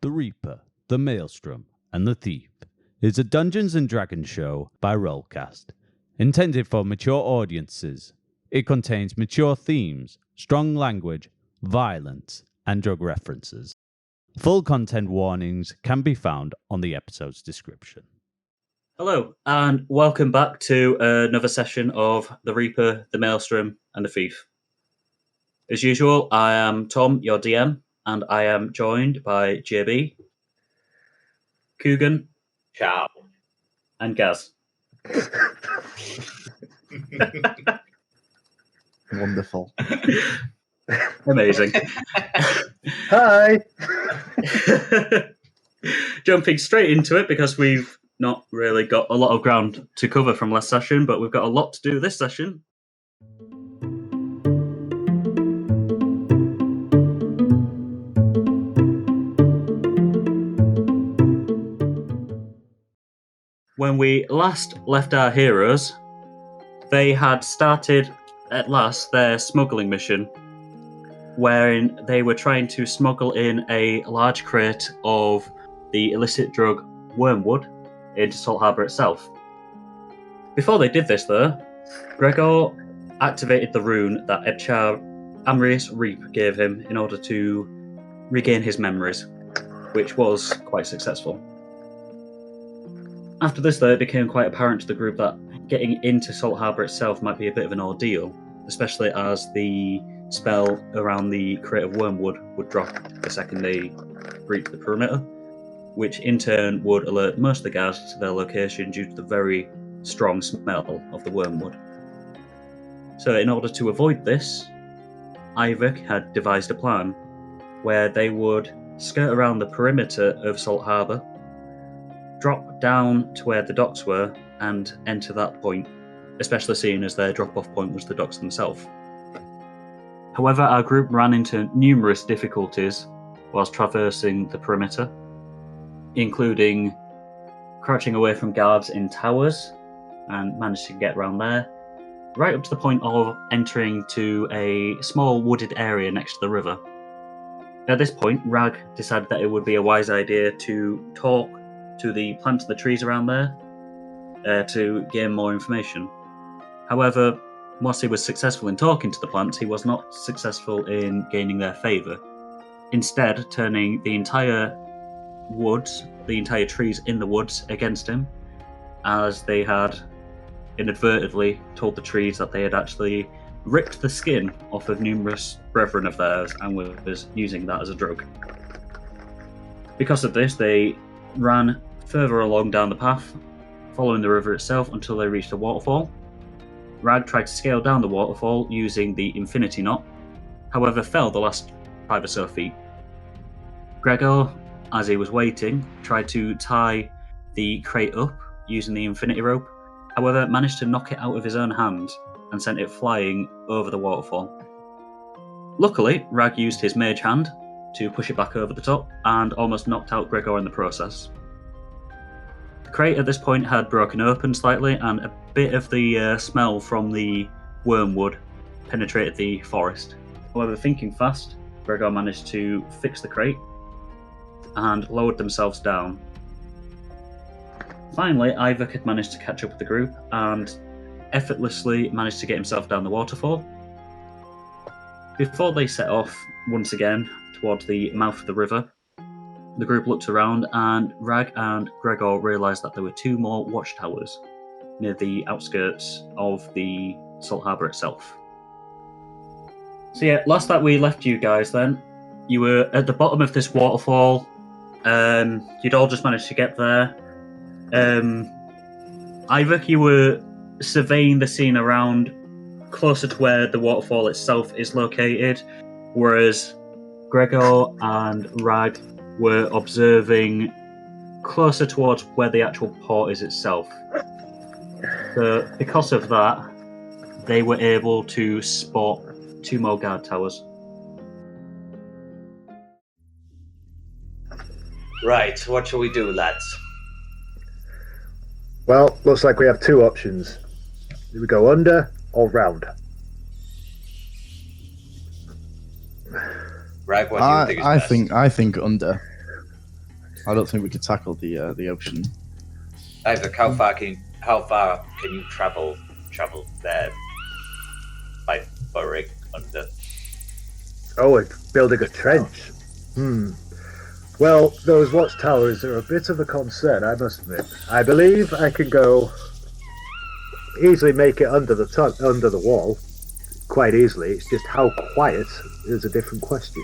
The Reaper, the Maelstrom, and the Thief is a Dungeons & Dragons show by RollCast, intended for mature audiences. It contains mature themes, strong language, violence, and drug references. Full content warnings can be found on the episode's description. Hello, and welcome back to another session of The Reaper, the Maelstrom, and the Thief. As usual, I am Tom, your DM, and I am joined by JB, Coogan, Ciao, and Gaz. Wonderful. Amazing. Hi! Jumping straight into it, because we've not really got a lot of ground to cover from last session, but we've got a lot to do this session. When we last left our heroes, they had started at last their smuggling mission, wherein they were trying to smuggle in a large crate of the illicit drug wormwood into Salt Harbour itself. Before they did this, though, Gregor activated the rune that Ebchar Amrius Reap gave him in order to regain his memories, which was quite successful. After this, though, it became quite apparent to the group that getting into Salt Harbour itself might be a bit of an ordeal, especially as the spell around the crate of wormwood would drop the second they breached the perimeter, which in turn would alert most of the guards to their location due to the very strong smell of the wormwood. So in order to avoid this, Iyvak had devised a plan where they would skirt around the perimeter of Salt Harbour, drop down to where the docks were, and enter that point, especially seeing as their drop-off point was the docks themselves. However, our group ran into numerous difficulties whilst traversing the perimeter, including crouching away from guards in towers, and managed to get around there, right up to the point of entering to a small wooded area next to the river. At this point, Rag decided that it would be a wise idea to talk to the plants and the trees around there to gain more information. However, whilst he was successful in talking to the plants, he was not successful in gaining their favour, instead turning the entire woods, the entire trees in the woods against him, as they had inadvertently told the trees that they had actually ripped the skin off of numerous brethren of theirs and was using that as a drug. Because of this, they ran further along down the path, following the river itself until they reached a waterfall. Rag tried to scale down the waterfall using the Infinity Knot, however fell the last 5 or so feet. Gregor, as he was waiting, tried to tie the crate up using the Infinity Rope, however managed to knock it out of his own hand and sent it flying over the waterfall. Luckily, Rag used his mage hand to push it back over the top and almost knocked out Gregor in the process. The crate at this point had broken open slightly, and a bit of the smell from the wormwood penetrated the forest. However, thinking fast, Gregor managed to fix the crate and lowered themselves down. Finally, Iyvak had managed to catch up with the group and effortlessly managed to get himself down the waterfall. Before they set off once again towards the mouth of the river, the group looked around and Rag and Gregor realised that there were 2 more watchtowers near the outskirts of the Salt Harbour itself. So yeah, last that we left you guys then, you were at the bottom of this waterfall. You'd all just managed to get there. Iyvak, you were surveying the scene around closer to where the waterfall itself is located, whereas Gregor and Rag were observing closer towards where the actual port is itself. So because of that, they were able to spot 2 more guard towers. Right, what shall we do, lads? Well, looks like we have 2 options. Do we go under or round? Rag, what do you think is best? I think under. I don't think we could tackle the ocean. Iyvak, how far can you travel there by burrowing under? Oh, and building a trench. Well, those watchtowers are a bit of a concern, I must admit. I believe I can go easily make it under the wall, quite easily. It's just how quiet is a different question.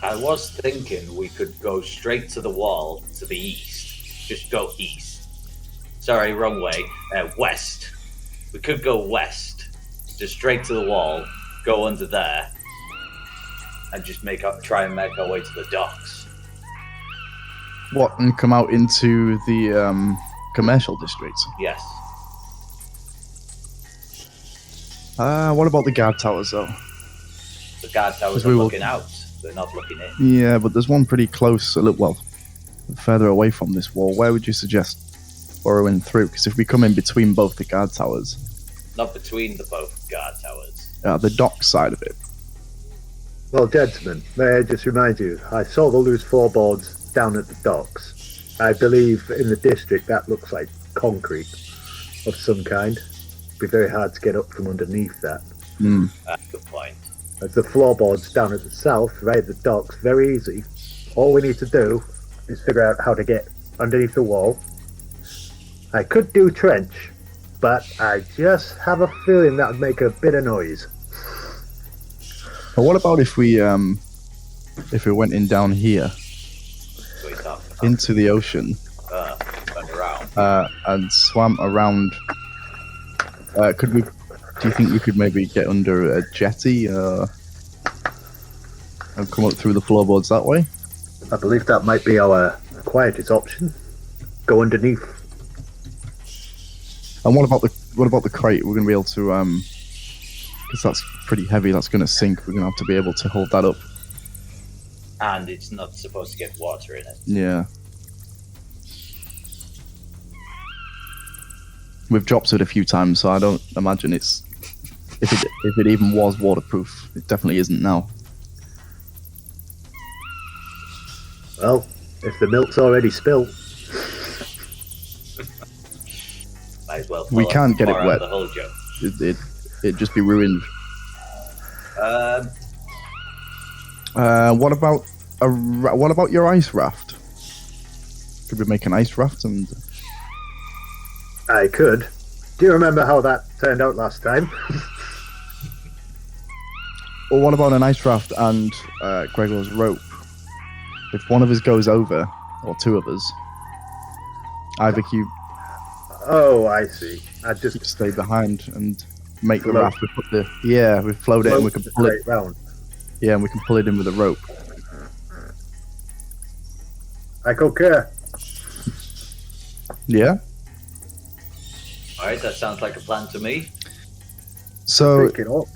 I was thinking we could go straight to the wall to the east. Just go east. Sorry, wrong way. West. We could go west, just straight to the wall, go under there, and just try and make our way to the docks. What, and come out into the commercial district? Yes. What about the guard towers, though? The guard towers are looking out. They're not looking in. Yeah, but there's one pretty close, further away from this wall. Where would you suggest burrowing through? Because if we come in between both the guard towers... Not between the both guard towers. The dock side of it. Well, gentlemen, may I just remind you, I saw the loose floorboards down at the docks. I believe in the district that looks like concrete of some kind. It'd be very hard to get up from underneath that. Good point. As the floorboards down at the south, right at the docks, very easy. All we need to do is figure out how to get underneath the wall. I could do trench, but I just have a feeling that would make a bit of noise. But what about if we went in down here into the ocean and swam around? Do you think we could maybe get under a jetty and come up through the floorboards that way? I believe that might be our quietest option. Go underneath. And what about the crate? We're going to be able to, because that's pretty heavy. That's going to sink. We're going to have to be able to hold that up. And it's not supposed to get water in it. Yeah. We've dropped it a few times, so I don't imagine it's. If it even was waterproof, it definitely isn't now. Well, if the milk's already spilled. Might as well. We can't get it wet. The whole joke. It'd just be ruined. What about your ice raft? Could we make an ice raft and? I could. Do you remember how that turned out last time? Or what about an ice raft and Gregor's rope? If one of us goes over, or two of us, Iyvak, you. Oh, I see. I just stay behind and make the raft. We float it and we can pull it round. Yeah, and we can pull it in with a rope. I concur. Yeah. All right, that sounds like a plan to me. So. Pick it up.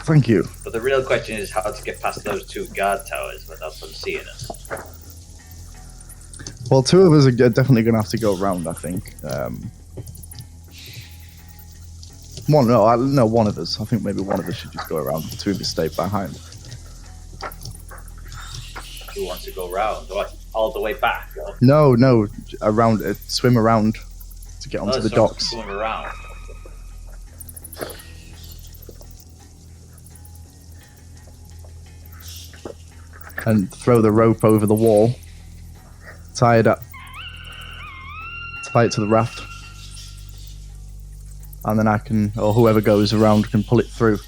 Thank you. But the real question is how to get past those two guard towers without them seeing us. Well, two of us are definitely going to have to go around, I think. One of us. I think maybe one of us should just go around. The two of us stay behind. Who wants to go around? All the way back? Or? No, around. Swim around to get onto the docks. Swim around. And throw the rope over the wall. Tie it up. Tie it to the raft. And then I can, or whoever goes around can pull it through.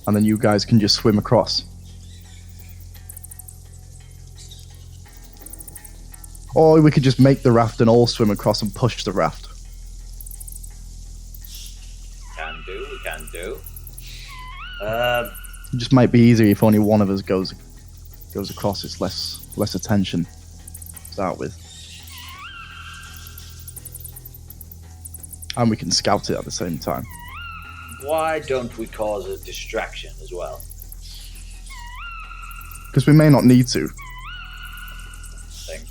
And then you guys can just swim across. Or we could just make the raft and all swim across and push the raft. We can do. It just might be easier if only one of us goes across. It's less attention to start with. And we can scout it at the same time. Why don't we cause a distraction as well? Because we may not need to. I think.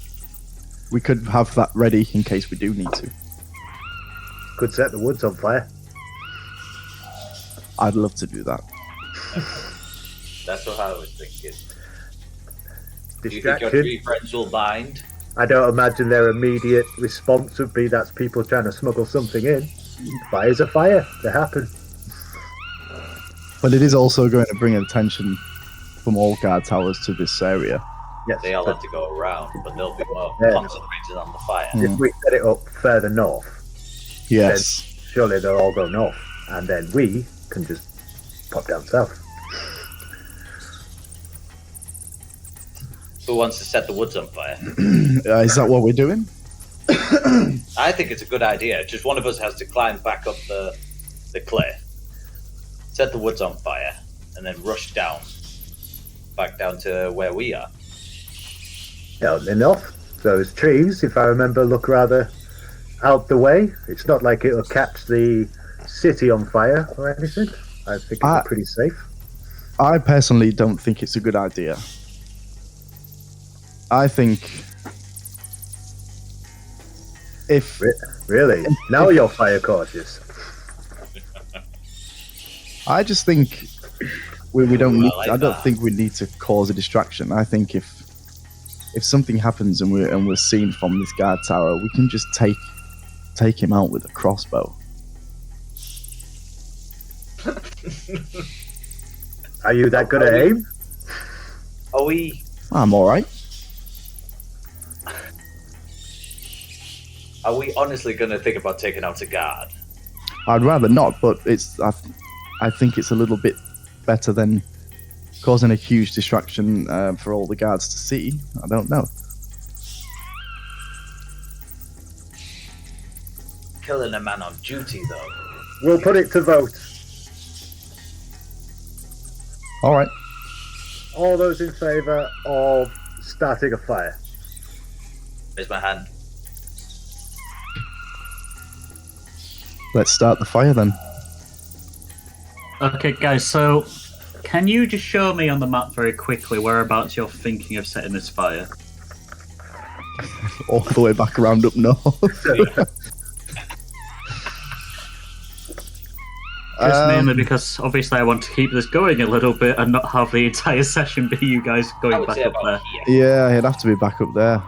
We could have that ready in case we do need to. Could set the woods on fire. I'd love to do that. That's what I was thinking. Do you think Distraction. your three friends will mind? I don't imagine their immediate response would be that's people trying to smuggle something in. Fires are fire. They happen. But it is also going to bring attention from all guard towers to this area. Yes, They all but have to go around, but they'll be more Yeah. concentrated on the fire. if we set it up further north, Yes. surely they'll all go north, and then we can just pop down south. Who wants to set the woods on fire? Is that what we're doing? I think it's a good idea. Just one of us has to climb back up the cliff, set the woods on fire, and then rush back down to where we are. Down enough. Those trees, if I remember, look rather out the way. It's not like it'll catch the city on fire or anything. I think it's pretty safe. I personally don't think it's a good idea. I think if Really? Now you're fire cautious. I just think we don't need. like I don't that. think we need to cause a distraction. I think if something happens and we're seen from this guard tower, we can just take him out with a crossbow. Are you that good at aim? Are we? I'm all right. Are we honestly going to think about taking out a guard? I'd rather not, but I think it's a little bit better than causing a huge distraction for all the guards to see. I don't know. Killing a man on duty, though. We'll put it to vote. All right. All those in favour of starting a fire? Raise my hand. Let's start the fire then. Okay, guys, so can you just show me on the map very quickly whereabouts you're thinking of setting this fire? All the way back around up north. Just mainly because obviously I want to keep this going a little bit and not have the entire session be you guys I going would back say up about there. here. Yeah, he'd have to be back up there.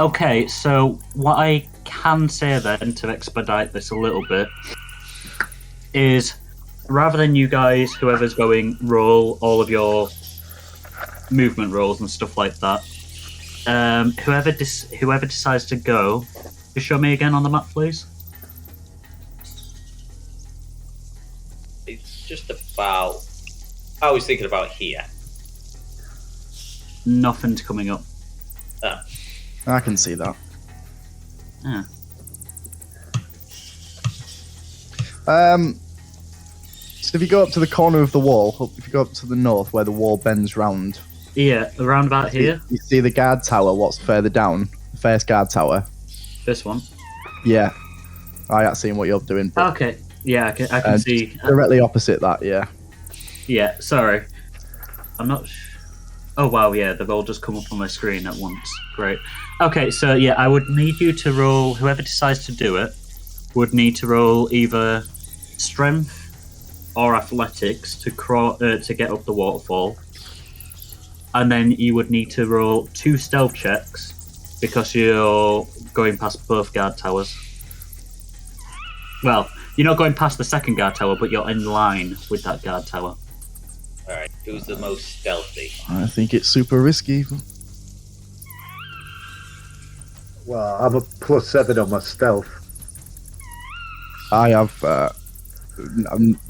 Okay, so what I can say then to expedite this a little bit is rather than you guys, whoever's going, roll all of your movement rolls and stuff like that, whoever decides to go, just show me again on the map, please. It's just about. I was thinking about here. Nothing's coming up. I can see that. Yeah. So if you go up to the corner of the wall, if you go up to the north where the wall bends round, Yeah, around about here. you see the guard tower. What's further down? The first guard tower. This one. Yeah. I ain't seen what you're doing. But Okay. Yeah, I can see. directly opposite that. Yeah. Yeah, sorry. I'm not. Oh wow, yeah, they've all just come up on my screen at once. Great. Okay, so yeah, I would need you to roll. Whoever decides to do it would need to roll either strength or athletics to get up the waterfall, and then you would need to roll 2 stealth checks because you're going past both guard towers. Well, you're not going past the second guard tower, but you're in line with that guard tower. Alright, who's the most stealthy? I think it's super risky. Well, I'm a +7 on my stealth. I have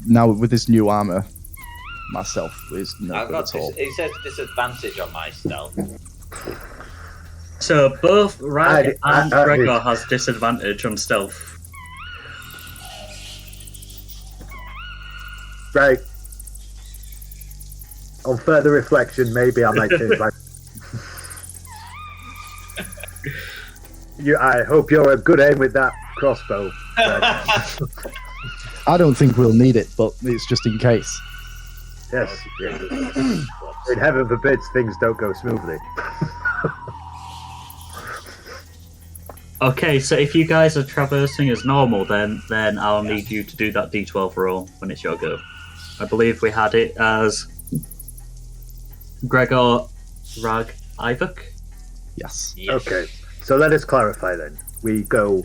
now with this new armor. Myself is no I've good got at all. it says disadvantage on my stealth. So both Rag and I- Gregor has disadvantage on stealth. Right. On further reflection, maybe I might change my... I hope you're a good aim with that crossbow. I don't think we'll need it, but it's just in case. Yes. In heaven forbids things don't go smoothly. Okay, so if you guys are traversing as normal, then I'll need you to do that D12 roll when it's your go. I believe we had it as Gregor, Rag, Iyvak. Yes. Okay, so let us clarify then. We go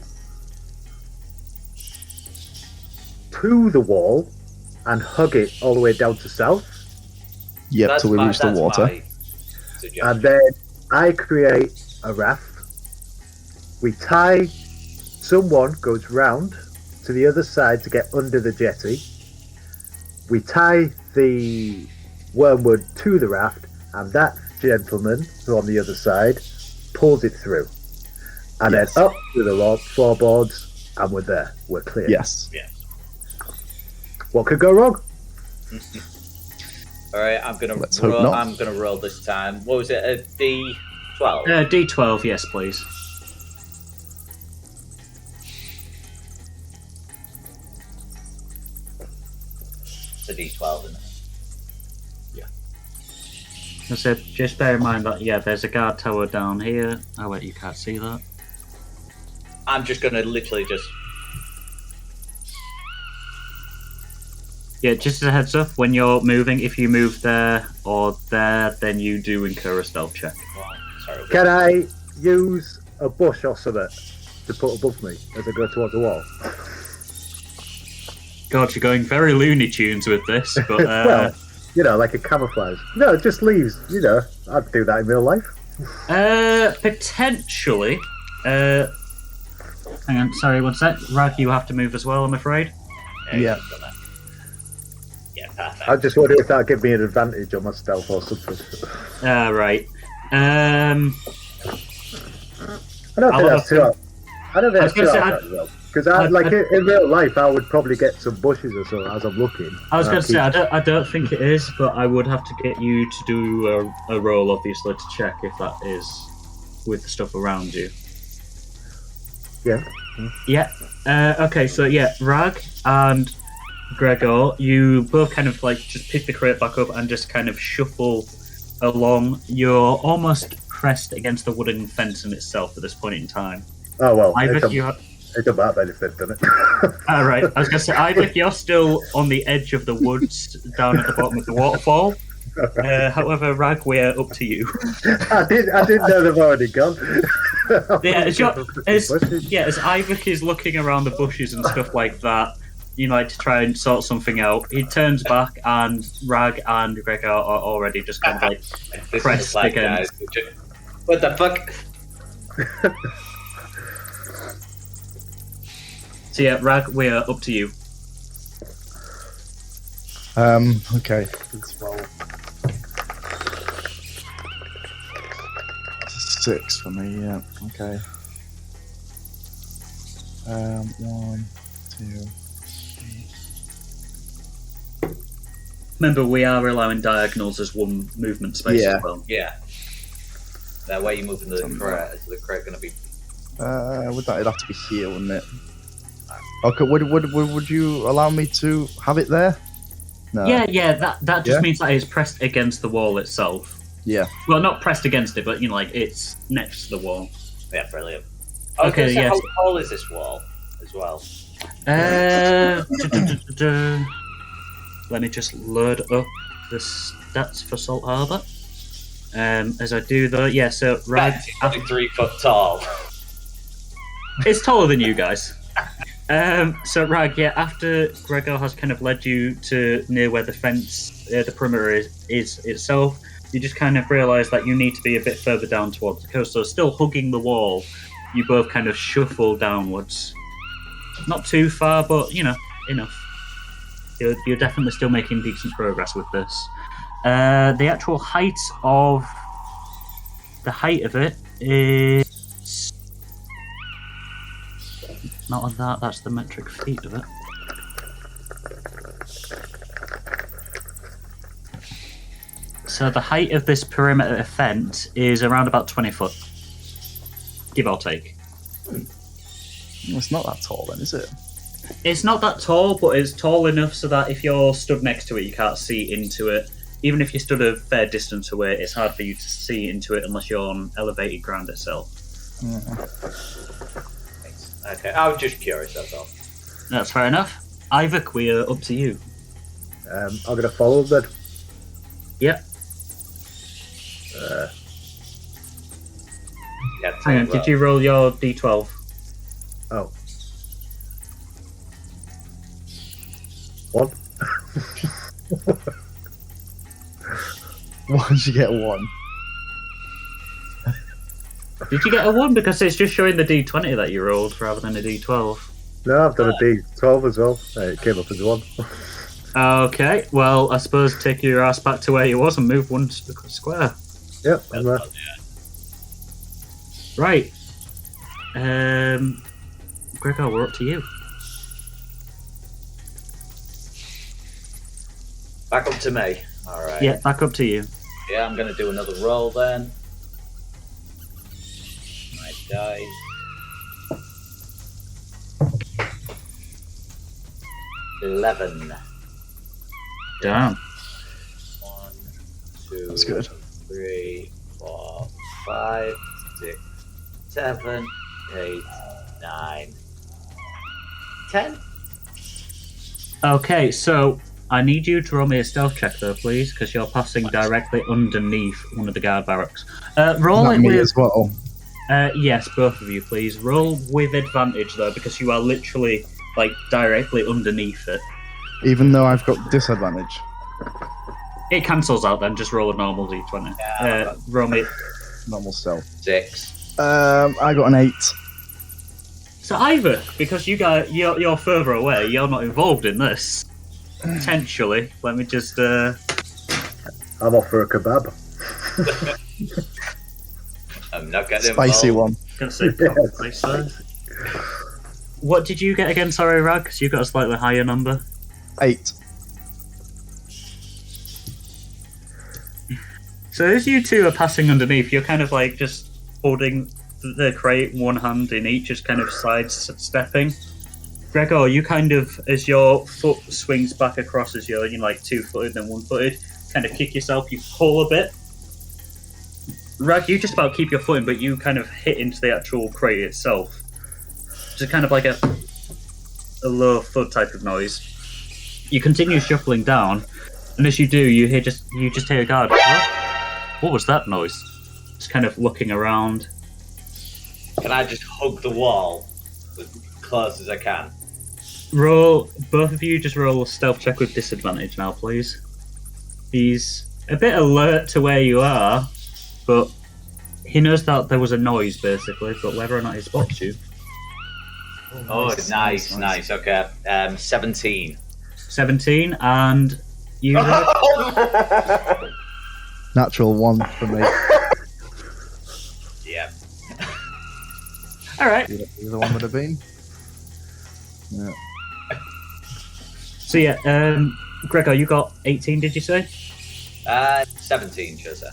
to the wall and hug it all the way down to south, Yep, till we reach the water. and then I create a raft. We tie, someone goes round to the other side to get under the jetty. We tie the wormwood to the raft, and that gentleman who on the other side pulls it through. And Yes. then up to the floorboards, and we're there. We're clear. Yes. What could go wrong? All right, I'm gonna Let's hope roll. not. I'm gonna roll this time. What was it? A D12. D12, yes, please. It's a D12, isn't it? I said, just bear in mind that, there's a guard tower down here. Oh, wait, you can't see that. I'm just gonna literally just. Yeah, just as a heads up, when you're moving, if you move there or there, then you do incur a stealth check. Well, sorry. Can I use a bush or something to put above me as I go towards the wall? God, you're going very Looney Tunes with this, but Well, like a camouflage. No, just leaves. I'd do that in real life. potentially. Hang on, sorry, one sec. Rag, you have to move as well, I'm afraid. Yeah. you've done that. Yeah, perfect. I just wonder if that'd give me an advantage on my stealth or something. Right. I don't I'll think that's have too. I don't think I was that's too gonna say, hard as well. Because in real life, I would probably get some bushes or so as I'm looking. I was And going to say, keep- I don't think it is, but I would have to get you to do a roll, obviously, to check if that is with the stuff around you. Yeah. Yeah. Okay, so Rag and Gregor, you both kind of just pick the crate back up and just kind of shuffle along. You're almost pressed against the wooden fence in itself at this point in time. Oh well. Iyvak, you have. It don't matter then if they've done it. Right. I was going to say, Iyvak, you're still on the edge of the woods down at the bottom of the waterfall. However, Rag, we're up to you. I didn't know they've already gone. As Iyvak is looking around the bushes and stuff like that, to try and sort something out, he turns back and Rag and Gregor are already just kind of This pressed is like, against. What the fuck? So Rag, we're up to you. Okay. 6 for me, yeah. Okay. 1, 2. Remember, we are allowing diagonals as one movement space Yeah. as well. Yeah. Now, where are you moving the crate? Is the crate going to be? It'd have to be here, wouldn't it? Okay, would you allow me to have it there? No. Yeah, that just Yeah? means that it's pressed against the wall itself. Yeah. Well, not pressed against it, but it's next to the wall. Yeah, brilliant. Okay, so yes. How tall is this wall as well? Let me just load up the stats for Salt Harbour. As I do though, so Rag, He's only 3 foot tall. it's taller than you guys. So Rag, after Gregor has kind of led you to near where the fence, the perimeter is itself, you just kind of realise that you need to be a bit further down towards the coast. So still hugging the wall, you both kind of shuffle downwards. Not too far, but enough. You're definitely still making decent progress with this. The actual height of it is not on that. That's the metric feet of it. So the height of this perimeter fence is around about 20 foot, give or take. It's not that tall then, is it? It's not that tall, but it's tall enough so that if you're stood next to it, you can't see into it. Even if you stood a fair distance away, it's hard for you to see into it unless you're on elevated ground itself. Okay, I was just curious, that's all. That's fair enough. Iyvak, we are up to you. I'm going to follow then. Yep. Yeah, Hang on, did you roll your d12? Oh. 1. Once you get 1. Did you get a 1? Because it's just showing the d20 that you rolled rather than a d12. No, I've done a D12 as well. It came up as 1. Okay, well, I suppose take your ass back to where you was and move 1 square. Yep, I'm there. Right. Gregor, we're up to you. Back up to me. Alright. Yeah, back up to you. Yeah, I'm going to do another roll then. My dice. $11. Damn. 1, 2, That's good. 3, 4, 5, 6, 7, 8, 9, 10. Okay, so I need you to roll me a stealth check though, please, because you're passing directly underneath one of the guard barracks. Roll Not it me with... as well. Yes, both of you, please. Roll with advantage though, because you are literally, like, directly underneath it. Even though I've got disadvantage. It cancels out then, just roll a normal d20. Yeah, Roll me... Normal stealth. 6. I got an 8. So either, because you're further away, you're not involved in this. Potentially. Let me just... I'm off for a kebab. I'm not getting Spicy involved. one. Gonna say probably, so. What did you get again? Sorry, Rag, because you got a slightly higher number. 8. So as you two are passing underneath, you're kind of like just holding the crate, one hand in each, just kind of sidestepping. Gregor, you kind of, as your foot swings back across as you're like 2-footed and 1-footed, kind of kick yourself, you pull a bit. Rag, you just about keep your foot in, but you kind of hit into the actual crate itself. Just kind of like a low thud type of noise. You continue shuffling down, and as you do, you just hear a guard. What was that noise? Just kind of looking around. Can I just hug the wall as close as I can? Roll, both of you just roll a stealth check with disadvantage now, please. He's a bit alert to where you are, but he knows that there was a noise, basically, but whether or not he spots you. Oh, nice. Okay. 17. 17, and you... Natural 1 for me. Yeah. Alright. The one would have been. Yeah. So yeah, Gregor, you got 18, did you say? 17, Jose.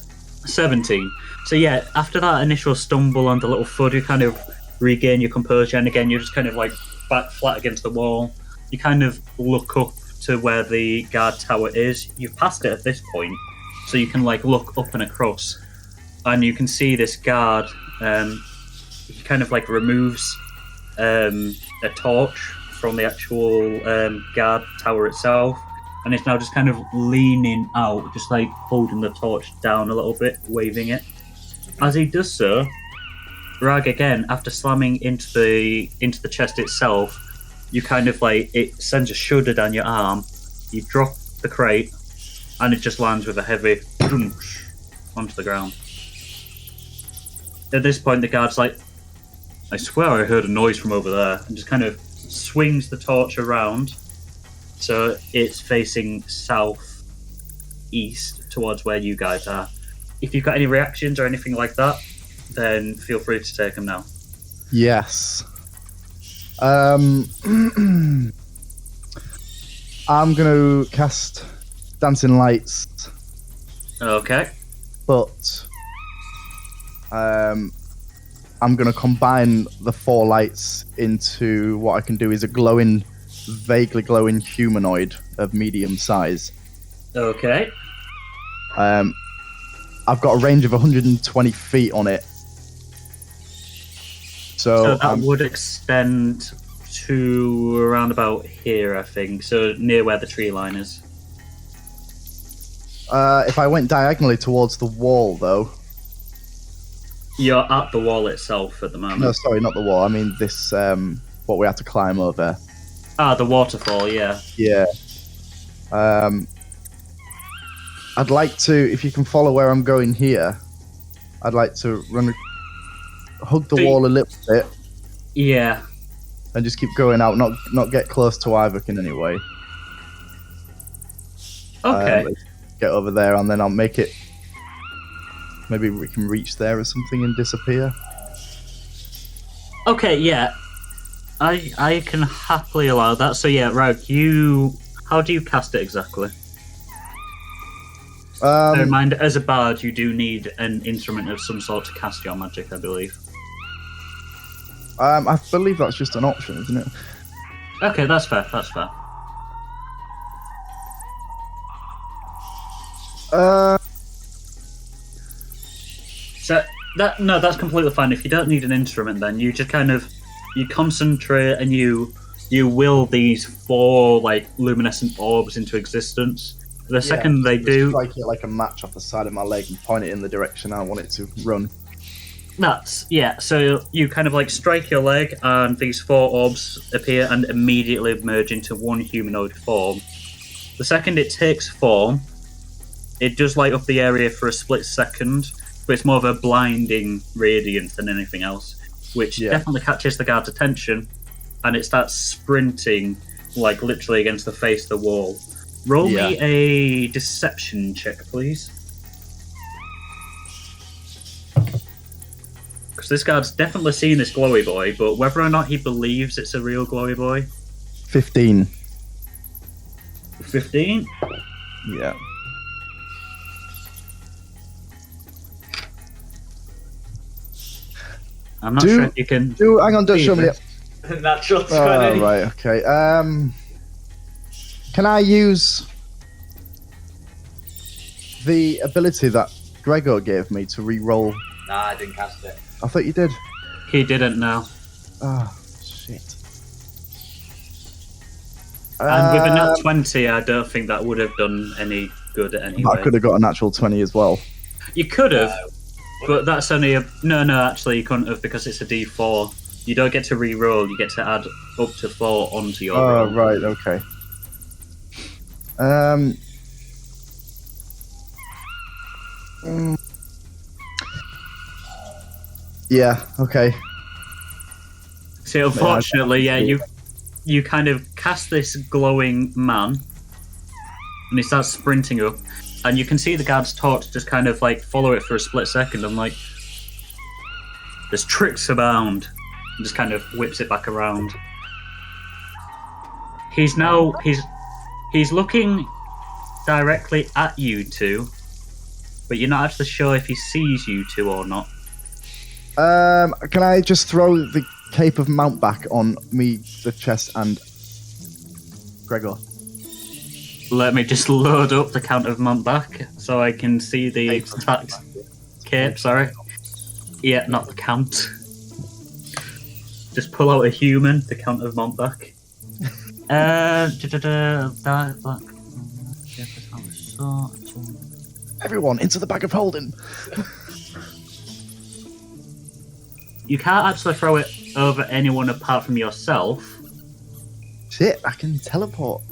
17. So yeah, after that initial stumble and the little thud, you kind of regain your composure, and again, you're just kind of like back flat against the wall. You kind of look up to where the guard tower is. You've passed it at this point, so you can like look up and across, and you can see this guard. He kind of like removes a torch from the actual guard tower itself, and it's now just kind of leaning out, just like holding the torch down a little bit, waving it. As he does so, Rag, again, after slamming into the chest itself, you kind of like, it sends a shudder down your arm. You drop the crate, and it just lands with a heavy thunch onto the ground. At this point, the guard's like, I swear I heard a noise from over there, and just kind of swings the torch around so it's facing south-east towards where you guys are. If you've got any reactions or anything like that, then feel free to take them now. Yes. I'm going to cast Dancing Lights, Okay. but I'm going to combine the 4 lights into what I can do is a vaguely glowing humanoid of medium size. Okay. I've got a range of 120 feet on it. So that would extend to around about here, I think. So near where the tree line is. if I went diagonally towards the wall, though. You're at the wall itself at the moment. No, sorry, not the wall. I mean this. What we had to climb over. Ah, the waterfall. Yeah. Yeah. I'd like to, if you can follow where I'm going here, I'd like to hug the wall a little bit. Yeah. And just keep going out, not get close to Iyvak in any way. Okay. Get over there, and then I'll make it. Maybe we can reach there or something and disappear. Okay, yeah. I can happily allow that. So yeah, Rag, how do you cast it exactly? Bear in mind, as a bard, you do need an instrument of some sort to cast your magic, I believe. I believe that's just an option, isn't it? Okay, that's fair. That's fair. So that's completely fine. If you don't need an instrument, then you just you concentrate and you will these 4 luminescent orbs into existence. The second they do, strike it like a match off the side of my leg and point it in the direction I want it to run. So you strike your leg, and these 4 orbs appear and immediately merge into one humanoid form. The second it takes form, it does light up the area for a split second, but it's more of a blinding radiance than anything else, which definitely catches the guard's attention, and it starts sprinting literally against the face of the wall. Roll me a deception check, please. Because this guard's definitely seen this glowy boy, but whether or not he believes it's a real glowy boy. 15. 15? Yeah. I'm not sure if you can. Hang on, don't show me it. Natural 20. Oh, right, okay. Can I use the ability that Gregor gave me to re-roll? Nah, I didn't cast it. I thought you did. He didn't know. Oh, shit. And with a nat 20, I don't think that would have done any good anyway. I could have got a natural 20 as well. You could have, but that's only a... No, actually you couldn't have, because it's a D4. You don't get to re-roll, you get to add up to 4 onto your roll. Oh, right, okay. Yeah, okay. So unfortunately, you kind of cast this glowing man, and he starts sprinting up, and you can see the guard's torch just follow it for a split second, and there's tricks abound, and just kind of whips it back around. He's looking directly at you two, but you're not actually sure if he sees you two or not. Can I just throw the Cape of Mountback on me, the chest, and Gregor? Let me just load up the Count of Mountback so I can see the exact cape, sorry. Yeah, not the Count. Just pull out a human, the Count of Mountback. Everyone, into the bag of holding! You can't actually throw it over anyone apart from yourself. Shit, I can teleport.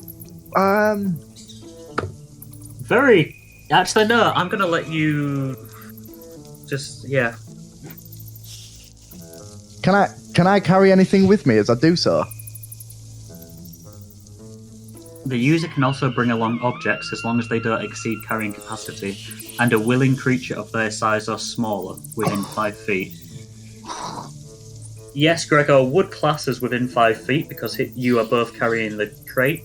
Actually, no, I'm gonna let you... Can I carry anything with me as I do so? The user can also bring along objects as long as they don't exceed carrying capacity, and a willing creature of their size or smaller within 5 feet. Yes, Gregor would class as within 5 feet because you are both carrying the crate,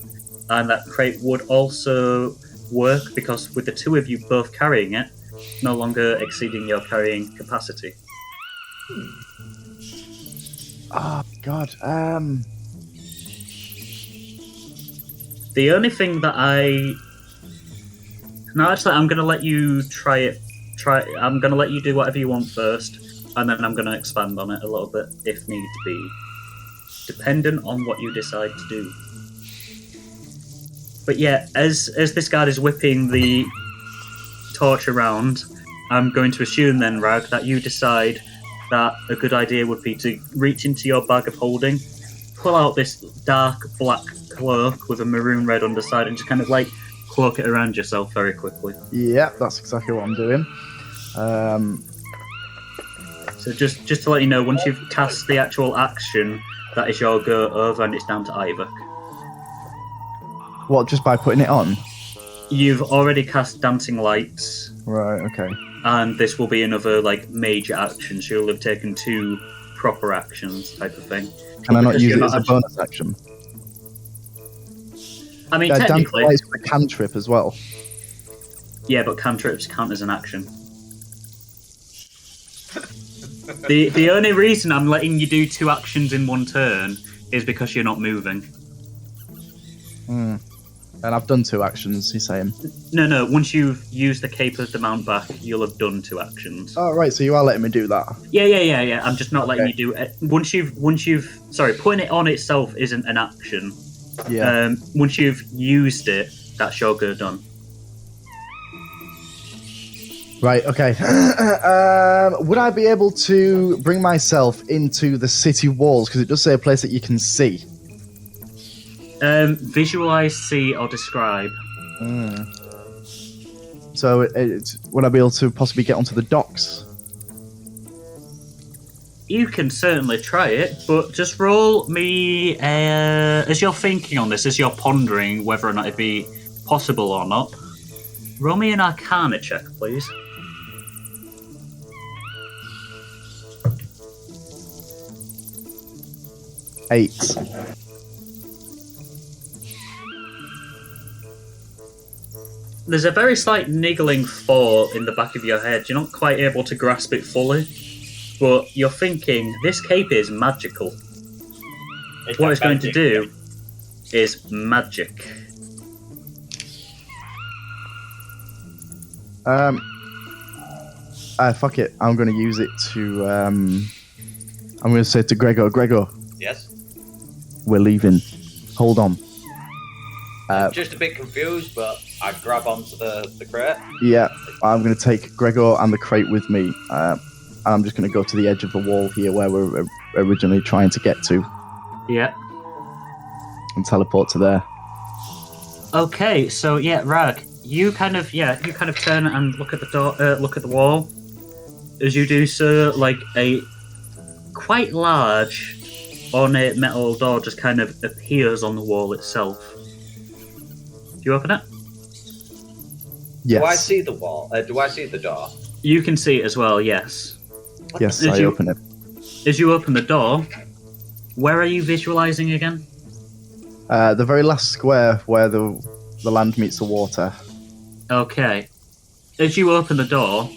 and that crate would also work because with the 2 of you both carrying it, no longer exceeding your carrying capacity. Oh, God. The only thing that No, actually, I'm going to let you try it. I'm going to let you do whatever you want first. and then I'm going to expand on it a little bit if need be, dependent on what you decide to do. But yeah, as this guard is whipping the torch around, I'm going to assume then, Rag, that you decide that a good idea would be to reach into your bag of holding, pull out this dark black cloak with a maroon red underside, and just kind of like cloak it around yourself very quickly. Yeah, that's exactly what I'm doing. So just to let you know, once you've cast the actual action, that is your go over, and it's down to Iyvak. What, just by putting it on? You've already cast Dancing Lights. Right, okay. And this will be another like major action, so you'll have taken 2 proper actions type of thing. Can I not Because use you're it as not a bonus action? I mean, Dancing technically... Lights with a cantrip as well. Yeah, but cantrips count as an action. The only reason I'm letting you do 2 actions in 1 turn is because you're not moving. Hmm. And I've done 2 actions, he's saying. No, once you've used the Cape of the Mount back, you'll have done 2 actions. Oh, right, so you are letting me do that. Yeah. I'm just not letting you do it. Once you've... Sorry, putting it on itself isn't an action. Yeah. Once you've used it, that's your go done. Right, okay. Would I be able to bring myself into the city walls? Because it does say a place that you can see. Visualize, see, or describe. So, would I be able to possibly get onto the docks? You can certainly try it, but just roll me, as you're thinking on this, as you're pondering whether or not it'd be possible or not, roll me an Arcana check, please. Eight. There's a very slight niggling thought in the back of your head. You're not quite able to grasp it fully, but you're thinking, this cape is magical. What it's going to do is magic. Fuck it. I'm going to use it to, I'm going to say to Gregor, Yes? we're leaving. Hold on. I'm just a bit confused, but I grab onto the crate. Yeah, I'm going to take Gregor and the crate with me. I'm just going to go to the edge of the wall here where we're originally trying to get to. Yeah. And teleport to there. Okay, so yeah, Rag, you kind of turn and look at the door, look at the wall. As you do so, like a quite large ornate metal door just kind of appears on the wall itself. Do you open it? Yes. Do I see the wall? Do I see the door? You can see it as well, yes. Yes, As I you- open it. As you open the door, where are you visualizing again? The very last square where the land meets the water. Okay. As you open the door,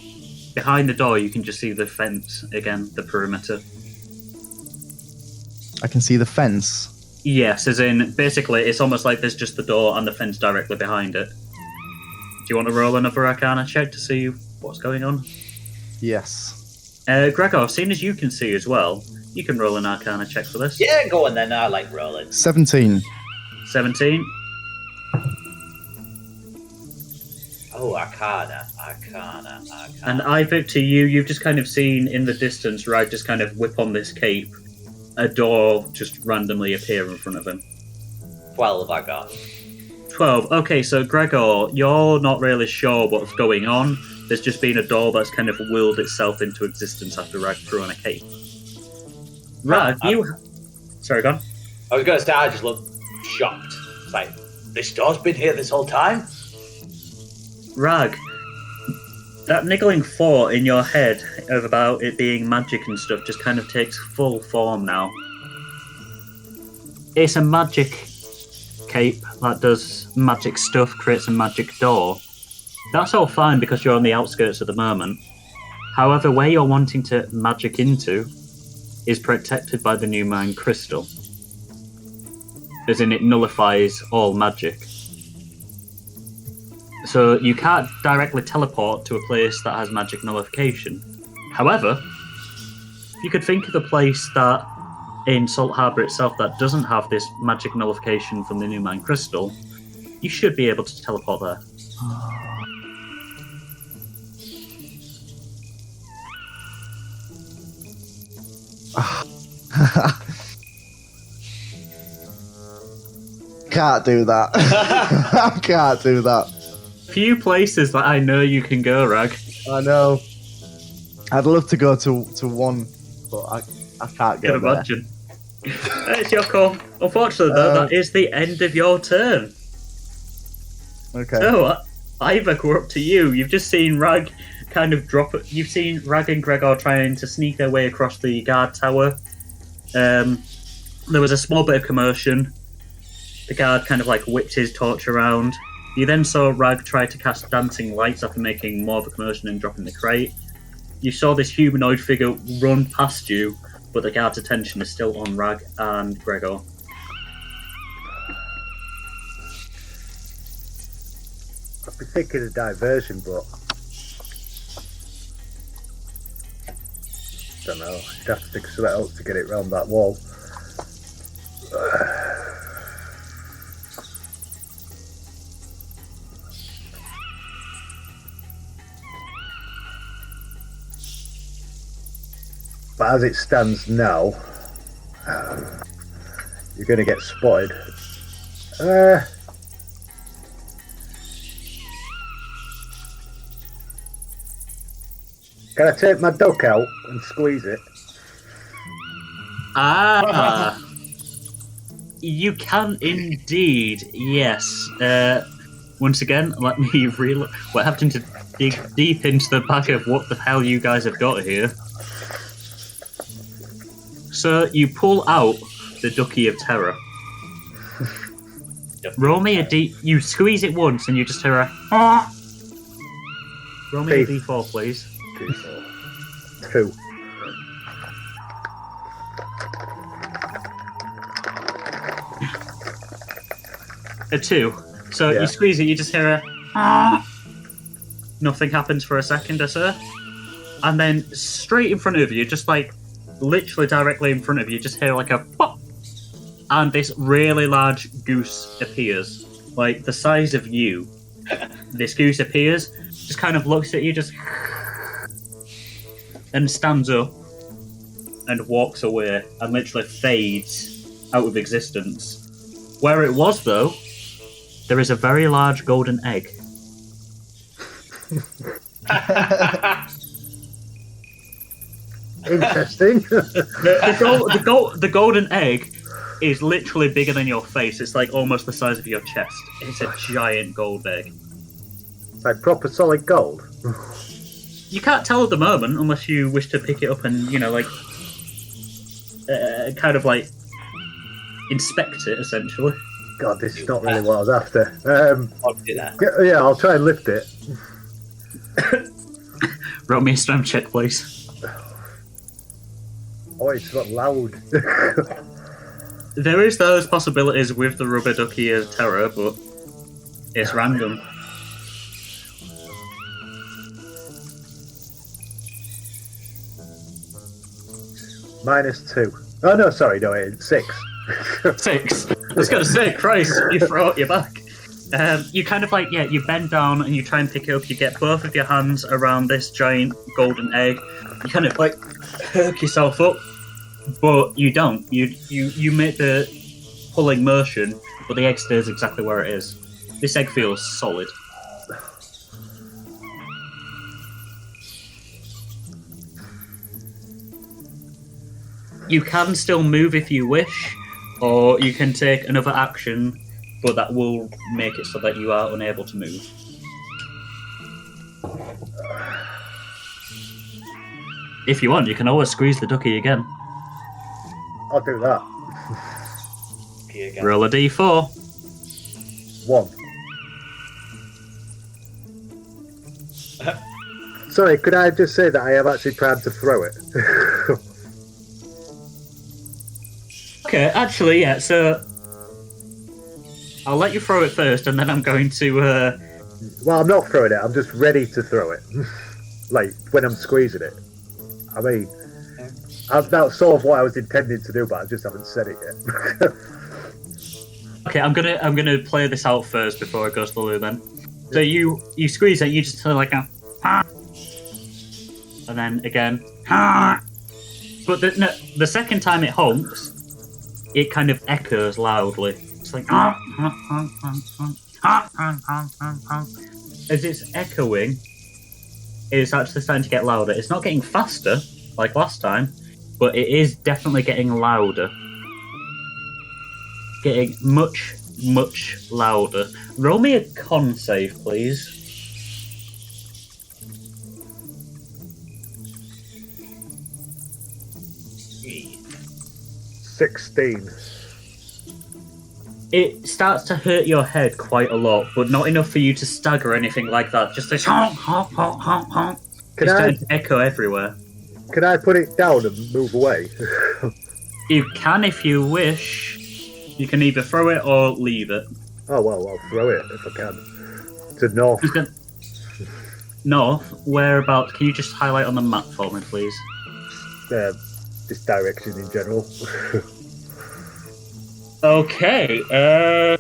behind the door you can just see the fence again, the perimeter. I can see the fence. Yes, as in, basically, it's almost like there's just the door and the fence directly behind it. Do you want to roll another Arcana check to see what's going on? Yes. Gregor, seeing as you can see as well, you can roll an Arcana check for this. Yeah, go on then. I like rolling. 17. 17. Oh, Arcana. And Iyvak, to you, you've just kind of seen in the distance, right, just kind of whip on this cape, a door just randomly appear in front of him. 12 I got. 12. Okay, so Gregor, you're not really sure what's going on. There's just been a door that's kind of willed itself into existence after Rag threw on a cape. Rag, Sorry, go on. I was going to say, I just looked shocked. It's like, this door's been here this whole time? Rag, that niggling thought in your head of about it being magic and stuff just kind of takes full form now. It's a magic cape that does magic stuff, creates a magic door. That's all fine because you're on the outskirts at the moment. However, where you're wanting to magic into is protected by the new mine crystal. As in, it nullifies all magic. So you can't directly teleport to a place that has magic nullification. However, you could think of a place that in Salt Harbour itself that doesn't have this magic nullification from the New Mine Crystal, you should be able to teleport there. Can't do that. I can't do that. Few places that I know you can go, Rag. I know. I'd love to go to one, but I can't get Can there. imagine. It's your call. Unfortunately, though, that is the end of your turn. Okay. So, Iyvak, we're up to you. You've just seen Rag kind of drop it. You've seen Rag and Gregor trying to sneak their way across the guard tower. There was a small bit of commotion. The guard kind of like whipped his torch around. You then saw Rag try to cast dancing lights after making more of a commotion and dropping the crate. You saw this humanoid figure run past you, but the guard's attention is still on Rag and Gregor. I'd be thinking of diversion, but don't know. You'd have to think of something else to get it round that wall. But as it stands now, you're going to get spotted. Can I take my duck out and squeeze it? Ah! You can indeed, yes. Once again, let me we're having to dig deep into the back of what the hell you guys have got here. So you pull out the Ducky of Terror. Roll me a D. You squeeze it once and you just hear a. Ah! Roll me a D4, please. 2. A 2. So Yeah. you squeeze it, you just hear a. Ah! Nothing happens for a second or so. And then straight in front of you, just like literally directly in front of you, just hear like a pop, and this really large goose appears, like the size of you. This goose appears, just kind of looks at you, just and stands up and walks away and literally fades out of existence. Where it was, though, there is a very large golden egg. Interesting. The golden egg is literally bigger than your face. It's like almost the size of your chest. It's a giant gold egg. Like proper solid gold. You can't tell at the moment unless you wish to pick it up and, you know, like, kind of like inspect it, essentially. God, this is not really what I was after. I'll do that. Yeah, I'll try and lift it. Roll me a strength check, please. Oh, it's not loud. There is those possibilities with the rubber ducky of terror, but it's random. -2. Oh no, sorry, no, it's 6. 6. I was going to say, Christ, you throw out your back. You kind of like, you bend down and you try and pick it up. You get both of your hands around this giant golden egg. You kind of like perk yourself up, but you don't. You make the pulling motion, but the egg stays exactly where it is. This egg feels solid. You can still move if you wish, or you can take another action, but that will make it so that you are unable to move. If you want, you can always squeeze the ducky again. I'll do that. Here again. Roll a d4. 1. Sorry, could I just say that I am actually primed to throw it? Okay, actually, yeah, so I'll let you throw it first, and then I'm going to... Well, I'm not throwing it, I'm just ready to throw it. Like, when I'm squeezing it. I mean, That's sort of what I was intending to do, but I just haven't said it yet. Okay, I'm gonna play this out first before it goes to Lou then. So you squeeze it, you just sort of like a and then again. But the second time it honks, it kind of echoes loudly. It's like as it's echoing, it's actually starting to get louder. It's not getting faster like last time, but it is definitely getting louder. Getting much, much louder. Roll me a con save, please. 16. It starts to hurt your head quite a lot, but not enough for you to stagger or anything like that. Just this honk, honk, honk, honk, honk. It's starting to echo everywhere. Can I put it down and move away? You can if you wish. You can either throw it or leave it. Oh, well, I'll throw it if I can. To north. North? Whereabouts? Can you just highlight on the map for me, please? This direction in general. Okay, I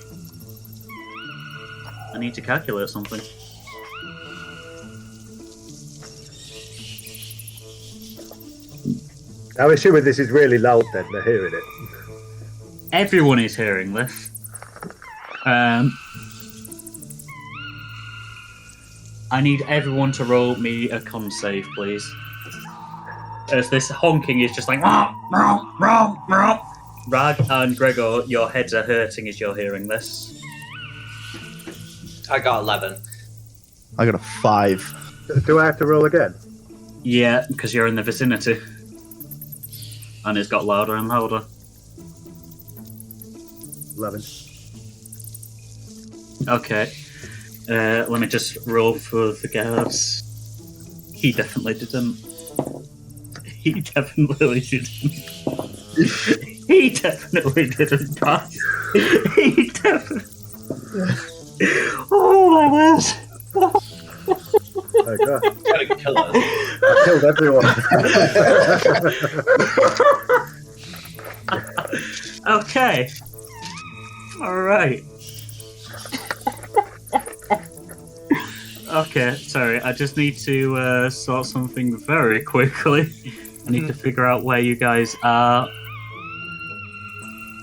need to calculate something. I'm assuming this is really loud then, they're hearing it. Everyone is hearing this. I need everyone to roll me a con save, please. As this honking is just like... Rag and Gregor, your heads are hurting as you're hearing this. I got 11. I got a 5. Do I have to roll again? Yeah, because you're in the vicinity. And it's got louder and louder. 11. Okay. Let me just roll for the guards. He definitely didn't. He definitely didn't. He definitely didn't, guys. He definitely... Oh my word. Oh god. It's gonna kill us. I killed everyone. Okay. Alright. Okay, sorry, I just need to sort something very quickly. I need to figure out where you guys are.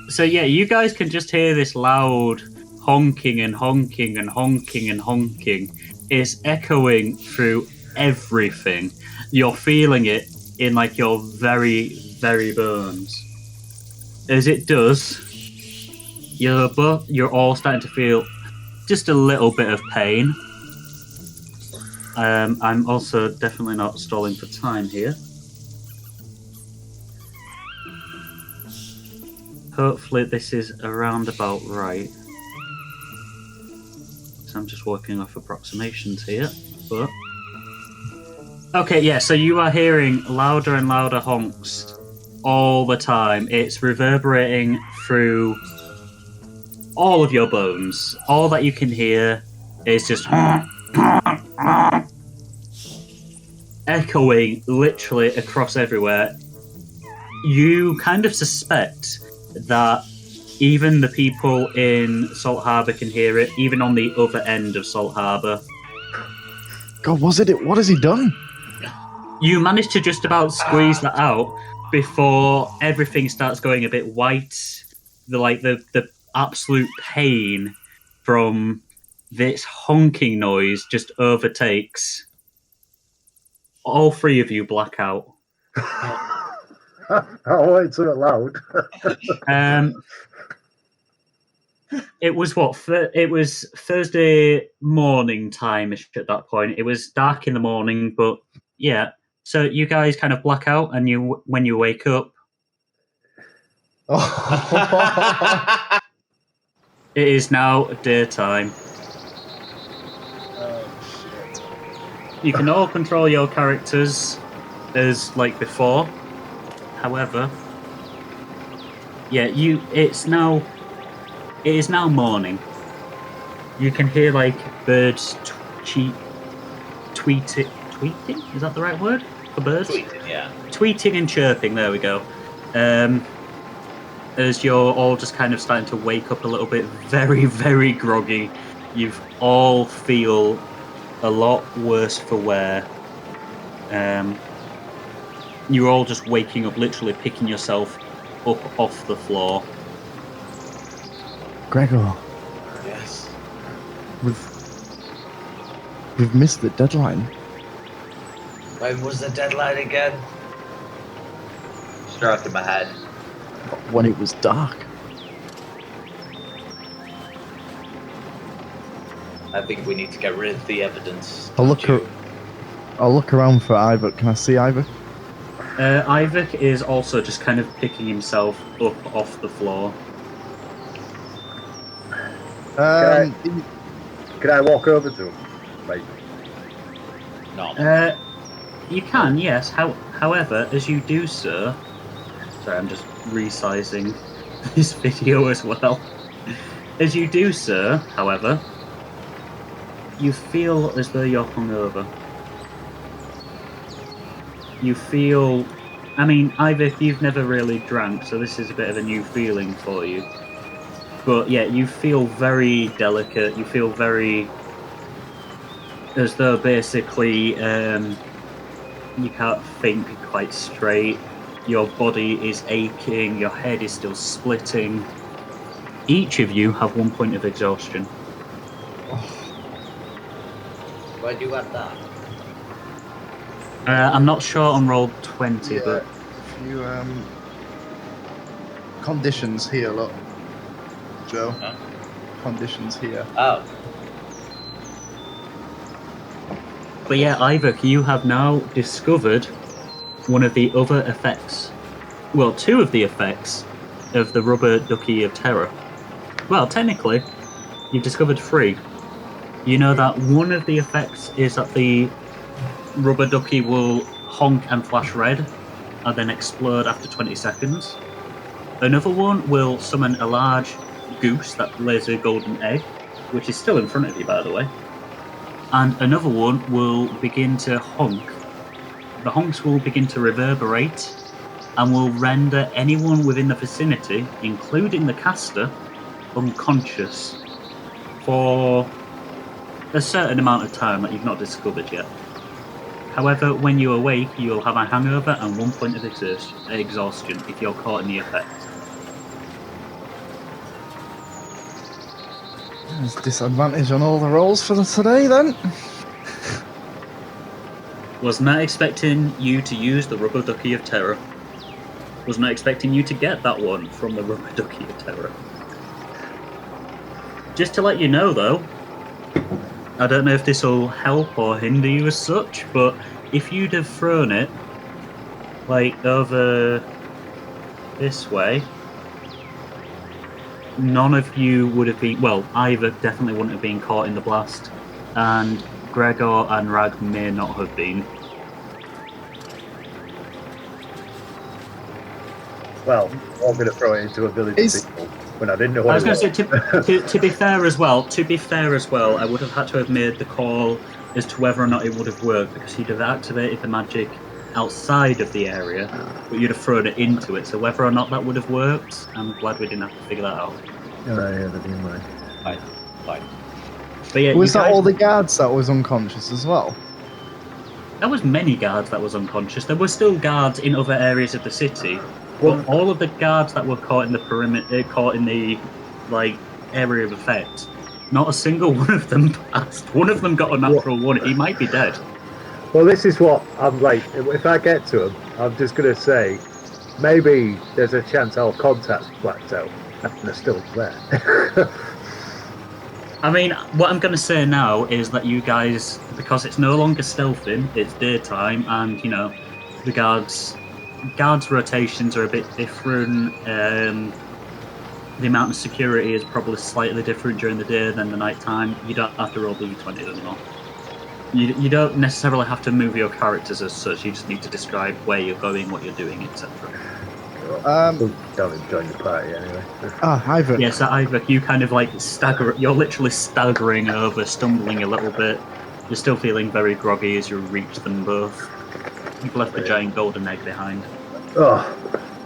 So yeah, you guys can just hear this loud honking and honking and honking and honking. It's echoing through everything. You're feeling it in like your very, very bones. As it does, you're all starting to feel just a little bit of pain. I'm also definitely not stalling for time here. Hopefully this is around about right. So I'm just working off approximations here, but... Okay, yeah, so you are hearing louder and louder honks all the time. It's reverberating through all of your bones. All that you can hear is just echoing literally across everywhere. You kind of suspect that even the people in Salt Harbour can hear it, even on the other end of Salt Harbour. God, what has he done? You managed to just about squeeze that out before everything starts going a bit white. The absolute pain from this honking noise just overtakes. All three of you black out. Oh, it's so loud. It was it was Thursday morning time-ish at that point. It was dark in the morning, but yeah. So you guys kind of black out, and when you wake up, it is now daytime. Oh shit! You can all control your characters as like before. However, yeah, it is now morning. You can hear like birds tweeting. Tweeting? Is that the right word? for birds? Tweeting, yeah. Tweeting and chirping, there we go. As you're all just kind of starting to wake up a little bit, very, very groggy. You all feel a lot worse for wear. You're all just waking up, literally picking yourself up off the floor. Gregor, Yes. we've missed the deadline. When was the deadline again? Stroking my head. When it was dark. I think we need to get rid of the evidence. I'll look around for Iyvak. Can I see Iyvak? Iyvak is also just kind of picking himself up off the floor. Can I walk over to him? Like, No. You can, yes. However, as you do so... Sorry, I'm just resizing this video as well. As you do so, however, you feel as though you're hungover. You feel... I mean, Iyvak, you've never really drank, so this is a bit of a new feeling for you. But yeah, you feel very delicate. You feel very... as though basically you can't think quite straight. Your body is aching. Your head is still splitting. Each of you have 1 point of exhaustion. Why do you have that? I'm not sure on roll 20, but... You, conditions here, look. Joe. Huh? Conditions here. Oh. But yeah, Iyvak, you have now discovered one of the other effects. Well, two of the effects of the rubber ducky of terror. Well, technically, you've discovered three. You know that one of the effects is that the rubber ducky will honk and flash red, and then explode after 20 seconds. Another one will summon a large goose that lays a golden egg, which is still in front of you, by the way. And another one will begin to honk. The honks will begin to reverberate and will render anyone within the vicinity, including the caster, unconscious for a certain amount of time that you've not discovered yet. However, when you awake, you'll have a hangover and 1 point of exhaustion if you're caught in the effect. There's disadvantage on all the rolls for today, then. Was not expecting you to use the rubber ducky of terror. Was not expecting you to get that one from the rubber ducky of terror. Just to let you know, though, I don't know if this will help or hinder you as such, but if you'd have thrown it, like, over this way, none of you would have been... Well, Iyvak definitely wouldn't have been caught in the blast, and Gregor and Rag may not have been. well, I'm going to throw it into a village of people when I didn't know what I was it going to say, to be fair as well, I would have had to have made the call as to whether or not it would have worked, because you'd have activated the magic outside of the area, but you'd have thrown it into it. So whether or not that would have worked, I'm glad we didn't have to figure that out. Oh, yeah, that didn't mind. Fine. But yeah, Was you that guys- all the guards that was unconscious as well? There was many guards that was unconscious. There were still guards in other areas of the city, Well- but all of the guards that were caught in the perimeter, caught in the area of effect, not a single one of them passed. One of them got a natural one. He might be dead. Well, this is what I'm like. If I get to him, I'm just going to say, maybe there's a chance our contact's blacked out and they're still there. I mean, what I'm going to say now is that you guys, because it's no longer stealthing, it's daytime, and, you know, the guards' rotations are a bit different. The amount of security is probably slightly different during the day than the night time. You don't have to roll the d20 anymore. You don't necessarily have to move your characters as such. You just need to describe where you're going, what you're doing, etc. Don't join the party anyway. Iyvak. Yeah, so Iyvak, you kind of stagger. You're literally staggering over, stumbling a little bit. You're still feeling very groggy as you reach them both. You've left the giant golden egg behind. Oh,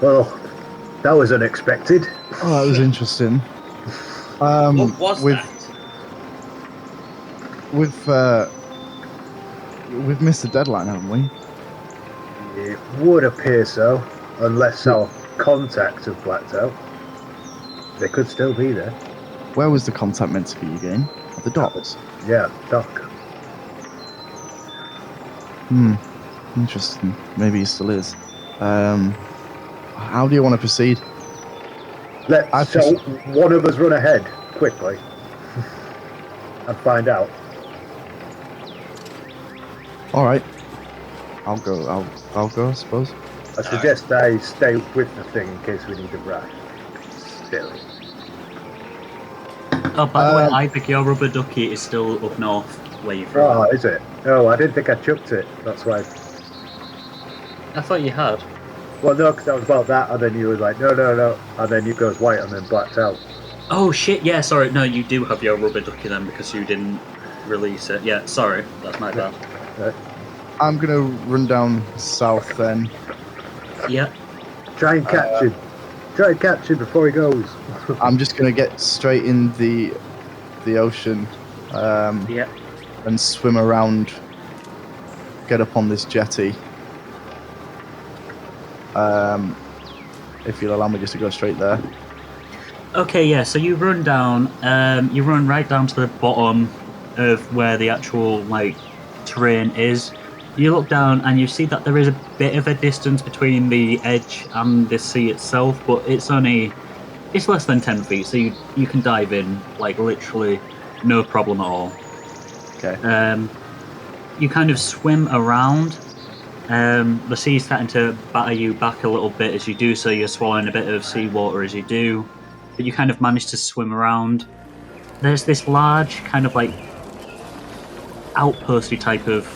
well, that was unexpected. Oh, that was interesting. What was that? We've missed the deadline, haven't we? It would appear so, unless our contacts have blacked out. They could still be there. Where was the contact meant to be again? At the docks? Yeah, dock. Interesting. Maybe he still is. How do you want to proceed? So one of us run ahead quickly and find out. All right. I'll go. I'll go. I suppose. I suggest I stay with the thing in case we need a raft. Still. Oh, by the way, Iyvak, your rubber ducky is still up north, where you're from. Oh, is it? Oh, I didn't think I chucked it. That's why. I thought you had. Well, no, because that was about that, and then you were like, no, and then you goes white and then blacked out. Oh shit! Yeah, sorry. No, you do have your rubber ducky then because you didn't release it. Yeah, sorry, that's my bad. I'm gonna run down south then. Yeah. Try and catch him. Try and catch him before he goes. I'm just gonna get straight in the ocean. Yeah. And swim around. Get up on this jetty. If you'll allow me just to go straight there. Okay, yeah, so you run down, you run right down to the bottom of where the actual, terrain is. You look down and you see that there is a bit of a distance between the edge and the sea itself, but it's less than 10 feet, so you can dive in, literally no problem at all. Okay. You kind of swim around. The sea's starting to batter you back a little bit as you do so. You're swallowing a bit of seawater as you do, but you kind of manage to swim around. There's this large kind of outposty type of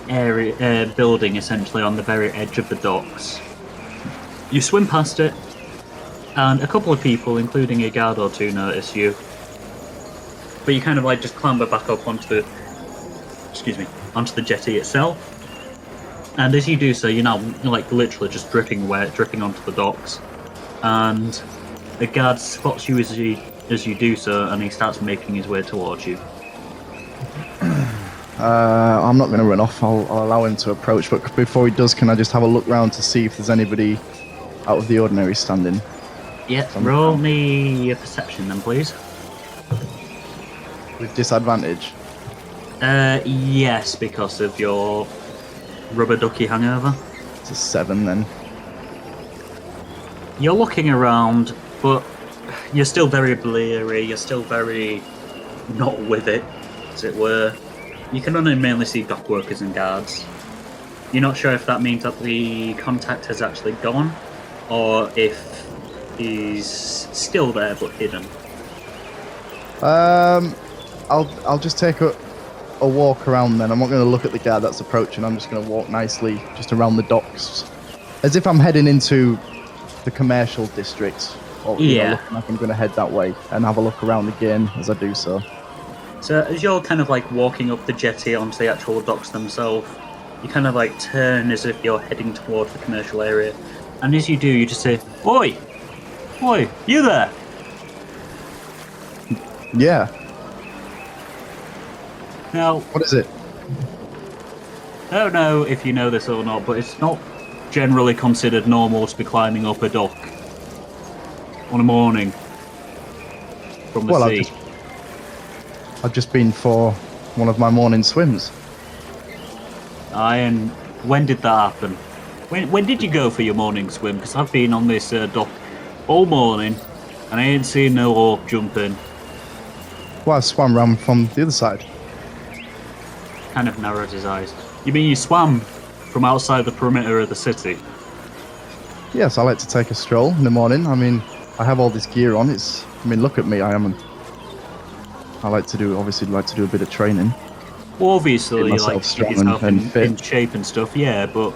area, building essentially on the very edge of the docks. You swim past it, and a couple of people, including a guard or two, notice you. But you kind of just clamber back up onto the jetty itself. And as you do so, you're now literally just dripping wet, dripping onto the docks. And the guard spots you as you do so, and he starts making his way towards you. I'm not going to run off. I'll allow him to approach. But before he does, can I just have a look round to see if there's anybody out of the ordinary standing? Yeah, roll me a perception then, please. With disadvantage? Yes, because of your rubber ducky hangover. It's a 7 then. You're looking around, but you're still very bleary, you're still very not with it, as it were. You can only mainly see dock workers and guards. You're not sure if that means that the contact has actually gone, or if he's still there but hidden. I'll just take a walk around then. I'm not going to look at the guard that's approaching. I'm just going to walk nicely just around the docks, as if I'm heading into the commercial district. Or, yeah. Looking like I'm going to head that way and have a look around again as I do so. So as you're kind of walking up the jetty onto the actual docks themselves, you kind of turn as if you're heading towards the commercial area. And as you do, you just say, "Oi! Oi, you there?" Yeah. Now, what is it? I don't know if you know this or not, but it's not generally considered normal to be climbing up a dock on a morning from the sea. I've just been for one of my morning swims. Aye, and when did that happen? When did you go for your morning swim? Because I've been on this dock all morning, and I ain't seen no orc jump in. Well, I swam round from the other side. Kind of narrowed his eyes. You mean you swam from outside the perimeter of the city? Yes, I like to take a stroll in the morning. I mean, I have all this gear on. Look at me. I like to do a bit of training. Well, obviously, keep myself strong and fit. In shape and stuff, yeah, but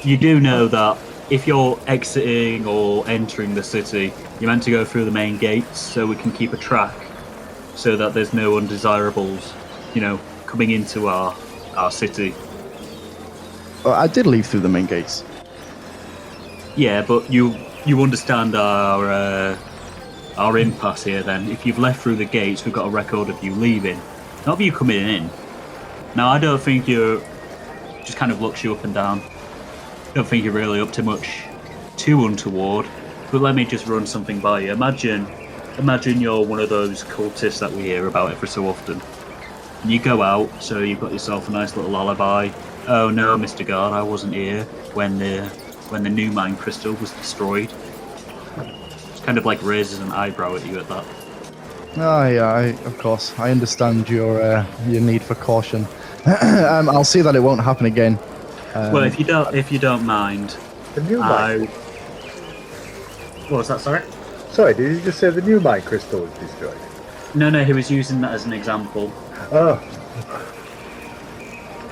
you do know that if you're exiting or entering the city, you're meant to go through the main gates so we can keep a track so that there's no undesirables, coming into our city. I did leave through the main gates. Yeah, but you understand our impasse here. Then, if you've left through the gates, we've got a record of you leaving, not of you coming in. Now, I don't think you're. Just kind of looks you up and down. Don't think you're really up to much too untoward. But let me just run something by you. Imagine you're one of those cultists that we hear about every so often. And you go out, so you've got yourself a nice little alibi. Oh no, Mr. Guard, I wasn't here when the new mine crystal was destroyed. It's kind of like raises an eyebrow at you at that. Oh yeah, of course. I understand your need for caution. I'll see that it won't happen again. Well, if you don't mind, The new mine. What was that? Sorry. Sorry, did you just say the new mine crystal was destroyed? No, he was using that as an example. Oh,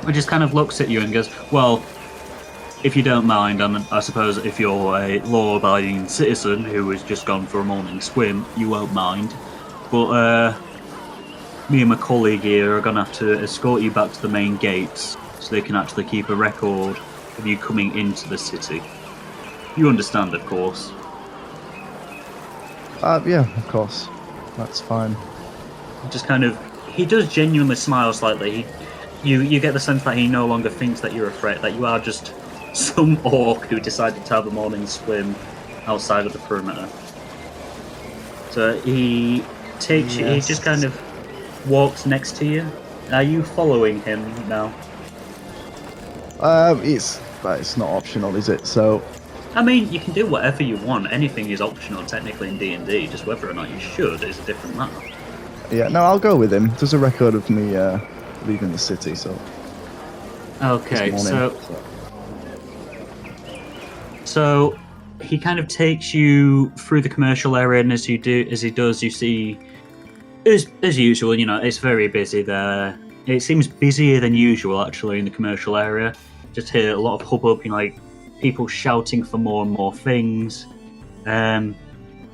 He just kind of looks at you and goes, "Well, if you don't mind, and I suppose if you're a law-abiding citizen who has just gone for a morning swim, you won't mind. But me and my colleague here are going to have to escort you back to the main gates so they can actually keep a record of you coming into the city. You understand, of course." Yeah, of course. That's fine. Just kind of, he does genuinely smile slightly. You get the sense that he no longer thinks that you're a threat, that you are just some orc who decided to have a morning swim outside of the perimeter. So he takes you, he just kind of walks next to you. Are you following him now? It's not optional, is it? So, I mean, you can do whatever you want. Anything is optional technically in D&D, just whether or not you should is a different matter. yeah, no, I'll go with him. There's a record of me leaving the city, so. Okay, this morning, so he kind of takes you through the commercial area, and as he does, you see, as usual, you know, it's very busy there. It seems busier than usual, actually, in the commercial area. Just hear a lot of hubbub, you know, like people shouting for more and more things. I'm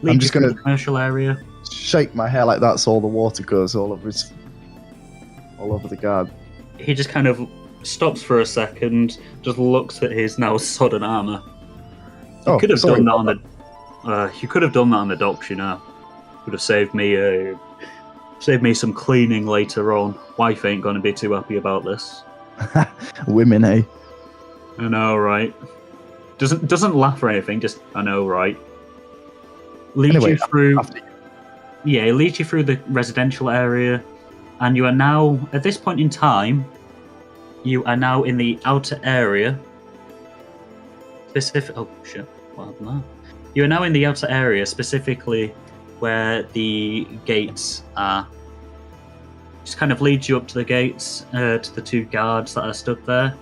just going to the commercial area. Shake my hair like that so all the water goes all over the guard. He just kind of stops for a second, just looks at his now sodden armor. You could have done that on the docks, you know. Would have saved me some cleaning later on. Wife ain't going to be too happy about this. Women, eh? I know, right? Doesn't laugh or anything. Just I know, right? Leads you through the residential area, and you are now at this point in time. You are now in the outer area. Oh shit! What happened there? You are now in the outer area, specifically where the gates are. Just kind of leads you up to the gates, to the two guards that are stood there.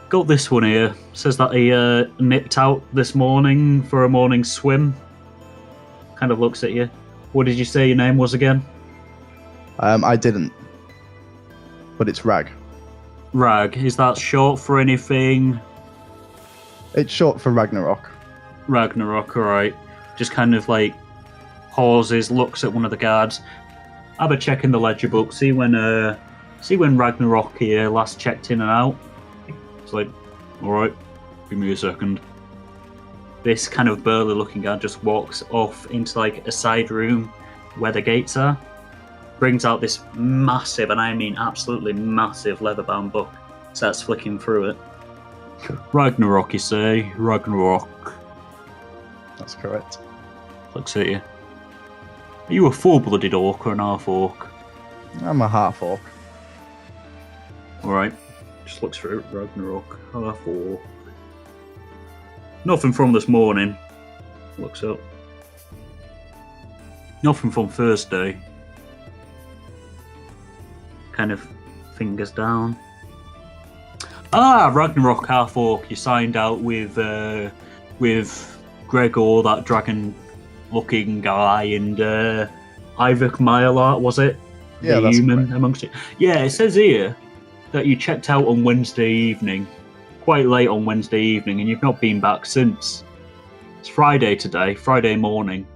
Got this one here. Says that he nipped out this morning for a morning swim. Kind of looks at you. What did you say your name was again? I didn't. But it's Rag. Rag. Is that short for anything? It's short for Ragnarok. Ragnarok, alright. Just kind of like pauses, looks at one of the guards. Have a check in the ledger book, see when Ragnarok here last checked in and out. It's like, alright, give me a second. This kind of burly looking guard just walks off into like a side room where the gates are. Brings out this massive, and I mean absolutely massive, leather-bound book. Starts flicking through it. Ragnarok, you say? Ragnarok. That's correct. Looks at you. Are you a full-blooded orc or an half-orc? I'm a half-orc. Alright. Just looks through it. Ragnarok. Half-orc. Nothing from this morning. Looks up. Nothing from Thursday. Kind of fingers down. Ah, Ragnarok half-orc. You signed out with Gregor, that dragon-looking guy, and Iyvak Mileart, was it? Yeah, the that's human correct. amongst it. Yeah, it says here that you checked out on Wednesday evening, quite late on Wednesday evening, and you've not been back since. It's Friday today, Friday morning.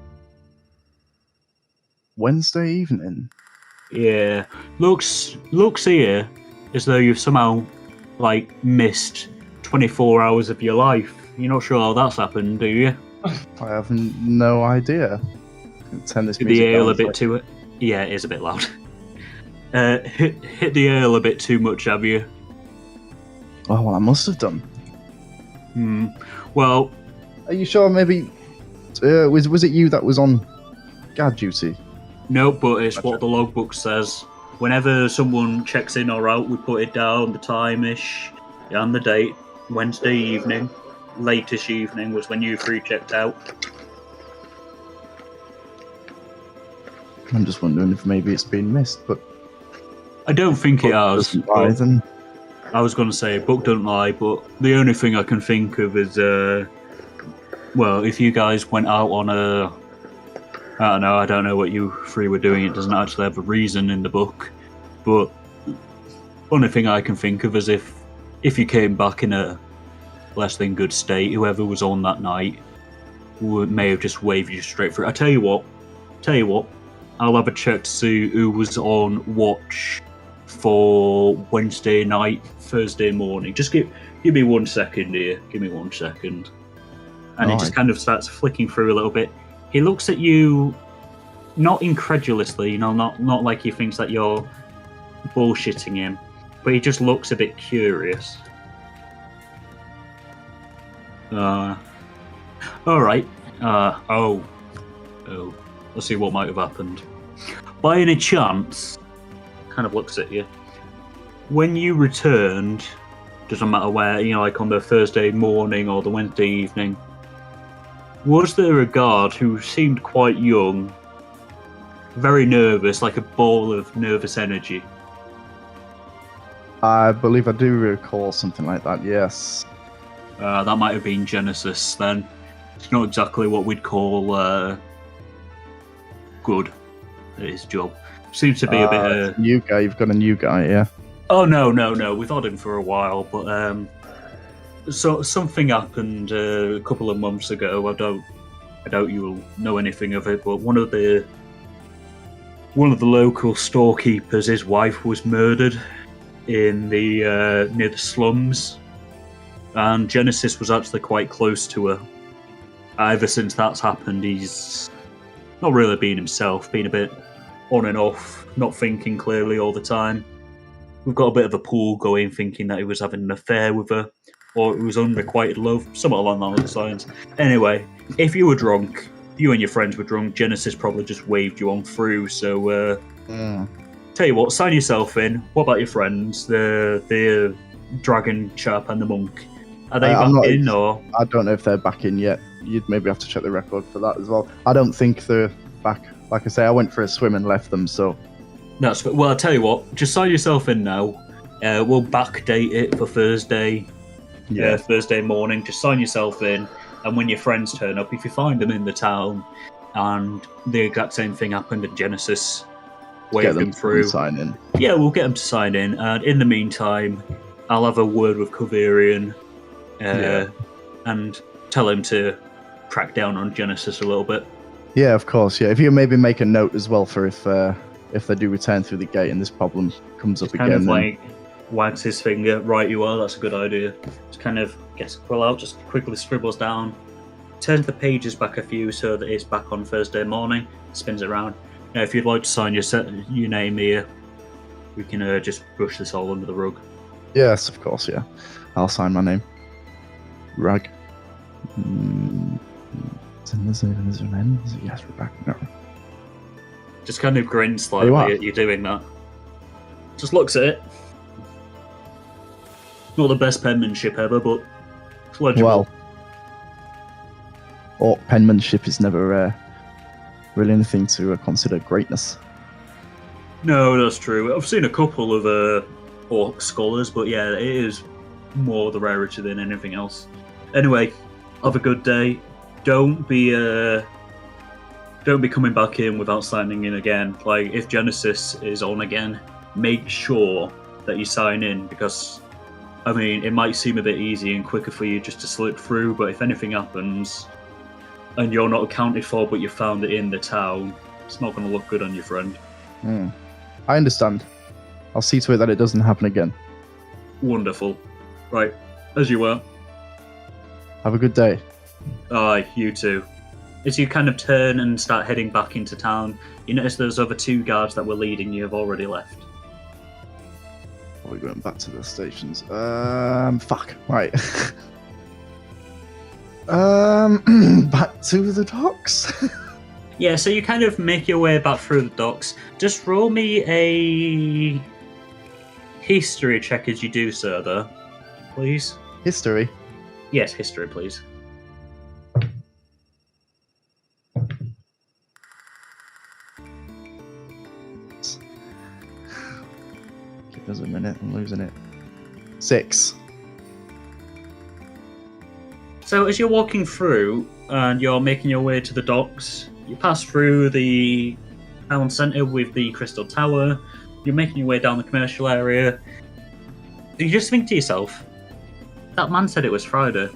Wednesday evening? Yeah, looks here as though you've somehow like missed 24 hours of your life. You're not sure how that's happened, do you? I have no idea. Turn this Hit music the ale down a bit too. Yeah, it is a bit loud. Hit the ale a bit too much, have you? Oh, well, I must have done. Well, Are you sure? Maybe was it you that was on guard duty? no, but it's what the logbook says. Whenever someone checks in or out, we put it down, the time-ish, and the date. Wednesday evening, latest evening was when you three checked out. I'm just wondering if maybe it's been missed, but I don't think it has. doesn't lie, then. I was going to say, book don't lie, but the only thing I can think of is, well, if you guys went out on a... I don't know what you three were doing, it doesn't actually have a reason in the book, but only thing I can think of is if you came back in a less than good state, whoever was on that night may have just waved you straight through. I tell you what, I'll have a check to see who was on watch for Wednesday night, Thursday morning. Just give me 1 second here. Give me 1 second. And it just kind of starts flicking through a little bit. He looks at you, not incredulously, not like he thinks that you're bullshitting him, but he just looks a bit curious. All right. Let's see what might have happened. By any chance, kind of looks at you. When you returned, doesn't matter where, like on the Thursday morning or the Wednesday evening, was there a guard who seemed quite young, very nervous, like a ball of nervous energy? I believe I do recall something like that, yes. That might have been Genesis then. It's not exactly what we'd call good at his job. Seems to be a bit... New guy, you've got a new guy, yeah? Oh, no. We've had him for a while, but so something happened a couple of months ago. I doubt you'll know anything of it, but one of the local storekeepers, his wife was murdered in the near the slums, and Genesis was actually quite close to her. Ever since that's happened, he's not really been himself, been a bit on and off, not thinking clearly all the time. We've got a bit of a pool going, thinking that he was having an affair with her, or it was unrequited love, somewhat along those lines. Anyway, if you were drunk, you and your friends were drunk, Genesis probably just waved you on through, so tell you what, sign yourself in. What about your friends, the dragon chap and the monk? Are they back in, or...? I don't know if they're back in yet. You'd maybe have to check the record for that as well. I don't think they're back. Like I say, I went for a swim and left them, so... Well, I'll tell you what, just sign yourself in now. We'll backdate it for Thursday. Yeah. Thursday morning. Just sign yourself in, and when your friends turn up, if you find them in the town, and the exact same thing happened at Genesis, wave them through. Sign in. Yeah, we'll get them to sign in, and in the meantime, I'll have a word with Coverian, and tell him to crack down on Genesis a little bit. Yeah, of course. Yeah, if you maybe make a note as well for if they do return through the gate and this problem comes up again. Kind of like wags his finger. Right, you are. That's a good idea. Just kind of gets a quill out, just quickly scribbles down, turns the pages back a few so that it's back on Thursday morning. Spins it around. Now, if you'd like to sign your name here, we can just brush this all under the rug. Yes, of course. Yeah, I'll sign my name. Rag. Is there an end? Yes, we're back. No. Just kind of grins slightly at you doing that. Just looks at it. Not the best penmanship ever, but it's legible. Well, penmanship is never really anything to consider greatness. No, that's true. I've seen a couple of orc scholars, but yeah, it is more the rarity than anything else. Anyway, have a good day. Don't be coming back in without signing in again. Like, if Genesis is on again, make sure that you sign in, because, I mean, it might seem a bit easy and quicker for you just to slip through, but if anything happens and you're not accounted for but you found it in the town, it's not going to look good on your friend. I understand. I'll see to it that it doesn't happen again. Wonderful. Right, as you were. Have a good day. Aye, you too. As you kind of turn and start heading back into town, you notice those other 2 guards that were leading you have already left. Are we going back to the stations? Fuck. Right. Back to the docks. Yeah, so you kind of make your way back through the docks. Just roll me a history check as you do so, though, please. History. Yes, history, please. Give us a minute, I'm losing it. 6. So as you're walking through and you're making your way to the docks, you pass through the town centre with the Crystal Tower, you're making your way down the commercial area. You just think to yourself, that man said it was Friday.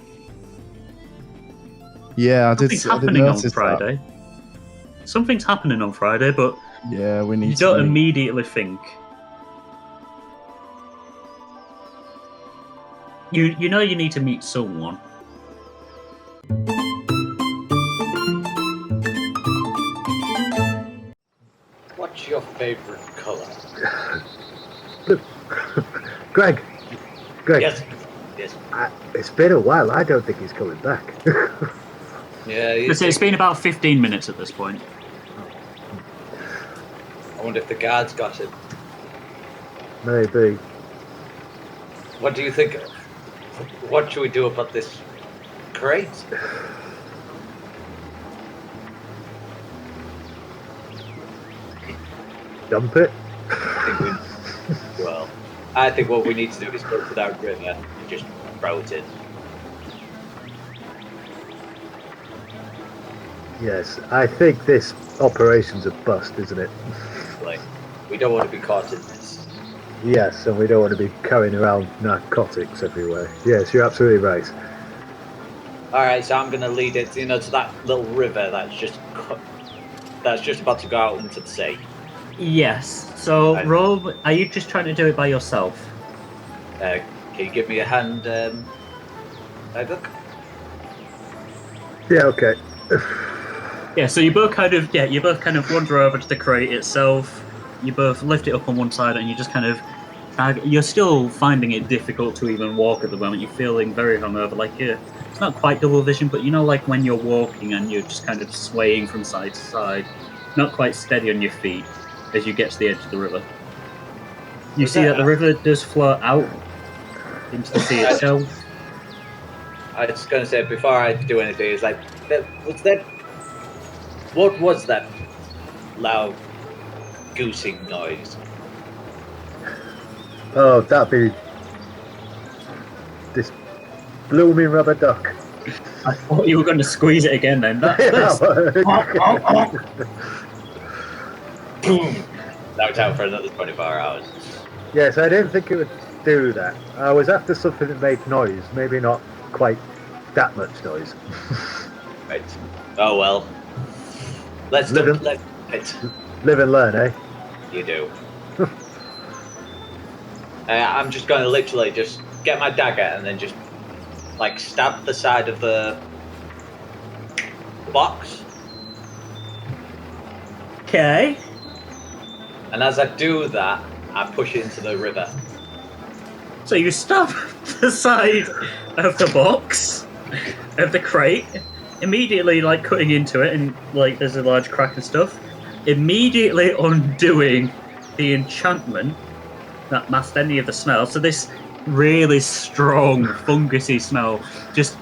Yeah, I did. Something's I did happening on notice Friday. Something's happening on Friday, but that. Yeah, we need you to. don't immediately think. You know you need to meet someone. What's your favourite colour? Look, Greg. Yes. It's been a while. I don't think he's coming back. Yeah, It's been about 15 minutes at this point. I wonder if the guards got it. Maybe. What do you think? What should we do about this crate? Dump it. I think what we need to do is go to that river and just throw it in. Yes, I think this operation's a bust, isn't it? Like, we don't want to be caught in this. Yes, and we don't want to be carrying around narcotics everywhere. Yes, you're absolutely right. Alright, so I'm going to lead it, to that little river that's just about to go out into the sea. Yes. So, Right. Rob, are you just trying to do it by yourself? Can you give me a hand, Iyvak? Yeah, okay. Yeah. So you both kind of wander over to the crate itself. You both lift it up on one side, and you just kind of. You're still finding it difficult to even walk at the moment. You're feeling very hungover. Like it's not quite double vision, but like when you're walking and you're just kind of swaying from side to side, not quite steady on your feet as you get to the edge of the river. You see that the river does flow out into the sea itself. I was going to say, before I do anything, it's like, what was that loud goosing noise? Oh, that'd be this blooming rubber duck. I thought you were going to squeeze it again then. Knocked out for another 24 hours. Yes, I didn't think it would do that. I was after something that made noise, maybe not quite that much noise. Right. Oh well. Let's Live and learn, eh? You do. I'm just going to literally just get my dagger and then just stab the side of the box. Okay. And as I do that, I push it into the river. So you stab the side of the box, of the crate, immediately cutting into it, and there's a large crack and stuff. Immediately undoing the enchantment that masked any of the smell. So this really strong fungusy smell just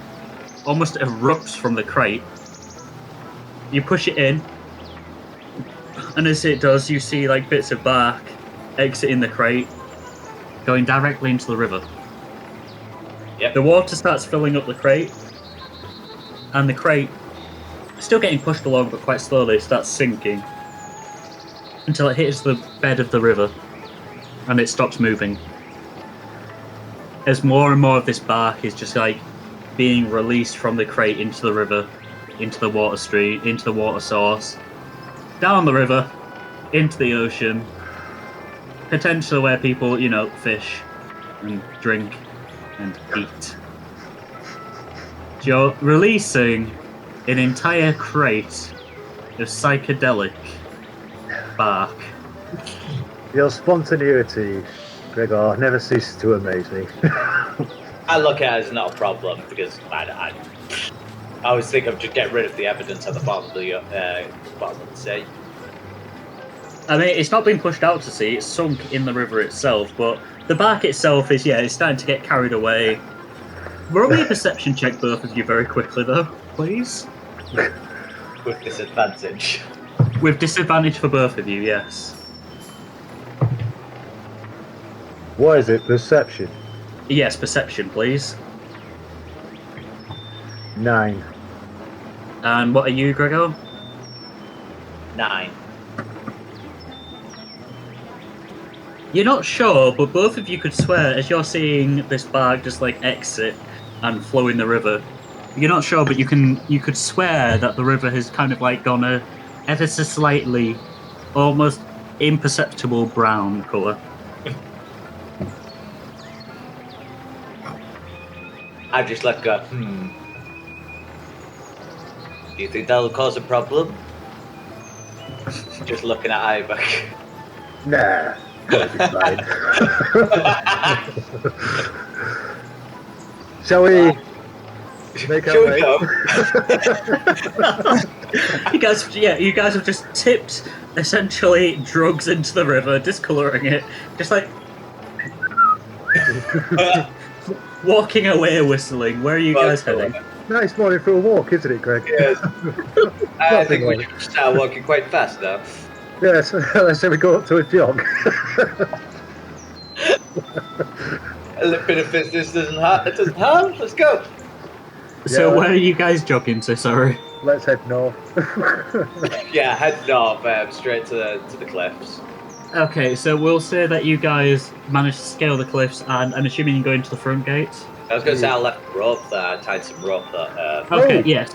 almost erupts from the crate. You push it in, and as it does, you see bits of bark exiting the crate, going directly into the river. Yep. The water starts filling up the crate, and the crate, still getting pushed along but quite slowly, starts sinking until it hits the bed of the river, and it stops moving. As more and more of this bark is just being released from the crate into the river, into the water stream, into the water source, down the river, into the ocean, potentially where people, fish and drink and eat. You're releasing an entire crate of psychedelic bark. Your spontaneity, Gregor, never ceases to amaze me. I look at it as not a problem because I always think of just get rid of the evidence at the bottom of the sea. I mean, it's not been pushed out to sea, it's sunk in the river itself, but the bark itself is, it's starting to get carried away. Roll me a perception check, both of you, very quickly, though, please. With disadvantage. With disadvantage for both of you, yes. What is it? Perception? Yes, perception, please. 9. And what are you, Gregor? 9. You're not sure, but both of you could swear as you're seeing this bark just like exit and flow in the river. You're not sure, but you could swear that the river has kind of like gone a ever so slightly, almost imperceptible brown colour. I just like go, Do you think that'll cause a problem? Just looking at Iyvak. Nah. That'll be fine. Shall we make our way? You guys have just tipped essentially drugs into the river, discolouring it, just like walking away whistling. Where are you guys heading? Nice morning for a walk, isn't it, Greg? Yes. I think we should start walking quite fast now. Yes, let's say we go up to a jog. A little bit of business doesn't harm. Let's go. So where are you guys jogging to? Sorry. Let's head north. Yeah, head north, straight to the cliffs. Okay, so we'll say that you guys managed to scale the cliffs, and I'm assuming you go into the front gate. I was going to say I left the rope there. I tied some rope there. Okay, yes.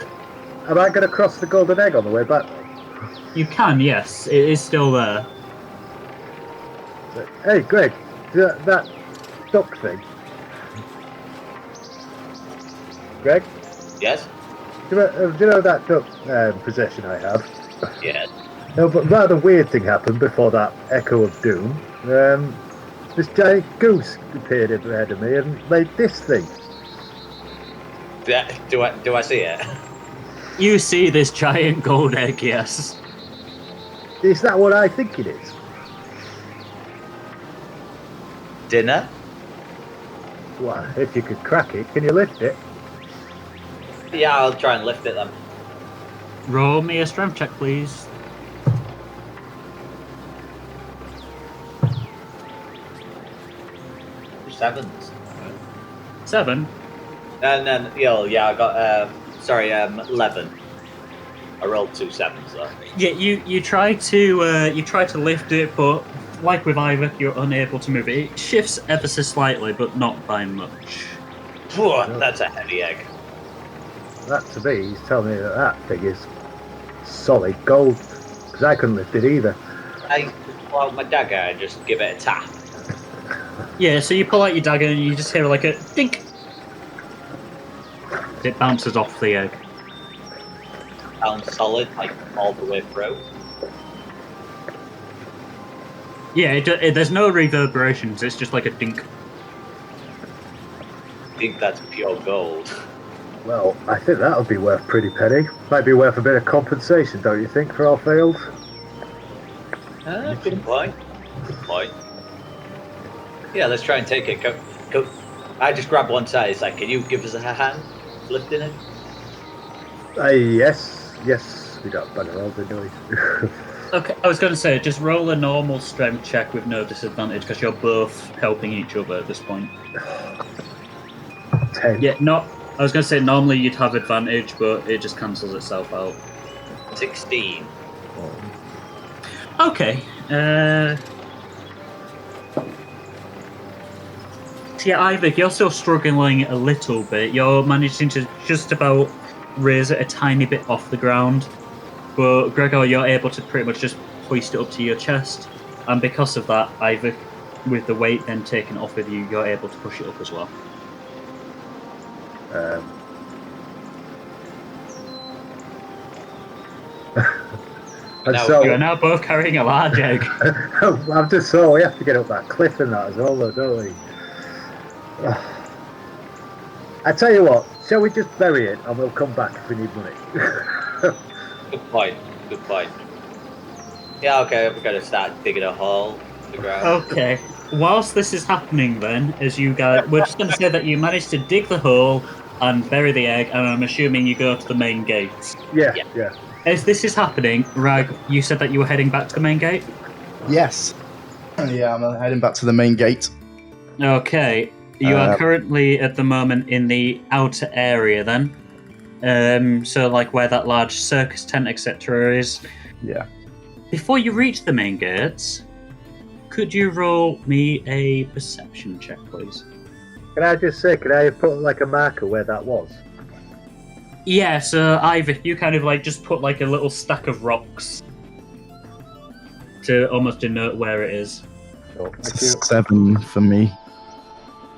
Am I going to cross the golden egg on the way back? You can, yes. It is still there. Hey, Greg, that duck thing. Greg? Yes? Do you know that duck possession I have? Yes. No, but rather weird thing happened before that Echo of Doom. This giant goose appeared ahead of me and made this thing. Do I see it? You see this giant gold egg, yes. Is that what I think it is? Dinner? Well, if you could crack it, can you lift it? Yeah, I'll try and lift it then. Roll me a strength check, please. Sevens. 7? And then, I got, 11. I rolled 2 sevens though. Yeah, you try to lift it, but like with Iyvak, you're unable to move it. It shifts ever so slightly, but not by much. That's a heavy egg. That to me, he's telling me that thing is solid gold, because I couldn't lift it either. I pull out my dagger and just give it a tap. Yeah, so you pull out your dagger and you just hear like a dink. It bounces off the egg. Sounds solid, like all the way through. Yeah, there's no reverberations, it's just like a dink. I think that's pure gold. Well, I think that would be worth pretty penny. Might be worth a bit of compensation, don't you think, for our failed? Good point. Good point. Yeah, let's try and take it. Go. I just grab one side. It's like, can you give us a hand lifting it? Yes, we got better roll than we. Okay, I was going to say, just roll a normal strength check with no disadvantage, because you're both helping each other at this point. 10. Yeah, I was going to say, normally you'd have advantage, but it just cancels itself out. 16. Okay. Yeah, Iyvak, you're still struggling a little bit. You're managing to just about raise it a tiny bit off the ground. But Gregor, you're able to pretty much just hoist it up to your chest. And because of that, Iyvak, with the weight then taken off of you, you're able to push it up as well. And Now, so You are now both carrying a large egg. I'm just so we have to get up that cliff and that as well, though, don't we? I tell you what, shall we just bury it and we'll come back if we need money? Good point. Good point. Yeah, okay, we're going to start digging a hole in the ground. Okay. Whilst this is happening, then, as you guys, we're just going to say that you managed to dig the hole and bury the egg, and I'm assuming you go to the main gate. Yeah. As this is happening, Rag, you said that you were heading back to the main gate? Yes. Yeah, I'm heading back to the main gate. Okay. You are currently, at the moment, in the outer area, then. So, like, where that large circus tent, etc. is. Yeah. Before you reach the main gates, could you roll me a perception check, please? Can I just say, can I put like a marker where that was? Yeah, so Iyvak, you kind of like just put like a little stack of rocks to almost denote where it is. Oh, thank you. 7 for me.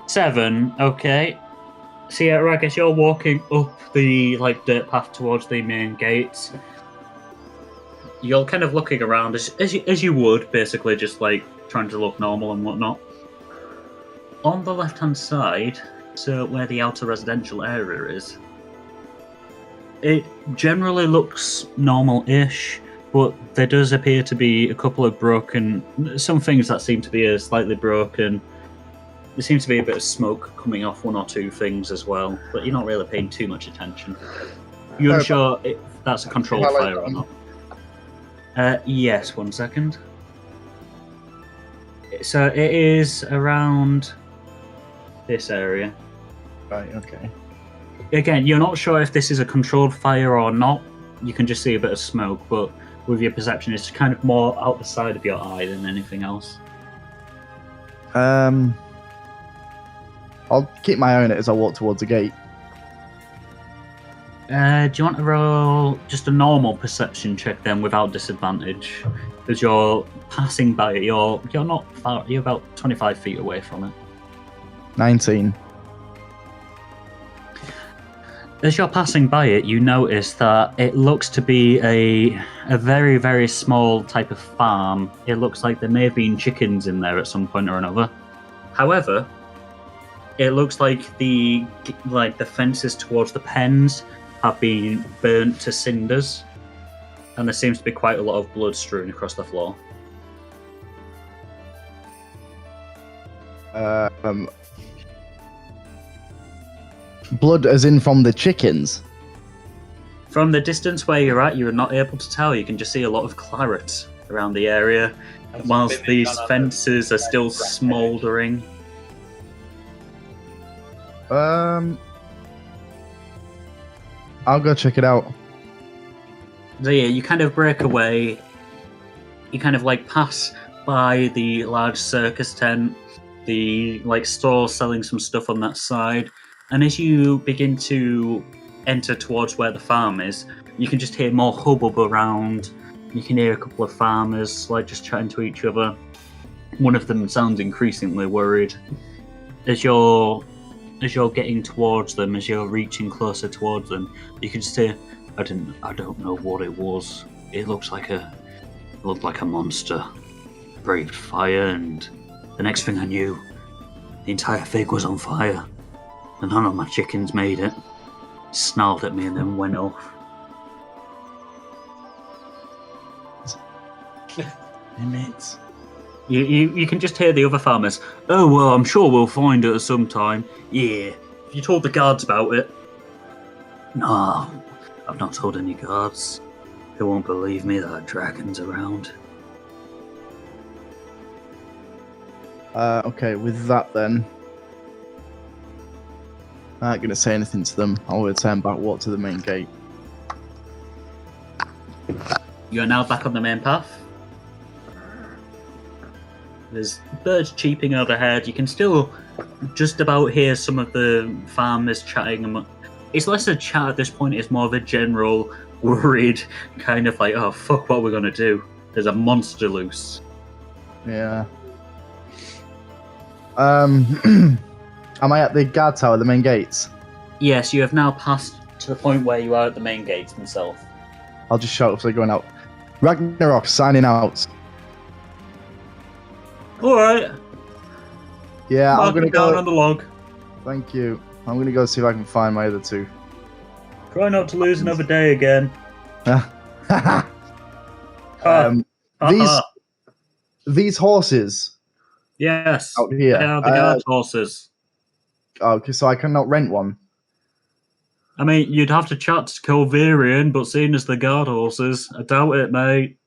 7, okay. So yeah, I guess you're walking up the like dirt path towards the main gates. You're kind of looking around as you would, basically just like trying to look normal and whatnot. On the left-hand side, so where the outer residential area is, it generally looks normal-ish, but there does appear to be a couple of some things that seem to be slightly broken. There seems to be a bit of smoke coming off one or two things as well, but you're not really paying too much attention. You're unsure if that's a controlled fire or not. Yes, 1 second. So it is around this area. Right, okay. Again, you're not sure if this is a controlled fire or not. You can just see a bit of smoke, but with your perception, it's kind of more out the side of your eye than anything else. I'll keep my eye on it as I walk towards the gate. Do you want to roll just a normal perception check then, without disadvantage? Because you're passing by it. You're not far. You're about 25 feet away from it. 19. As you're passing by it, you notice that it looks to be a very, very small type of farm. It looks like there may have been chickens in there at some point or another. However, it looks like the fences towards the pens have been burnt to cinders, and there seems to be quite a lot of blood strewn across the floor. Blood as in from the chickens? From the distance where you're at, you're not able to tell. You can just see a lot of claret around the area, whilst these fences are still smouldering. I'll go check it out. So yeah, you kind of break away. You kind of like pass by the large circus tent, the like store selling some stuff on that side, and as you begin to enter towards where the farm is, you can just hear more hubbub around. You can hear a couple of farmers like just chatting to each other. One of them sounds increasingly worried. As you're getting towards them, as you're reaching closer towards them, you can just hear, I don't know what it was. It looked like a monster. Breathed fire, and the next thing I knew, the entire fig was on fire. And none of my chickens made it. Snarled at me and then went off. Inmates. You can just hear the other farmers. Oh, well, I'm sure we'll find it at some time. Yeah. Have you told the guards about it? No, I've not told any guards. They won't believe me that a dragon's around. Okay, with that then. I'm not going to say anything to them. I'll return back, walk to the main gate. You are now back on the main path. There's birds cheeping overhead. You can still just about hear some of the farmers chatting. It's less a chat at this point, it's more of a general worried kind of like, oh fuck, what are we going to do? There's a monster loose. Yeah. Am I at the guard tower, the main gates? Yes, you have now passed to the point where you are at the main gates themselves. I'll just shout if they're going out. Ragnarok, signing out. Alright. Yeah, I'm Mark going to it down go. on the log. Thank you. I'm going to go see if I can find my other two. Try not to lose another day again. These horses Yes. out here. They are the guard horses. Okay, so I cannot rent one. I mean, you'd have to chat to Colverian, but seeing as the guard horses, I doubt it, mate.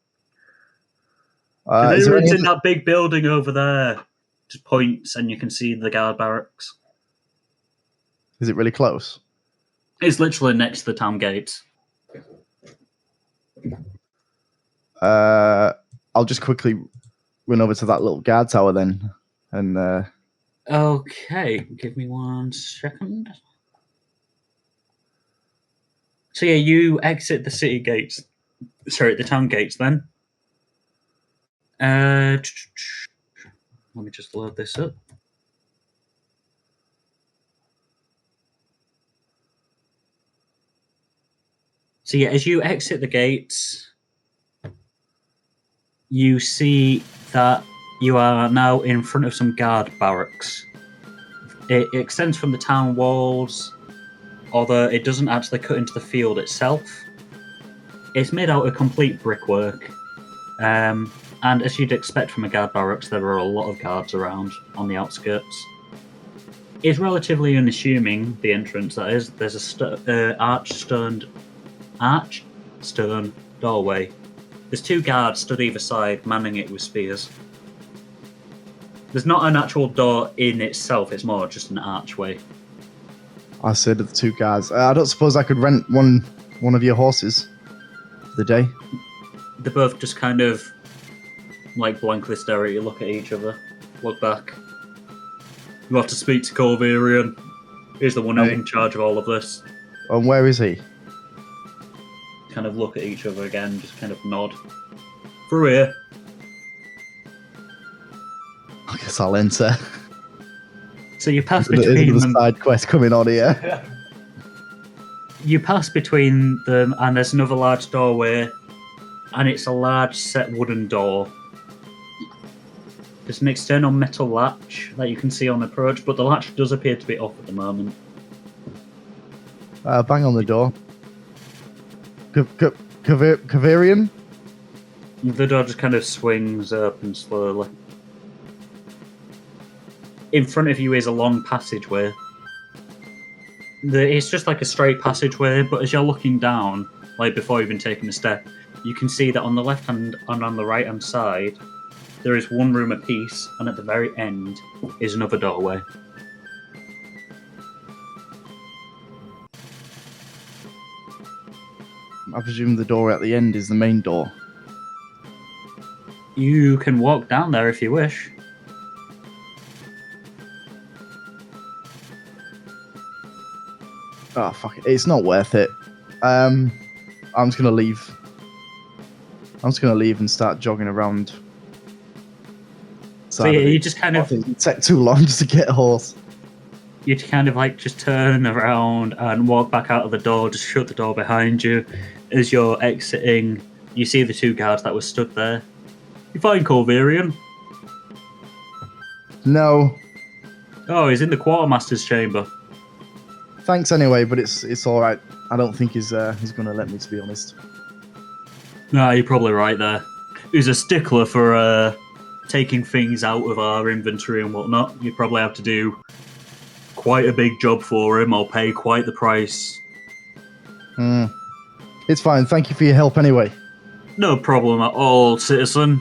Is there Colverian's any... in that big building over there. Just points, and you can see the guard barracks. Is it really close? It's literally next to the town gates. I'll just quickly run over to that little guard tower then, and Okay, give me 1 second. So yeah, you exit the city gates. Sorry, the town gates then. Let me just load this up. So yeah, as you exit the gates, you see that you are now in front of some guard barracks. It extends from the town walls, although it doesn't actually cut into the field itself. It's made out of complete brickwork. And as you'd expect from a guard barracks, there are a lot of guards around on the outskirts. It's relatively unassuming, the entrance, that is. There's a arched stone doorway. There's 2 guards stood either side, manning it with spears. There's not an actual door in itself, it's more just an archway. I said to the 2 guards, I don't suppose I could rent one of your horses for the day? They both just kind of like blankly stare at you, look at each other, look back. You have to speak to Colverian. He's the one in charge of all of this. And where is he? Kind of look at each other again, just kind of nod. Through here. I guess I'll enter. So you pass There's between another them. side quest coming on here. You pass between them, and there's another large doorway, and it's a large set wooden door. There's an external metal latch that you can see on approach, but the latch does appear to be off at the moment. Bang on the door. Caverian? The door just kind of swings open slowly. In front of you is a long passageway. It's just like a straight passageway, but as you're looking down, like before you've even taken a step, you can see that on the left hand and on the right hand side, there is one room apiece, and at the very end is another doorway. I presume the door at the end is the main door. You can walk down there if you wish. Oh, fuck it. It's not worth it. I'm just going to leave. I'm just going to leave and start jogging around. So yeah, you just kind of... It'll take too long just to get a horse. You kind of like just turn around and walk back out of the door, just shut the door behind you. As you're exiting, you see the 2 guards that were stood there. You find Colverian. No. Oh, he's in the quartermaster's chamber. Thanks anyway, but it's all right. I don't think he's going to let me, to be honest. Nah, you're probably right there. He's a stickler for taking things out of our inventory and whatnot. You'd probably have to do quite a big job for him or pay quite the price. It's fine. Thank you for your help anyway. No problem at all, citizen.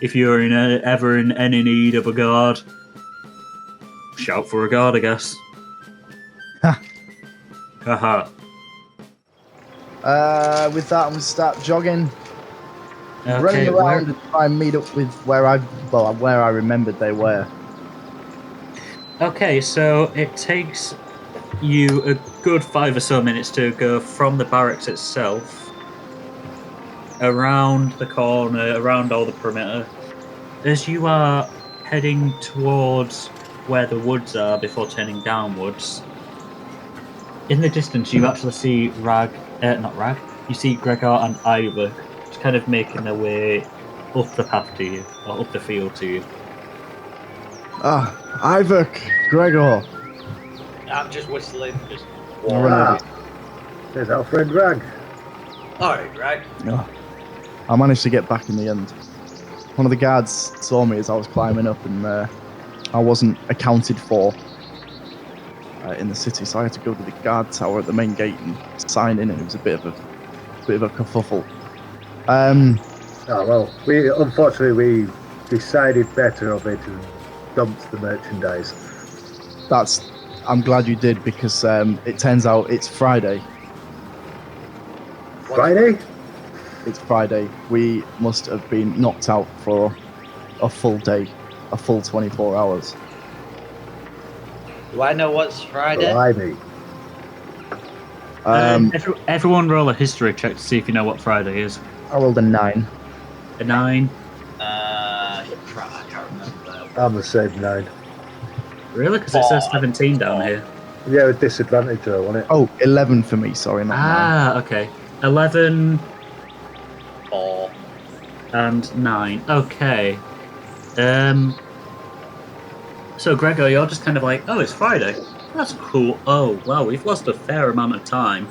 If you're ever in any need of a guard, shout for a guard, I guess. Ha. Haha. With that, I'm going to start jogging. Okay, Running around and try and meet up with where I remembered they were. Okay, so it takes you a good 5 or so minutes to go from the barracks itself, around the corner, around all the perimeter. As you are heading towards where the woods are before turning downwards, in the distance, you actually see not Rag. You see Gregor and Iyvak just kind of making their way up the path to you, or up the field to you. Iyvak, Gregor. I'm just whistling. Just. There's our friend Rag. Alright, right. Oh, I managed to get back in the end. One of the guards saw me as I was climbing up, and I wasn't accounted for in the city, so I had to go to the guard tower at the main gate and sign in, and it was a bit of a kerfuffle. Well, we decided better of it and dumped the merchandise. I'm glad you did, because it turns out it's Friday. Friday? It's Friday. We must have been knocked out for a full day, a full 24 hours. Do I know what's Friday? Blimey. Everyone roll a history check to see if you know what Friday is. I rolled a 9. A 9. I can't remember. I'm the same 9. Really? Because it says 17 down here. Yeah, with disadvantage though, wasn't it? Oh, 11 for me, sorry, not 9. Okay. 11 4. and 9. Okay. So Gregor, you're just kind of like, oh, it's Friday. That's cool. Oh, wow, we've lost a fair amount of time.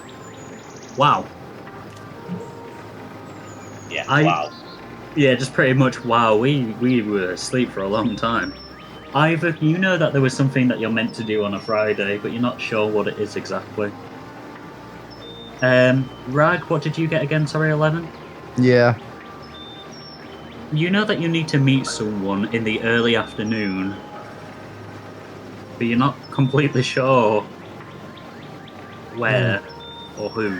Wow. Yeah, wow. Yeah, just pretty much wow. We were asleep for a long time. Iyvak, you know that there was something that you're meant to do on a Friday, but you're not sure what it is exactly. Rag, what did you get again? Sorry, 11? Yeah. You know that you need to meet someone in the early afternoon, but you're not completely sure where or who.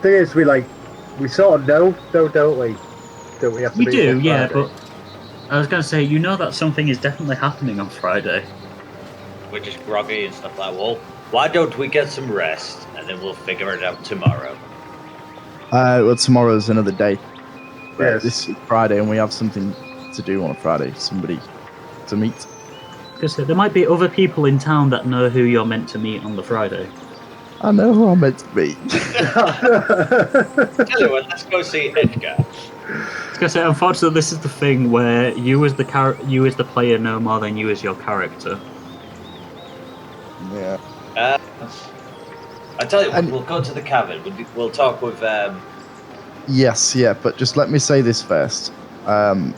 Thing is, we sort of know, though, don't we? Don't we have to You be do, on yeah, Friday? but I was going to say, you know that something is definitely happening on Friday. We're just groggy and stuff like that. Well, why don't we get some rest and then we'll figure it out tomorrow? Well, tomorrow's another day. Yes. This is Friday, and we have something to do on a Friday. Somebody to meet. Because there might be other people in town that know who you're meant to meet on the Friday. I know who I'm meant to meet. Tell you what, let's go see Edgar. I was gonna say, unfortunately, this is the thing where you as the player know more than you as your character. Yeah. I tell you what, we'll go to the cavern. We'll talk with. Yes, yeah, but just let me say this first. The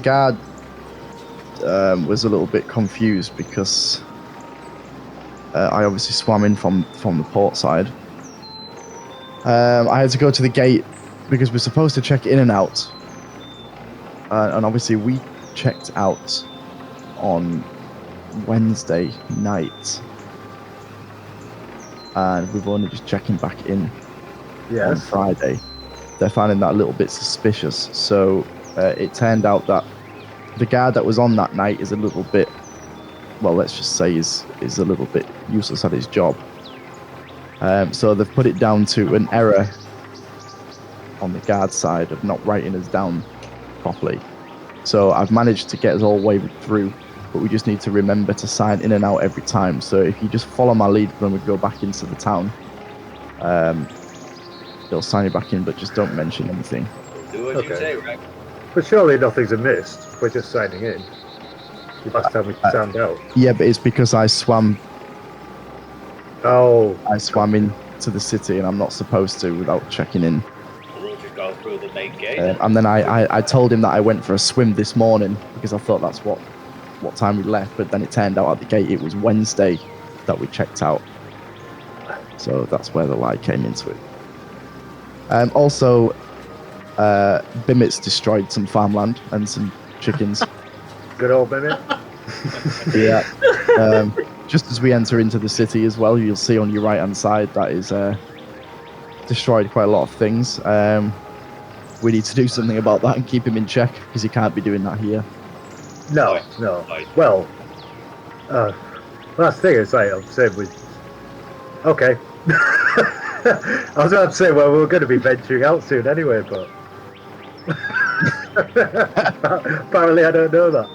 guard was a little bit confused because I obviously swam in from the port side. I had to go to the gate because we're supposed to check in and out. And obviously we checked out on Wednesday night. And we've only just checking back in on Friday. They're finding that a little bit suspicious. So it turned out that the guard that was on that night is a little bit, well, let's just say is a little bit useless at his job. So they've put it down to an error on the guard side of not writing us down properly. So I've managed to get us all wavered through, but we just need to remember to sign in and out every time. So if you just follow my lead when we go back into the town, they'll sign you back in, but just don't mention anything. Do what you say, right? But surely nothing's amiss. We're just signing in. You must tell me to sound out. Yeah, but it's because I swam Oh. I swam into the city and I'm not supposed to without checking in. We'll just go through the main gate. And then I told him that I went for a swim this morning because I thought that's what time we left, but then it turned out at the gate it was Wednesday that we checked out. So that's where the lie came into it. Also, Bimmit's destroyed some farmland and some chickens. Good old Mimit. Yeah. Just as we enter into the city as well, you'll see on your right-hand side that is destroyed quite a lot of things. We need to do something about that and keep him in check because he can't be doing that here. No. Well, last thing is, I'm saying with. Okay. I was about to say, well, we're going to be venturing out soon anyway, but apparently I don't know that.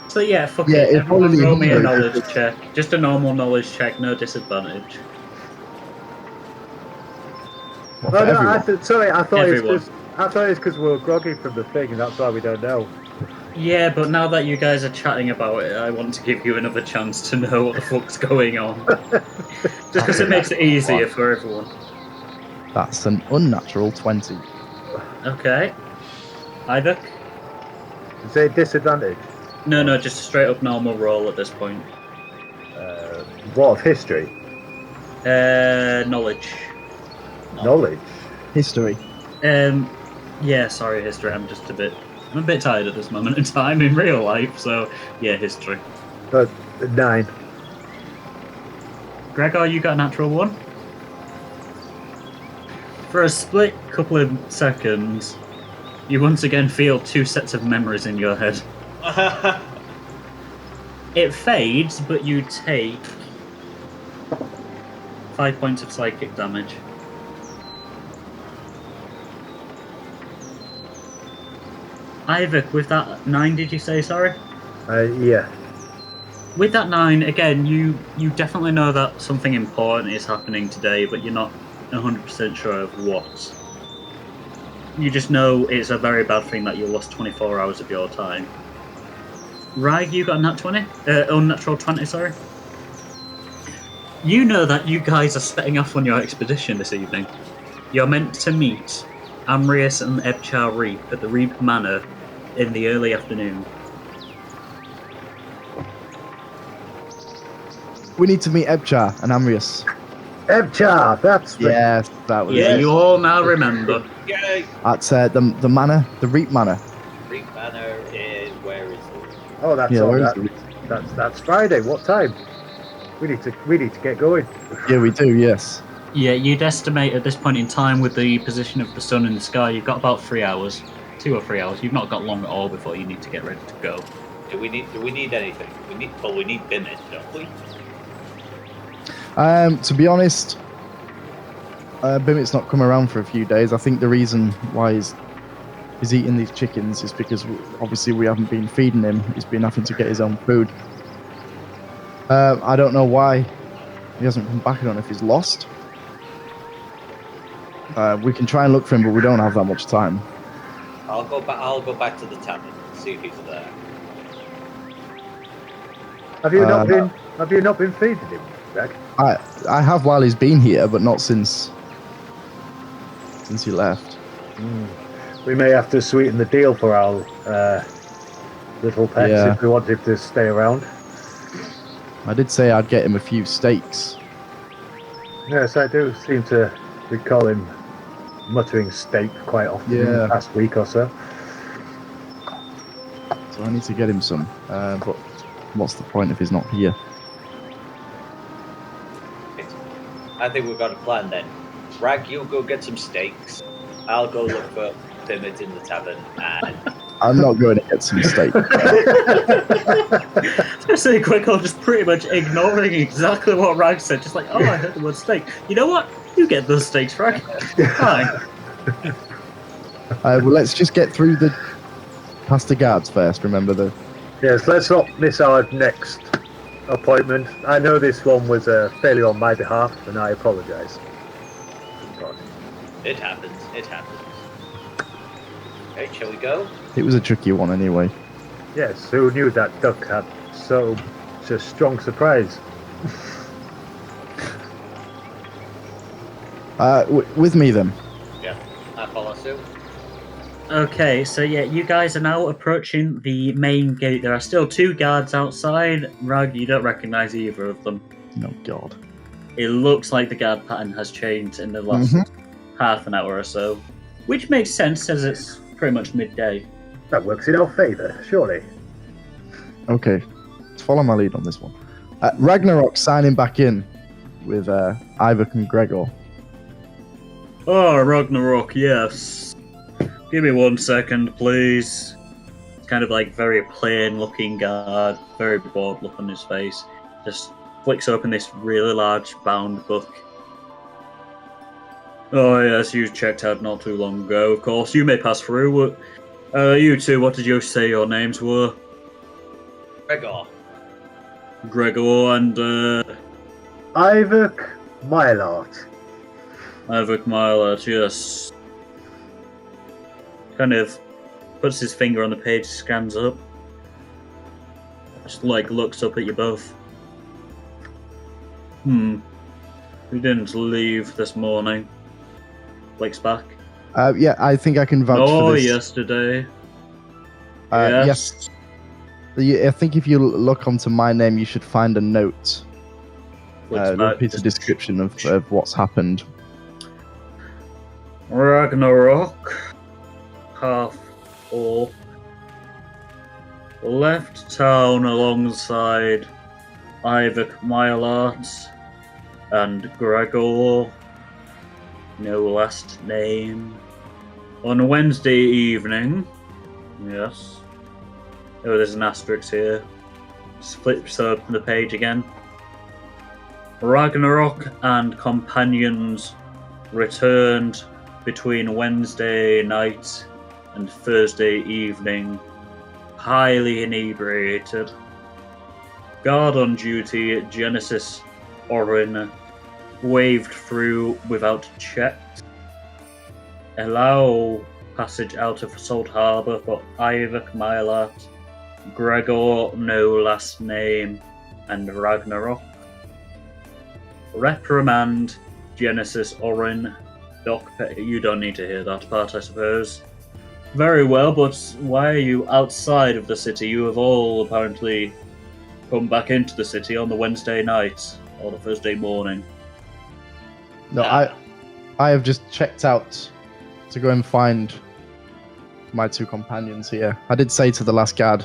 So Actually, yeah, fuck Yeah, it. it'd Everyone probably roll be me a easier. knowledge check. Just a normal knowledge check, no disadvantage. What, No, for no, everyone? sorry, I thought Everyone. it's because we were groggy from the thing, and that's why we don't know. Yeah, but now that you guys are chatting about it, I want to give you another chance to know what the fuck's going on. Just because it makes it easier for everyone. That's an unnatural 20. Okay. Iyvak? Is it disadvantage? No, just a straight up normal roll at this point. What of history? Knowledge. Knowledge? History. Yeah, sorry, history. I'm a bit tired at this moment in time in real life, so yeah, history. 9. Gregor, you got a natural 1? For a split couple of seconds, you once again feel 2 sets of memories in your head. It fades, but you take 5 points of psychic damage. Iyvak, with that 9, did you say, sorry? Yeah. With that 9, again, you definitely know that something important is happening today, but you're not 100% sure of what. You just know it's a very bad thing that you lost 24 hours of your time. Rag, you got a nat 20? Unnatural 20, sorry. You know that you guys are setting off on your expedition this evening. You're meant to meet Amrius and Ebchar Reap at the Reap Manor in the early afternoon. We need to meet Ebchar and Amrius. Ebchar, that's the... Yes, that was Yeah, it. you all now remember. Yay! That's the manor, the Reap Manor. Reap Manor is where is it? Oh, that's Yeah, all where is that. That's Friday. What time? We need to get going. Yeah, we do, yes. Yeah, you'd estimate at this point in time with the position of the sun in the sky, you've got about 3 hours. 2 or 3 hours. You've not got long at all before you need to get ready to go. Do we need anything? We need Bimit, don't we? To be honest, Bimit's not come around for a few days. I think the reason why he's eating these chickens is because obviously we haven't been feeding him. He's been having to get his own food. I don't know why he hasn't come back. I don't know if he's lost. We can try and look for him, but we don't have that much time. I'll go back to the tavern and see if he's there. Have you not been feeding him, Greg? I have while he's been here, but not since he left. We may have to sweeten the deal for our little pets if we want him to stay around. I did say I'd get him a few steaks. Yes, I do seem to recall him muttering steak quite often in the past week or so. So I need to get him some. But what's the point if he's not here? I think we've got a plan then. Rag, you go get some steaks. I'll go look for Bimit in the tavern, and I'm not going to get some steak. I say Gregor just pretty much ignoring exactly what Rag said, just like, oh, I heard the word steak. You know what? You get those steaks, Rag. Fine. Well, let's just get through past the guards first. Remember the. Yes, let's not miss our next appointment. I know this one was a failure on my behalf, and I apologise. it happens. Okay, shall we go? It was a tricky one anyway. Yes, who knew that duck had such a strong surprise? With me then. Yeah, I follow suit. Okay, so yeah, you guys are now approaching the main gate. There are still 2 guards outside. Rag, you don't recognise either of them. Oh God. It looks like the guard pattern has changed in the last half an hour or so, which makes sense as it's pretty much midday. That works in our favour, surely. Okay, let's follow my lead on this one. Ragnarok signing back in with Iyvak and Gregor. Oh, Ragnarok, yes. Give me 1 second, please. It's kind of like very plain-looking guard, very bored look on his face. Just flicks open this really large bound book. Oh yes, you checked out not too long ago, of course. You may pass through. You two, what did you say your names were? Gregor. Gregor and Iyvak Mileart. Iyvak Mileart, yes. Kind of puts his finger on the page, scans up. Just looks up at you both. We didn't leave this morning. Blinks back. Yeah, I think I can vouch for this. Yesterday. Yes. I think if you look onto my name, you should find a note. A piece of description of what's happened. Ragnarok. Half orc. Left town alongside Iyvak Mileart and Gregor. No last name. On Wednesday evening. Yes. Oh, there's an asterisk here. Flips open the page again. Ragnarok and companions returned between Wednesday night and Thursday evening, highly inebriated. Guard on duty, Genesis Orin, waved through without check. Allow passage out of Salt Harbour for Iyvak Mileart, Gregor, no last name, and Ragnarok. Reprimand Genesis Orin. Doc, you don't need to hear that part, I suppose. Very well, but why are you outside of the city? You have all apparently come back into the city on the Wednesday night or the Thursday morning. No, I have just checked out to go and find my two companions here. I did say to the last guard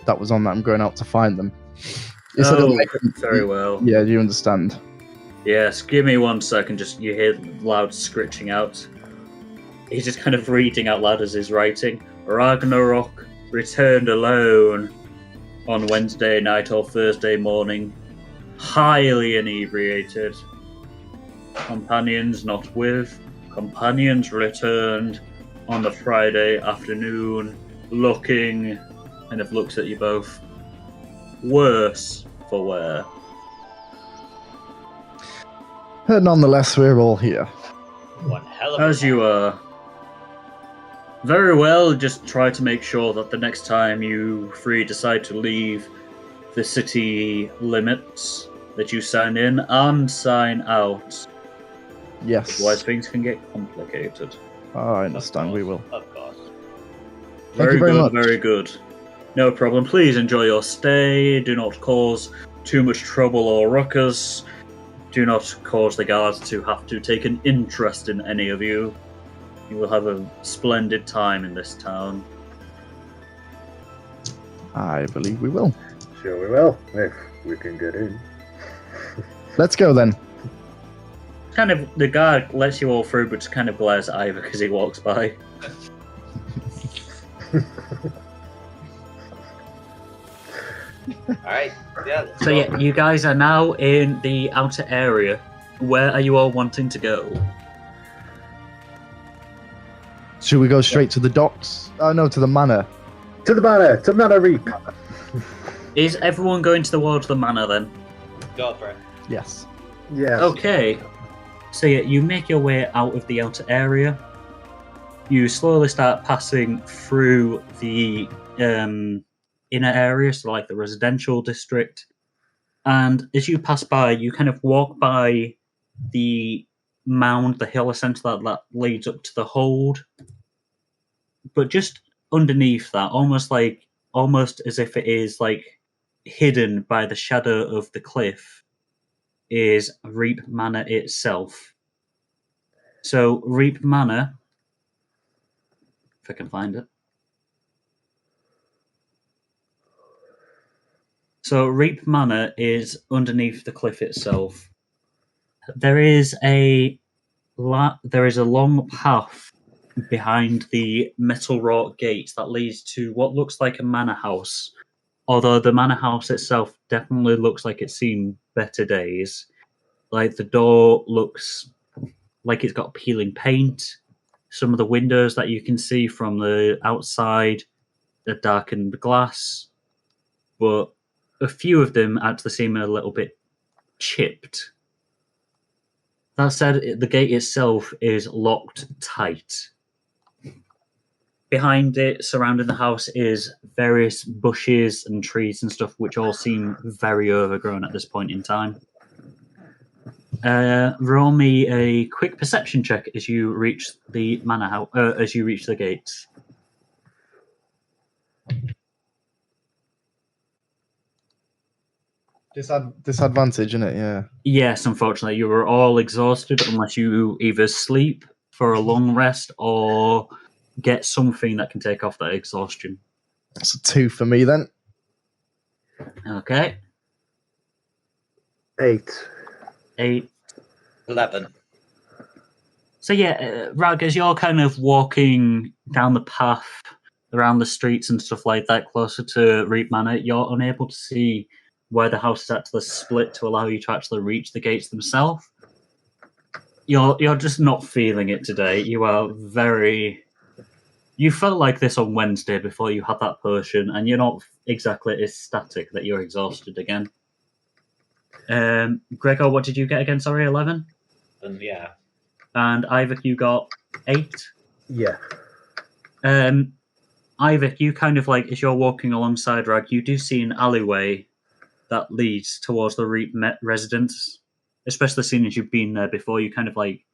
that was on that I'm going out to find them. Very well. Yeah, you understand. Yes, give me 1 second. Just you hear loud scritching out. He's just kind of reading out loud as he's writing. Ragnarok returned alone on Wednesday night or Thursday morning, highly inebriated. Companions not with. Companions returned on the Friday afternoon, looking, kind of looks at you both, worse for wear. Nonetheless, we're all here. One hell of a As you are. Very well, just try to make sure that the next time you three decide to leave the city limits, that you sign in and sign out. Yes. Otherwise things can get complicated. Oh, I understand, we will. Of course. Thank you very much. Very good. No problem. Please enjoy your stay. Do not cause too much trouble or ruckus. Do not cause the guards to have to take an interest in any of you. You will have a splendid time in this town. I believe we will. Sure we will, if we can get in. Let's go then. Kind of, the guard lets you all through, but just kind of glares at Iyvak as he walks by. Alright, yeah. So yeah, you guys are now in the outer area. Where are you all wanting to go? Should we go straight to the docks? Oh no, to the manor. To the manor! To Manor Reap! Is everyone going towards the manor then? Go for it. Yes. Yes. Okay. So yeah, you make your way out of the outer area. You slowly start passing through the inner area, so like the residential district. And as you pass by, you kind of walk by the mound, the hill essentially that leads up to the hold. But just underneath that, almost as if it is like hidden by the shadow of the cliff, is Reap Manor itself. So Reap Manor, if I can find it. So Reap Manor is underneath the cliff itself. There is a long path behind the metal wrought gates that leads to what looks like a manor house. Although the manor house itself definitely looks like it's seen better days. Like the door looks like it's got peeling paint. Some of the windows that you can see from the outside are darkened glass. But a few of them actually seem a little bit chipped. That said, the gate itself is locked tight. Behind it, surrounding the house, is various bushes and trees and stuff, which all seem very overgrown at this point in time. Roll me a quick perception check as you reach the manor house. As you reach the gates. Disadvantage, isn't it? Yeah. Yes, unfortunately, you are all exhausted unless you either sleep for a long rest or get something that can take off that exhaustion. That's a 2 for me then. Okay. 8. 8. 11. So yeah, Rag, as you're kind of walking down the path around the streets and stuff like that, closer to Reap Manor, you're unable to see where the house is actually split to allow you to actually reach the gates themselves. You're just not feeling it today. You are very... You felt like this on Wednesday before you had that potion, and you're not exactly ecstatic that you're exhausted again. Gregor, what did you get again? Sorry, 11? And yeah. And Iyvak, you got 8? Yeah. Iyvak, you kind of like, as you're walking alongside Rag, you do see an alleyway that leads towards the Reap residence. Especially seeing as you've been there before, you kind of like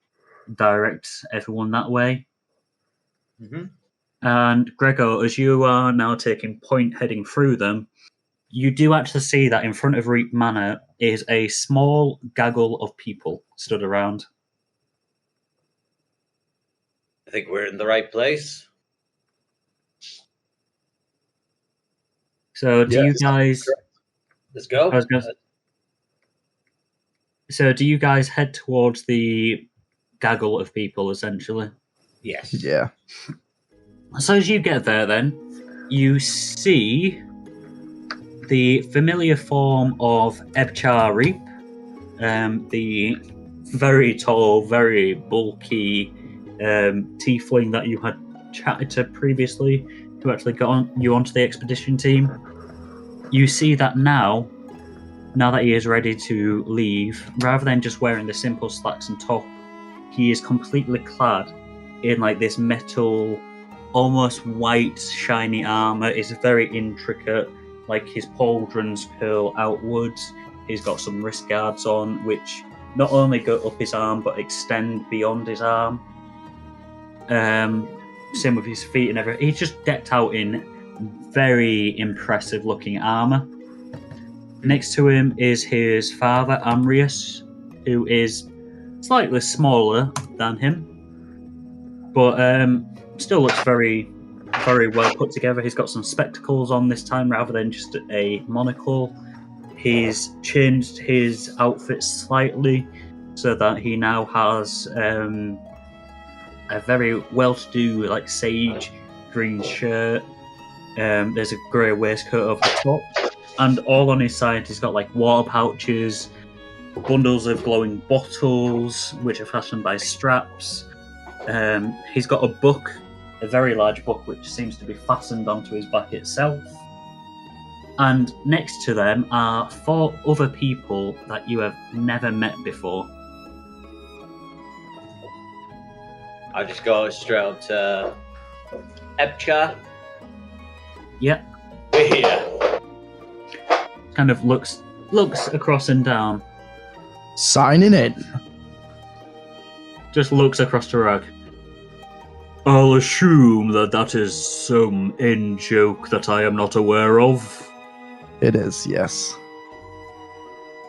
direct everyone that way. Mm-hmm. And Gregor, as you are now taking point heading through them, you do actually see that in front of Reap Manor is a small gaggle of people stood around. I think we're in the right place. So do you guys... Let's go. So do you guys head towards the gaggle of people, essentially? Yes. Yeah. So as you get there, then, you see the familiar form of Ebchar Reap, the very tall, very bulky tiefling that you had chatted to previously, who actually got you onto the expedition team. You see that now that he is ready to leave, rather than just wearing the simple slacks and top, he is completely clad in like this metal, almost white, shiny armor. It's very intricate. Like his pauldrons curl outwards. He's got some wrist guards on, which not only go up his arm but extend beyond his arm. Same with his feet and everything. He's just decked out in very impressive looking armor. Next to him is his father, Amrius, who is slightly smaller than him, but still looks very, very well put together. He's got some spectacles on this time rather than just a monocle. He's changed his outfit slightly so that he now has a very well-to-do, like sage green shirt. There's a grey waistcoat over the top, and all on his side he's got like water pouches, bundles of glowing bottles which are fastened by straps. He's got a book, a very large book, which seems to be fastened onto his back itself. And next to them are 4 other people that you have never met before. I'll just go straight up to Ebchar. Yep. We're here. Kind of looks across and down. Signing in. Just looks across to Rag. I'll assume that is some in-joke that I am not aware of. It is, yes.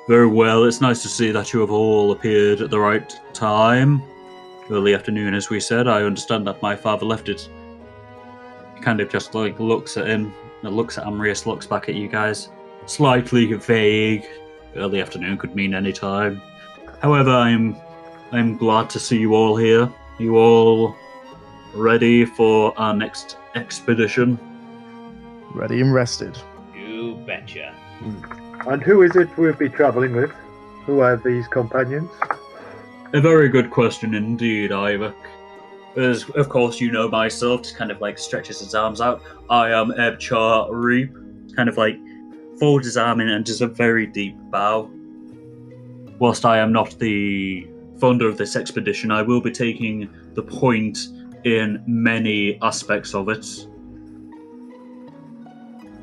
Very well, it's nice to see that you have all appeared at the right time. Early afternoon, as we said. I understand that my father left it. He kind of just like looks at him, looks at Amrius, looks back at you guys. Slightly vague. Early afternoon could mean any time. However, I'm glad to see you all here. You all ready for our next expedition? Ready and rested. You betcha. And who is it we'll be travelling with? Who are these companions? A very good question indeed, Iyvak. As, of course, you know myself, just kind of like stretches his arms out. I am Ebchar Reap. Kind of like folds his arm in and does a very deep bow. Whilst I am not the founder of this expedition, I will be taking the point in many aspects of it.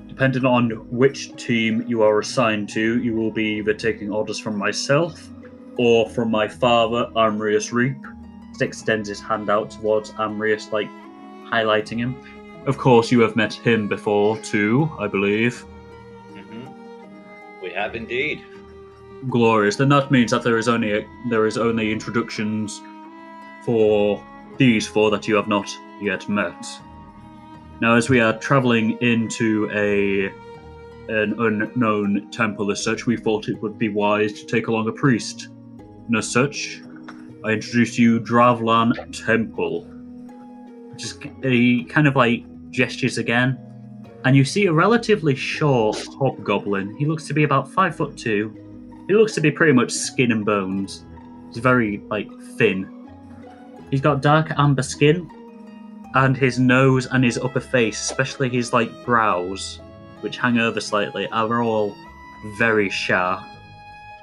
Depending on which team you are assigned to, you will be either taking orders from myself or from my father, Amrius Reap. He extends his hand out towards Amrius, like highlighting him. Of course, you have met him before too, I believe. Mm-hmm. We have indeed. Glorious. Then that means that there is only introductions for these four that you have not yet met. Now, as we are travelling into an unknown temple as such, we thought it would be wise to take along a priest. And as such, I introduce you Dravlan Temple. Just he kind of like gestures again, and you see a relatively short hobgoblin. He looks to be about 5'2". He looks to be pretty much skin and bones. He's very like thin. He's got dark amber skin, and his nose and his upper face, especially his like brows, which hang over slightly, are all very sharp.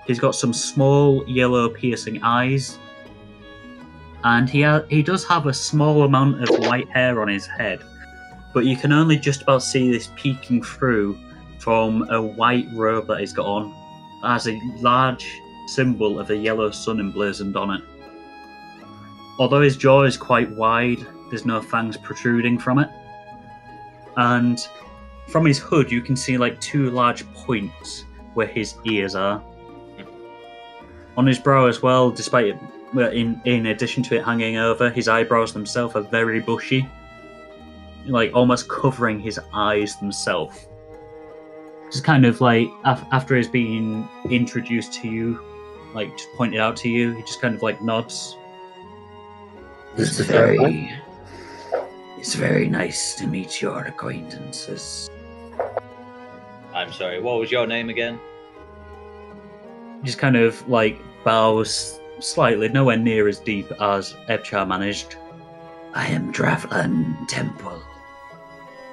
He's got some small yellow piercing eyes, and he does have a small amount of white hair on his head, but you can only just about see this peeking through from a white robe that he's got on. It has a large symbol of a yellow sun emblazoned on it. Although his jaw is quite wide, there's no fangs protruding from it. And from his hood, you can see like two large points where his ears are. On his brow as well, despite it, in addition to it hanging over, his eyebrows themselves are very bushy, like almost covering his eyes themselves. Just kind of like after he's been introduced to you, like just pointed out to you, he just kind of like nods. It's very nice to meet your acquaintances. I'm sorry, what was your name again? Just kind of like bows slightly, nowhere near as deep as Ebchar managed. I am Dravlan Temple,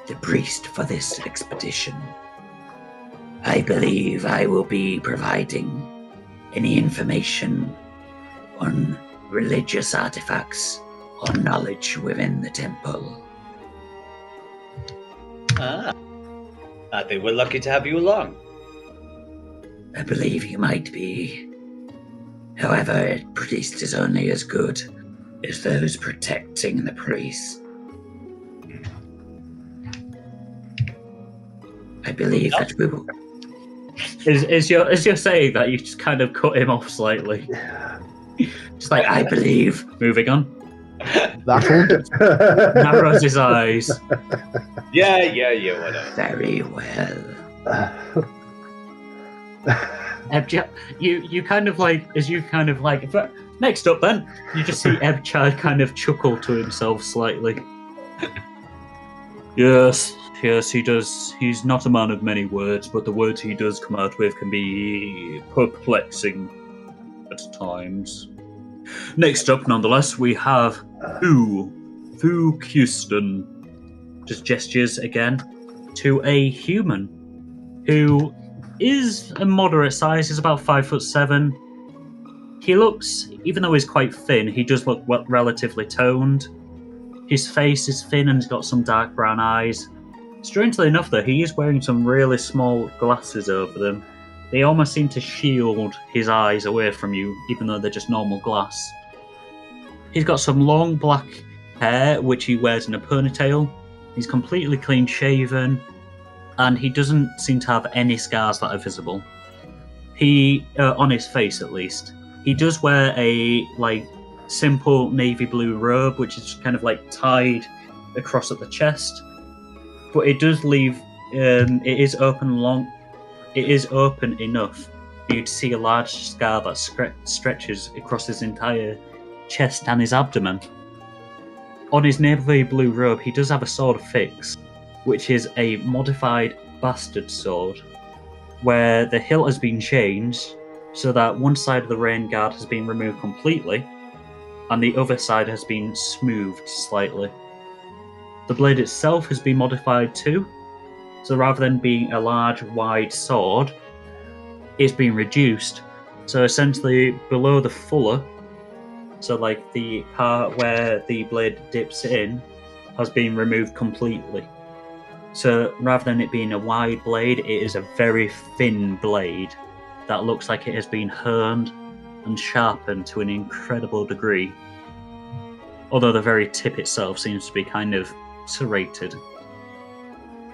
the priest for this expedition. I believe I will be providing any information on religious artifacts or knowledge within the temple. Ah, I think we're lucky to have you along. I believe you might be. However, a priest is only as good as those protecting the priest. I believe that we will... Is your saying that you just kind of cut him off slightly? Just like, I believe. Moving on. That Narrows his eyes. Yeah, whatever. Very well. Ebchar, you kind of like, as you kind of like, next up then, you just see Ebchar kind of chuckle to himself slightly. Yes, he does. He's not a man of many words, but the words he does come out with can be perplexing at times. Next up, nonetheless, we have Thu Houston. Just gestures again to a human who is a moderate size. He's about 5'7". He looks, even though he's quite thin, he does look relatively toned. His face is thin and he's got some dark brown eyes. Strangely enough, though, he is wearing some really small glasses over them. They almost seem to shield his eyes away from you, even though they're just normal glass. He's got some long black hair, which he wears in a ponytail. He's completely clean shaven, and he doesn't seem to have any scars that are visible. He, on his face at least, he does wear a simple navy blue robe, which is kind of like tied across at the chest, but it does leave. It is open enough for you to see a large scar that stretches across his entire chest and his abdomen. On his navy blue robe, he does have a sword affixed, which is a modified bastard sword, where the hilt has been changed so that one side of the rain guard has been removed completely, and the other side has been smoothed slightly. The blade itself has been modified too, So rather than being a large, wide sword, it's been reduced. So essentially, below the fuller, so like the part where the blade dips in, has been removed completely. So rather than it being a wide blade, it is a very thin blade that looks like it has been honed and sharpened to an incredible degree. Although the very tip itself seems to be kind of serrated.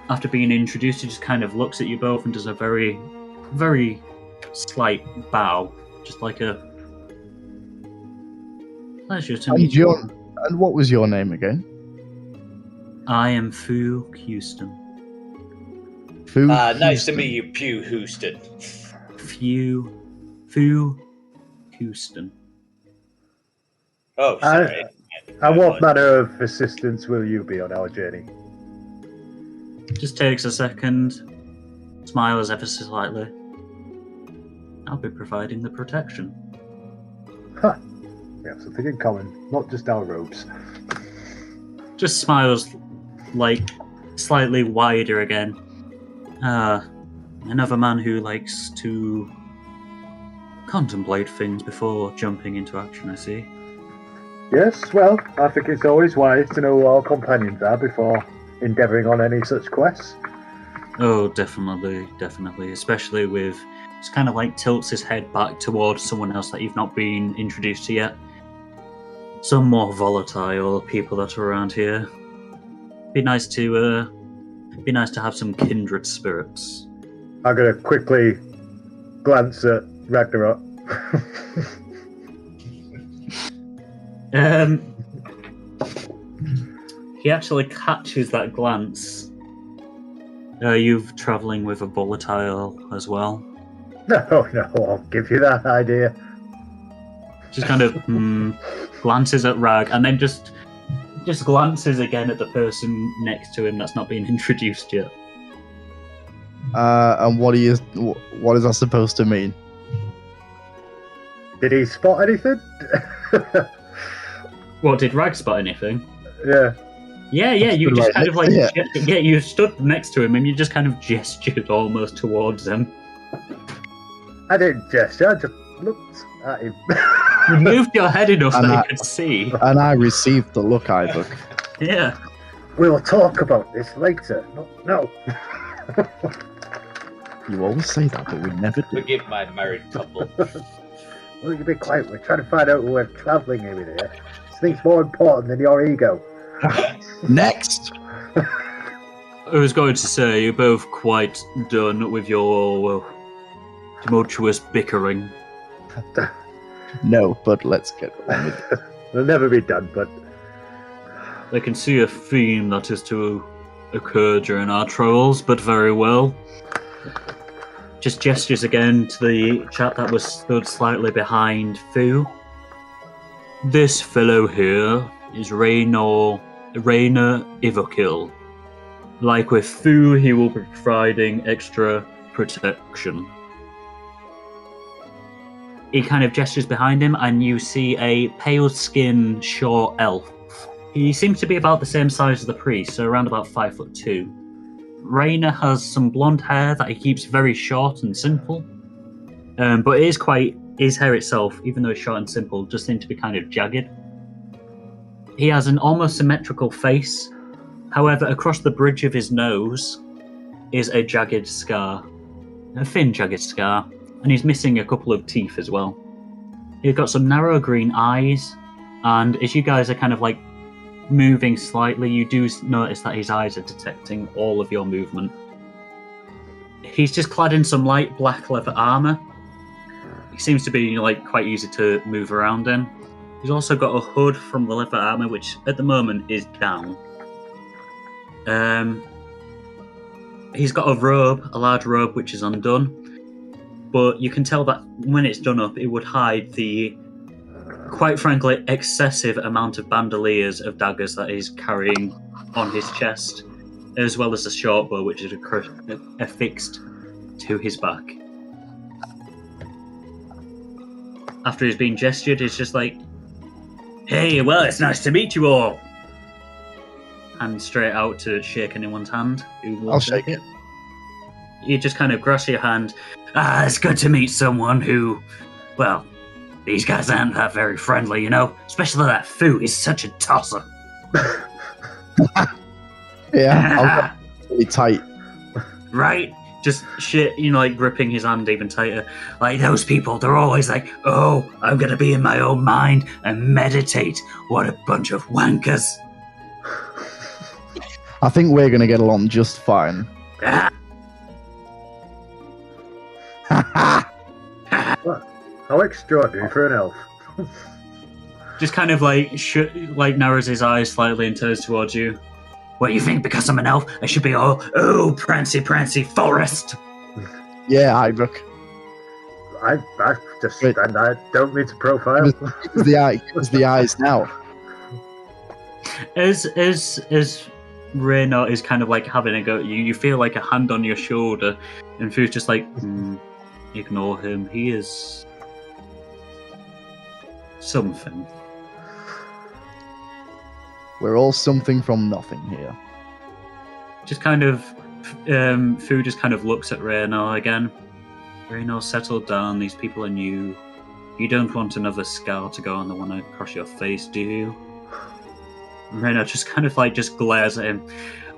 After being introduced, he just kind of looks at you both and does a very, very slight bow. Just like a pleasure to meet you. And what was your name again? I am Fu Houston. Nice to meet you, Pew Houston. Fu Houston. Oh, sorry. And what manner of assistance will you be on our journey? Just takes a second, smiles ever so slightly. I'll be providing the protection. Huh. We have something in common, not just our robes. Just smiles, like, slightly wider again. Another man who likes to contemplate things before jumping into action, I see. Yes, well, I think it's always wise to know who our companions are before endeavouring on any such quests. Oh, definitely. Especially with... It's kind of like tilts his head back towards someone else that you've not been introduced to yet. Some more volatile people that are around here. Be nice to have some kindred spirits. I'm going to quickly glance at Ragnarok. He actually catches that glance. Are you travelling with a volatile as well? No, I'll give you that idea. Just kind of glances at Rag, and then just glances again at the person next to him that's not been introduced yet. And what is that supposed to mean? Did he spot anything? What, did Rag spot anything? Yeah. Yeah, you just kind of like... Yeah, you stood next to him and you just kind of gestured almost towards him. I didn't gesture, I just looked at him. You moved your head enough that he could see. And I received the look, Iyvak. Yeah. We'll talk about this later. No. You always say that, but we never do. Forgive my married couple. Will you be quiet? We're trying to find out who we're travelling with here. This thing's more important than your ego. Next! I was going to say, you're both quite done with your tumultuous bickering. No, but let's get on with it. It'll never be done, but... I can see a theme that is to occur during our travels, but very well. Just gestures again to the chap that was stood slightly behind Fu. This fellow here is Rainer Iyvak. Like with Fu, he will be providing extra protection. He kind of gestures behind him, and you see a pale-skinned, short elf. He seems to be about the same size as the priest, so around about 5'2". Rainer has some blonde hair that he keeps very short and simple, but his hair itself, even though it's short and simple, does seem to be kind of jagged. He has an almost symmetrical face. However, across the bridge of his nose is a jagged scar, a thin jagged scar, and he's missing a couple of teeth as well. He's got some narrow green eyes, and as you guys are kind of like moving slightly, you do notice that his eyes are detecting all of your movement. He's just clad in some light black leather armour. He seems to be like quite easy to move around in. He's also got a hood from the leather armour, which at the moment is down. He's got a large robe which is undone, but you can tell that when it's done up, it would hide the, quite frankly, excessive amount of bandoliers of daggers that he's carrying on his chest, as well as a short bow which is affixed to his back. After he's been gestured, he's just like, "Hey, well, it's nice to meet you all." And straight out to shake anyone's hand. I'll shake it. you just kind of grasp your hand. It's good to meet someone who, well, these guys aren't that very friendly, you know? Especially that Fu is such a tosser. Yeah, I'll get really tight. Right? Just shit, like gripping his hand even tighter. Like those people, they're always like, oh, I'm gonna be in my own mind and meditate. What a bunch of wankers. I think we're going to get along just fine. How extraordinary for an elf. Just kind of narrows his eyes slightly and turns towards you. What do you think? Because I'm an elf, I should be all, oh, prancy forest. Yeah, Iyvak. I don't mean to profile. It was the eyes now. As Raynor is kind of like having a go at you, you feel like a hand on your shoulder, and Fu's just like, ignore him. He is something. We're all something from nothing here. Just kind of, Fu just kind of looks at Raynor again. Raynor, settle down. These people are new. You don't want another scar to go on the one across your face, do you? Raynor just kind of just glares at him.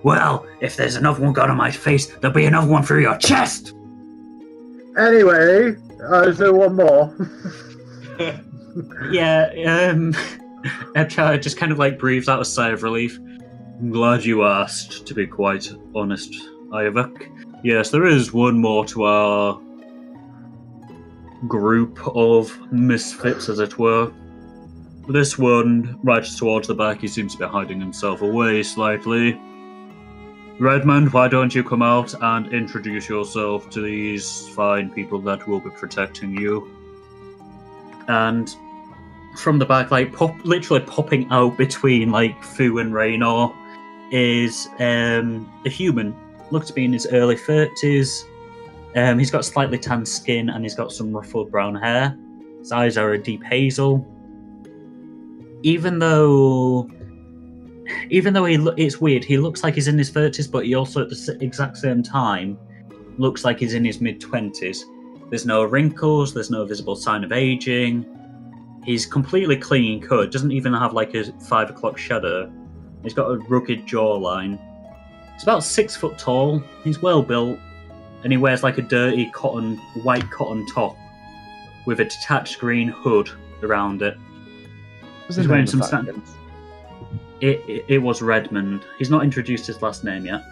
Well, if there's another one got on my face, there'll be another one through your chest! Anyway, is there one more? Yeah, Epchar just kind of breathes out a sigh of relief. I'm glad you asked, to be quite honest, Iyvak. Yes, there is one more to our group of misfits, as it were. This one, right towards the back, he seems to be hiding himself away slightly. Redmond, why don't you come out and introduce yourself to these fine people that will be protecting you? And from the back, literally popping out between Fu and Raynor is a human. Looks to be in his early 30s. He's got slightly tanned skin and he's got some ruffled brown hair. His eyes are a deep hazel. Even though it's weird, he looks like he's in his 30s, but he also at the exact same time looks like he's in his mid-20s. There's no wrinkles, there's no visible sign of aging. He's completely clean cut, doesn't even have a 5 o'clock shadow. He's got a rugged jawline. He's about 6 foot tall, he's well built, and he wears a dirty white cotton top with a detached green hood around it. He's wearing some sandals. It was Redmond. He's not introduced his last name yet.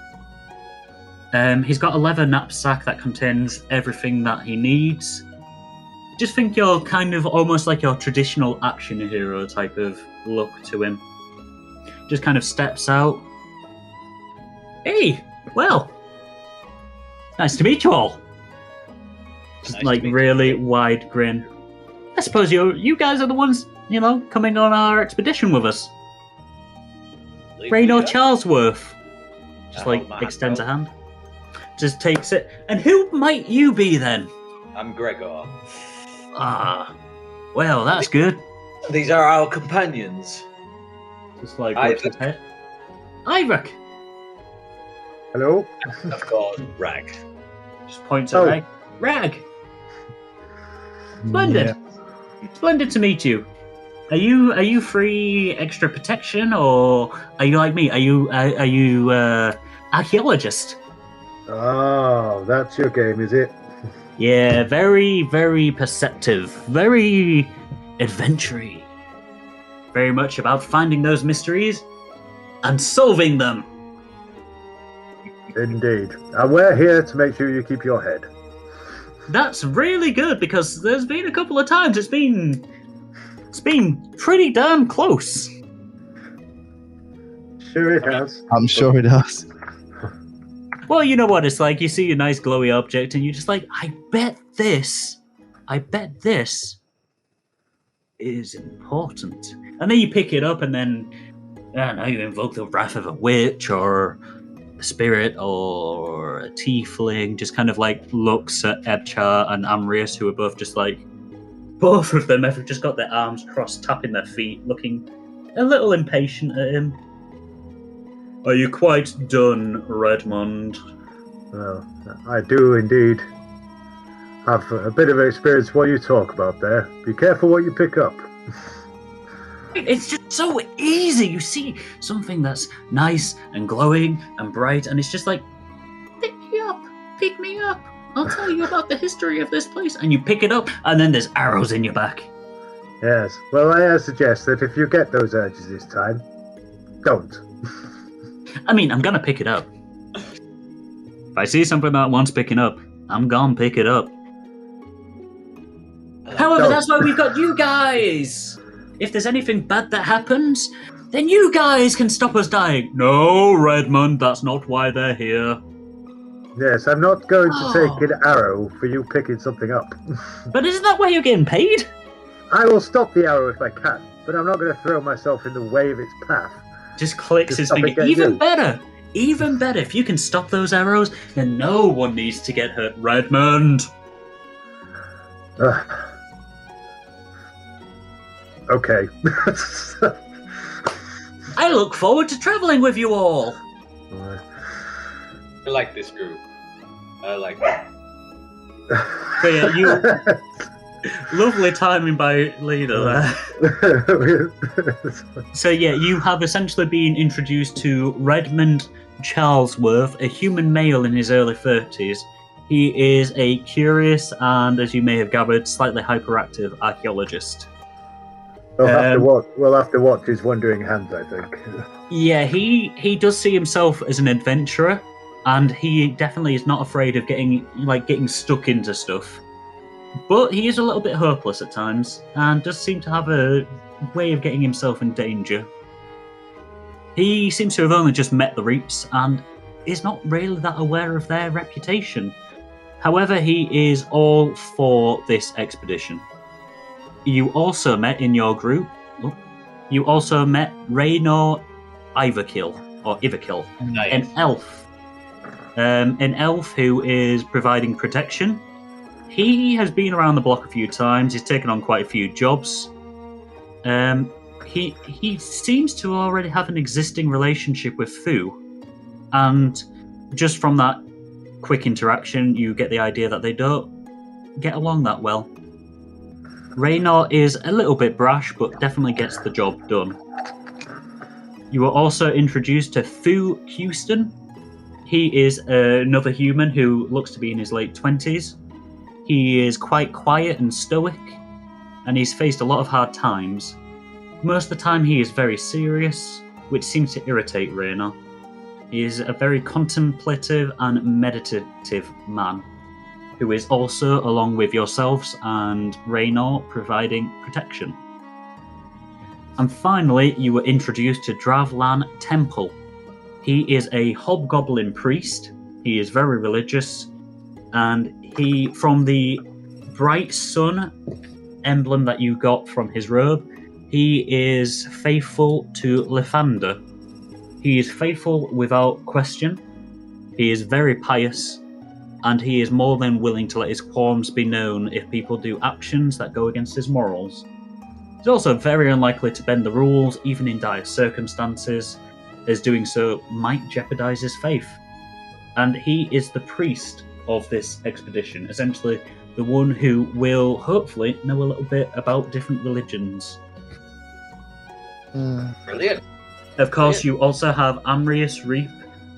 He's got a leather knapsack that contains everything that he needs. Just think you're kind of almost like your traditional action hero type of look to him. Just kind of steps out. Hey, well, nice to meet you all. Just really wide grin. I suppose you guys are the ones, coming on our expedition with us. Raynor Charlesworth. Just extends a hand. Just takes it. And who might you be then? I'm Gregor. Ah, well, that's good. These are our companions. Just looks his head. Iyvak. Hello? Of course, Rag. Just points at Rag. Rag! Splendid. Yeah. Splendid to meet you. Are you free extra protection, or are you like me? Are you archaeologist? Oh, that's your game, is it? Yeah, very, very perceptive, very adventure-y. Very much about finding those mysteries and solving them. Indeed. And we're here to make sure you keep your head. That's really good, because there's been a couple of times it's been pretty damn close. Sure it has. I'm sure it has. Well, you know what it's like. You see a nice glowy object and you're just like, I bet this is important. And then you pick it up and then, I don't know, you invoke the wrath of a witch or a spirit or a tiefling. Just kind of looks at Ebchar and Amrius, who are both just both of them have just got their arms crossed, tapping their feet, looking a little impatient at him. Are you quite done, Redmond? Well, I do indeed have a bit of experience what you talk about there. Be careful what you pick up. It's just so easy. You see something that's nice and glowing and bright, and it's just like, pick me up, pick me up. I'll tell you about the history of this place. And you pick it up, and then there's arrows in your back. Yes. Well, I suggest that if you get those urges this time, don't. I mean, I'm gonna pick it up. If I see something that wants picking up, I'm gonna pick it up. However, Don't. that's why we've got you guys. If there's anything bad that happens, then you guys can stop us dying. No, Redmond, that's not why they're here. Yes, I'm not going to Oh. take an arrow for you picking something up. But isn't that why you're getting paid? I will stop the arrow if I can, but I'm not going to throw myself in the way of its path. Just clicks Just his stop it finger. getting Even you. better. Even better. If you can stop those arrows, then no one needs to get hurt. Redmond. Okay. I look forward to traveling with you all. I like this group. I like it. So yeah, you lovely timing by leader there. So yeah, you have essentially been introduced to Redmond Charlesworth, a human male in his early 30s. He is a curious and, as you may have gathered, slightly hyperactive archaeologist. We'll have to watch his wandering hands, I think. Yeah, he does see himself as an adventurer, and he definitely is not afraid of getting stuck into stuff. But he is a little bit hopeless at times, and does seem to have a way of getting himself in danger. He seems to have only just met the Reaps, and is not really that aware of their reputation. However, he is all for this expedition. You also met in your group. You also met Raynor Iyvak, Nice. an elf who is providing protection. He has been around the block a few times. He's taken on quite a few jobs. He seems to already have an existing relationship with Fu, and just from that quick interaction, you get the idea that they don't get along that well. Raynor is a little bit brash, but definitely gets the job done. You were also introduced to Fu Houston. He is another human who looks to be in his late 20s. He is quite quiet and stoic, and he's faced a lot of hard times. Most of the time he is very serious, which seems to irritate Raynor. He is a very contemplative and meditative man, who is also, along with yourselves and Raynor, providing protection. And finally, you were introduced to Dravlan Temple. He is a hobgoblin priest. He is very religious, and he, from the bright sun emblem that you got from his robe, he is faithful to Lythander. He is faithful without question. He is very pious, and he is more than willing to let his qualms be known if people do actions that go against his morals. He's also very unlikely to bend the rules, even in dire circumstances, as doing so might jeopardize his faith. And he is the priest of this expedition, essentially the one who will hopefully know a little bit about different religions. Brilliant. Of course, you also have Amrius Reap,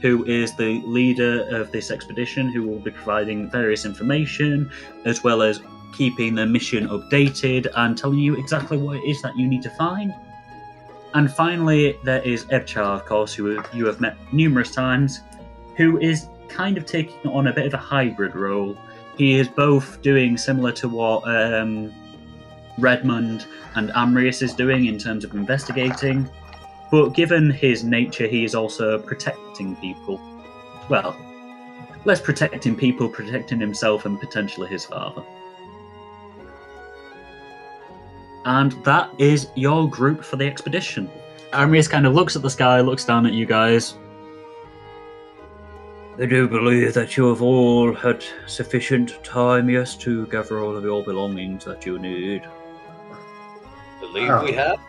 who is the leader of this expedition, who will be providing various information, as well as keeping the mission updated and telling you exactly what it is that you need to find. And finally, there is Evchar, of course, who you have met numerous times, who is kind of taking on a bit of a hybrid role. He is both doing similar to what Redmond and Amrius is doing in terms of investigating, but given his nature, he is also protecting people. Well, less protecting people, protecting himself and potentially his father. And that is your group for the expedition. Amrius kind of looks at the sky, looks down at you guys. I do believe that you have all had sufficient time, yes, to gather all of your belongings that you need. Believe we have.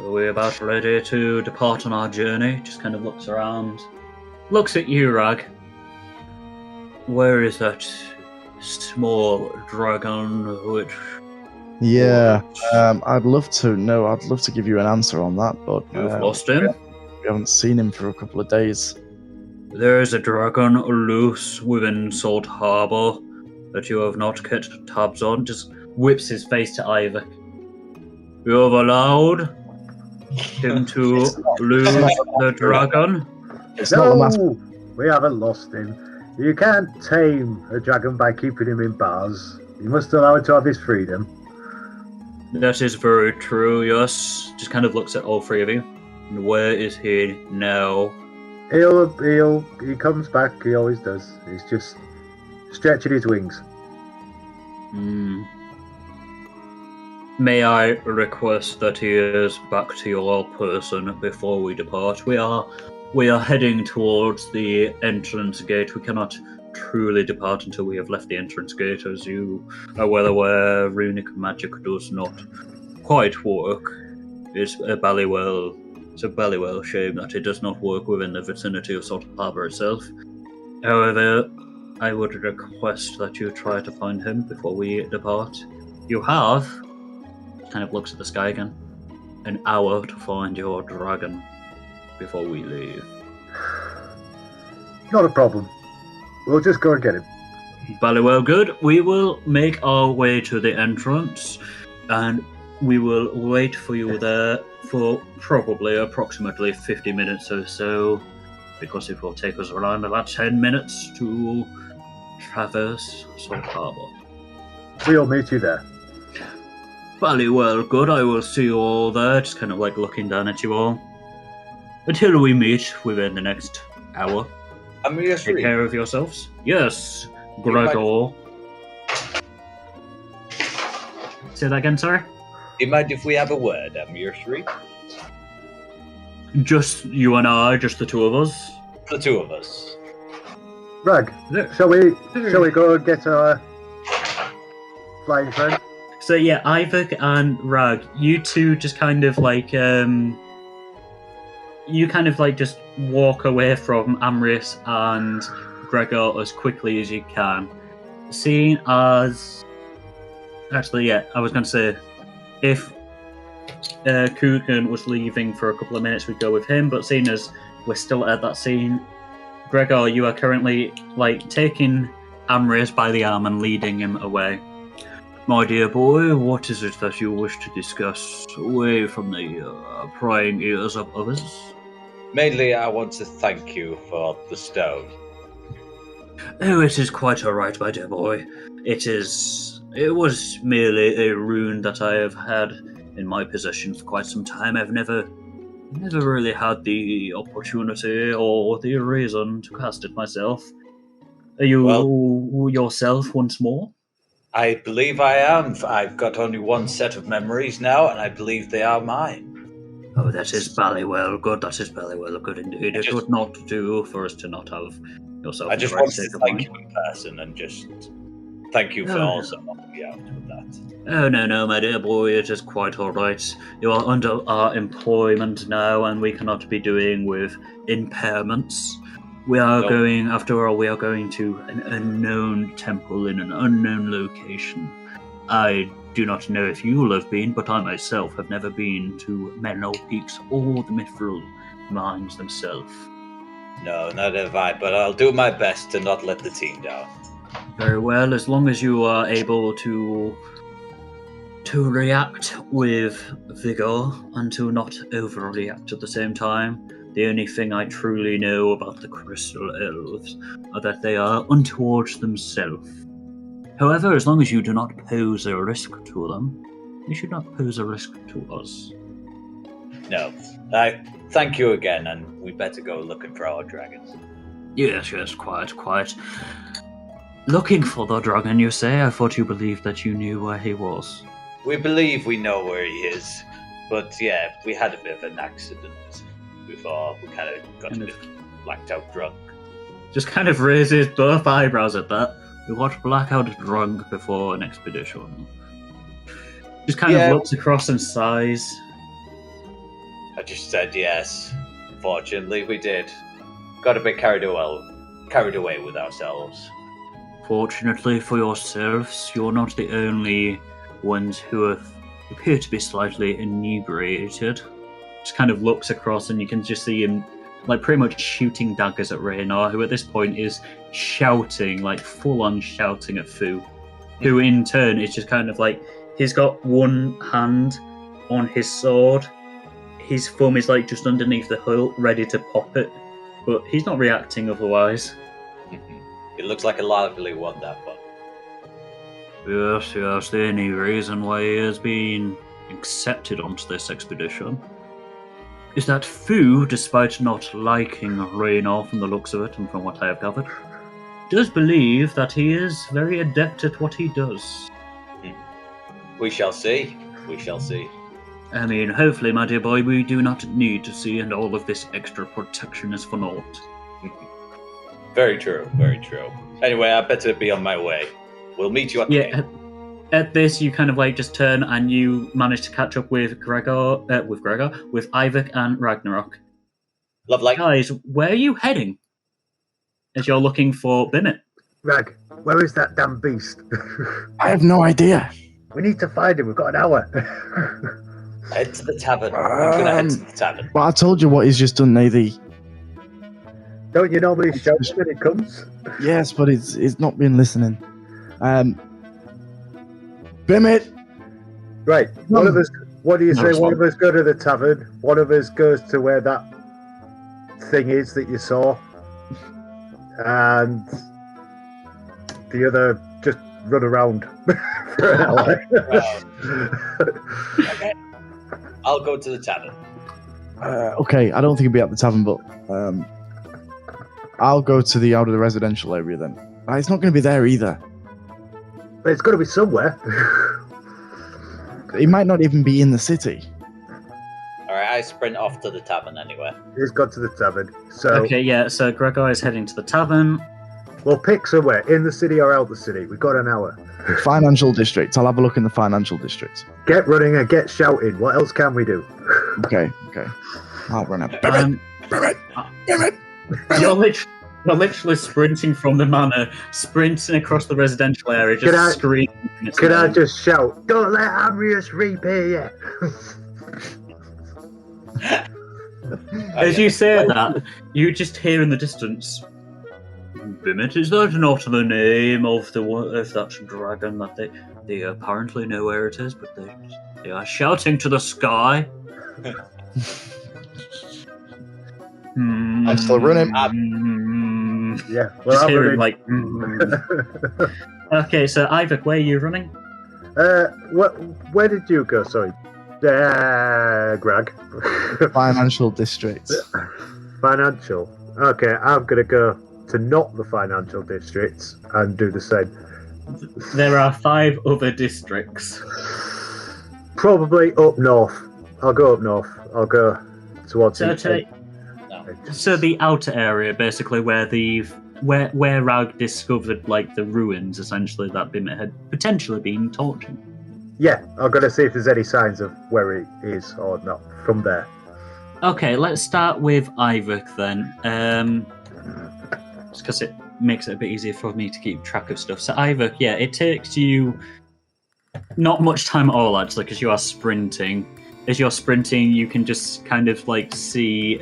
Are we about ready to depart on our journey? Just kind of looks around. Looks at you, Rag. where is that small dragon which... Yeah, I'd love to know. I'd love to give you an answer on that, but You've lost him? we haven't seen him for a couple of days. There is a dragon loose within Salt Harbor that you have not kept tabs on. Just whips his face to Iyvak. You have allowed him to lose the dragon? It's not the matter. No, we haven't lost him. You can't tame a dragon by keeping him in bars. You must allow him to have his freedom. That is very true, yes. Just kind of looks at all three of you. And where is he now? He comes back, he always does. He's just stretching his wings. May I request that he is back to your person before we depart? We are heading towards the entrance gate. We cannot truly depart until we have left the entrance gate, as you are well aware. Runic magic does not quite work. It's a ballywell shame that it does not work within the vicinity of Salt Harbor itself. However, I would request that you try to find him before we depart. You have, kind of looks at the sky again, an hour to find your dragon before we leave. Not a problem. We'll just go and get him. Ballywell good. We will make our way to the entrance, and we will wait for you there for probably approximately 50 minutes or so, because it will take us around about 10 minutes to traverse Salt Harbor. We'll meet you there. Ballywell good. I will see you all there, just kind of like looking down at you all. Until we meet within the next hour. Take care of yourselves. Yes, Gregor. Say that again, sorry? Do you mind if we have a word, Amir-Sri? Just you and I, just the two of us. The two of us. Rag, shall we go and get our flying friend? So yeah, Iyvak and Rag, you two just kind of like just walk away from Amris and Gregor as quickly as you can. Seeing as... Actually, yeah, I was going to say, if Coogan was leaving for a couple of minutes, we'd go with him, but seeing as we're still at that scene, Gregor, you are currently, like, taking Amris by the arm and leading him away. My dear boy, what is it that you wish to discuss away from the prying ears of others? Mainly, I want to thank you for the stone. Oh, it is quite all right, my dear boy. It was merely a rune that I have had in my possession for quite some time. I've never really had the opportunity or the reason to cast it myself. Are you yourself once more? I believe I am. I've got only one set of memories now, and I believe they are mine. Oh, that is ballywell good. That is ballywell good indeed. It would not do for us to not have yourself. I just want to thank you in person and just thank you for also helping me out with that. Oh, no, my dear boy, it is quite all right. You are under our employment now, and we cannot be doing with impairments. We are going, after all, to an unknown temple in an unknown location. I do not know if you will have been, but I myself have never been to Menlo Peaks or the Mithril mines themselves. No, not have I, but I'll do my best to not let the team down. Very well, as long as you are able to react with vigor and to not overreact at the same time. The only thing I truly know about the Crystal Elves are that they are untoward themselves. However, as long as you do not pose a risk to them, you should not pose a risk to us. No. I thank you again, and we better go looking for our dragons. Yes, quite. Looking for the dragon, you say? I thought you believed that you knew where he was. We believe we know where he is, but yeah, we had a bit of an accident before. We kind of got a bit blacked out drunk. Just kind of raises both eyebrows at that. We got blackout drunk before an expedition. Just kind of looks across and sighs. I just said yes. Fortunately, we did. Got a bit carried away with ourselves. Fortunately for yourselves, you're not the only ones who appear to be slightly inebriated. Just kind of looks across and you can just see him like pretty much shooting daggers at Raynor, who at this point is shouting, like full on shouting at Fu, who in turn is just kind of like, he's got one hand on his sword, his thumb is like just underneath the hilt, ready to pop it, but he's not reacting otherwise. It looks like a lively one, that one. Yes, the only reason why he has been accepted onto this expedition is that Fu, despite not liking Raynor from the looks of it and from what I have gathered, does believe that he is very adept at what he does. We shall see. We shall see. I mean, hopefully, my dear boy, we do not need to see, and all of this extra protection is for naught. Very true, very true. Anyway, I better be on my way. We'll meet you at the gate. At this, you kind of like just turn and you manage to catch up with Gregor, with Iyvak and Ragnarok. Lovely. Guys, where are you heading? As you're looking for Bimit. Rag, where is that damn beast? I have no idea. We need to find him. We've got an hour. Head to the tavern. I'm going to head to the tavern. Well, I told you what he's just done, Nathy. Don't you normally shout when it comes? Yes, but it's not been listening. Bimit! Right, one of us, what do you say? One of us go to the tavern, one of us goes to where that thing is that you saw, and the other just run around for an hour. Okay. I'll go to the tavern. Okay, I don't think he'll be at the tavern, but I'll go to the out of the residential area then. It's not going to be there either. But it's got to be somewhere. He might not even be in the city. Alright, I sprint off to the tavern anyway. He's got to the tavern. So Okay, yeah, so Gregor is heading to the tavern. we'll pick somewhere, in the city or out the city. We've got an hour. Financial district. I'll have a look in the financial district. Get running and get shouting. What else can we do? Okay. I'll run up. You're literally sprinting from the manor, sprinting across the residential area, just screaming. Can I just shout, don't let Amrius repay yet? As you say that, you just hear in the distance, Bimit, is that not the name of that dragon that they apparently know where it is, but they are shouting to the sky? I'm still running. Yeah, well, just I'm hear running. him like. Okay, so Iyvak, where are you running? Where did you go? Sorry. Greg. Financial district. Financial. Okay, I'm going to go to not the financial districts and do the same. There are 5 other districts. Probably up north. I'll go up north. I'll go towards So the outer area, basically, where Rag discovered like the ruins, essentially, that Bimit had potentially been tortured. Yeah, I'm going to see if there's any signs of where he is or not from there. Okay, let's start with Iyvak then. Just because it makes it a bit easier for me to keep track of stuff. So Iyvak, yeah, it takes you not much time at all, actually, because you are sprinting. As you're sprinting, you can just kind of like see,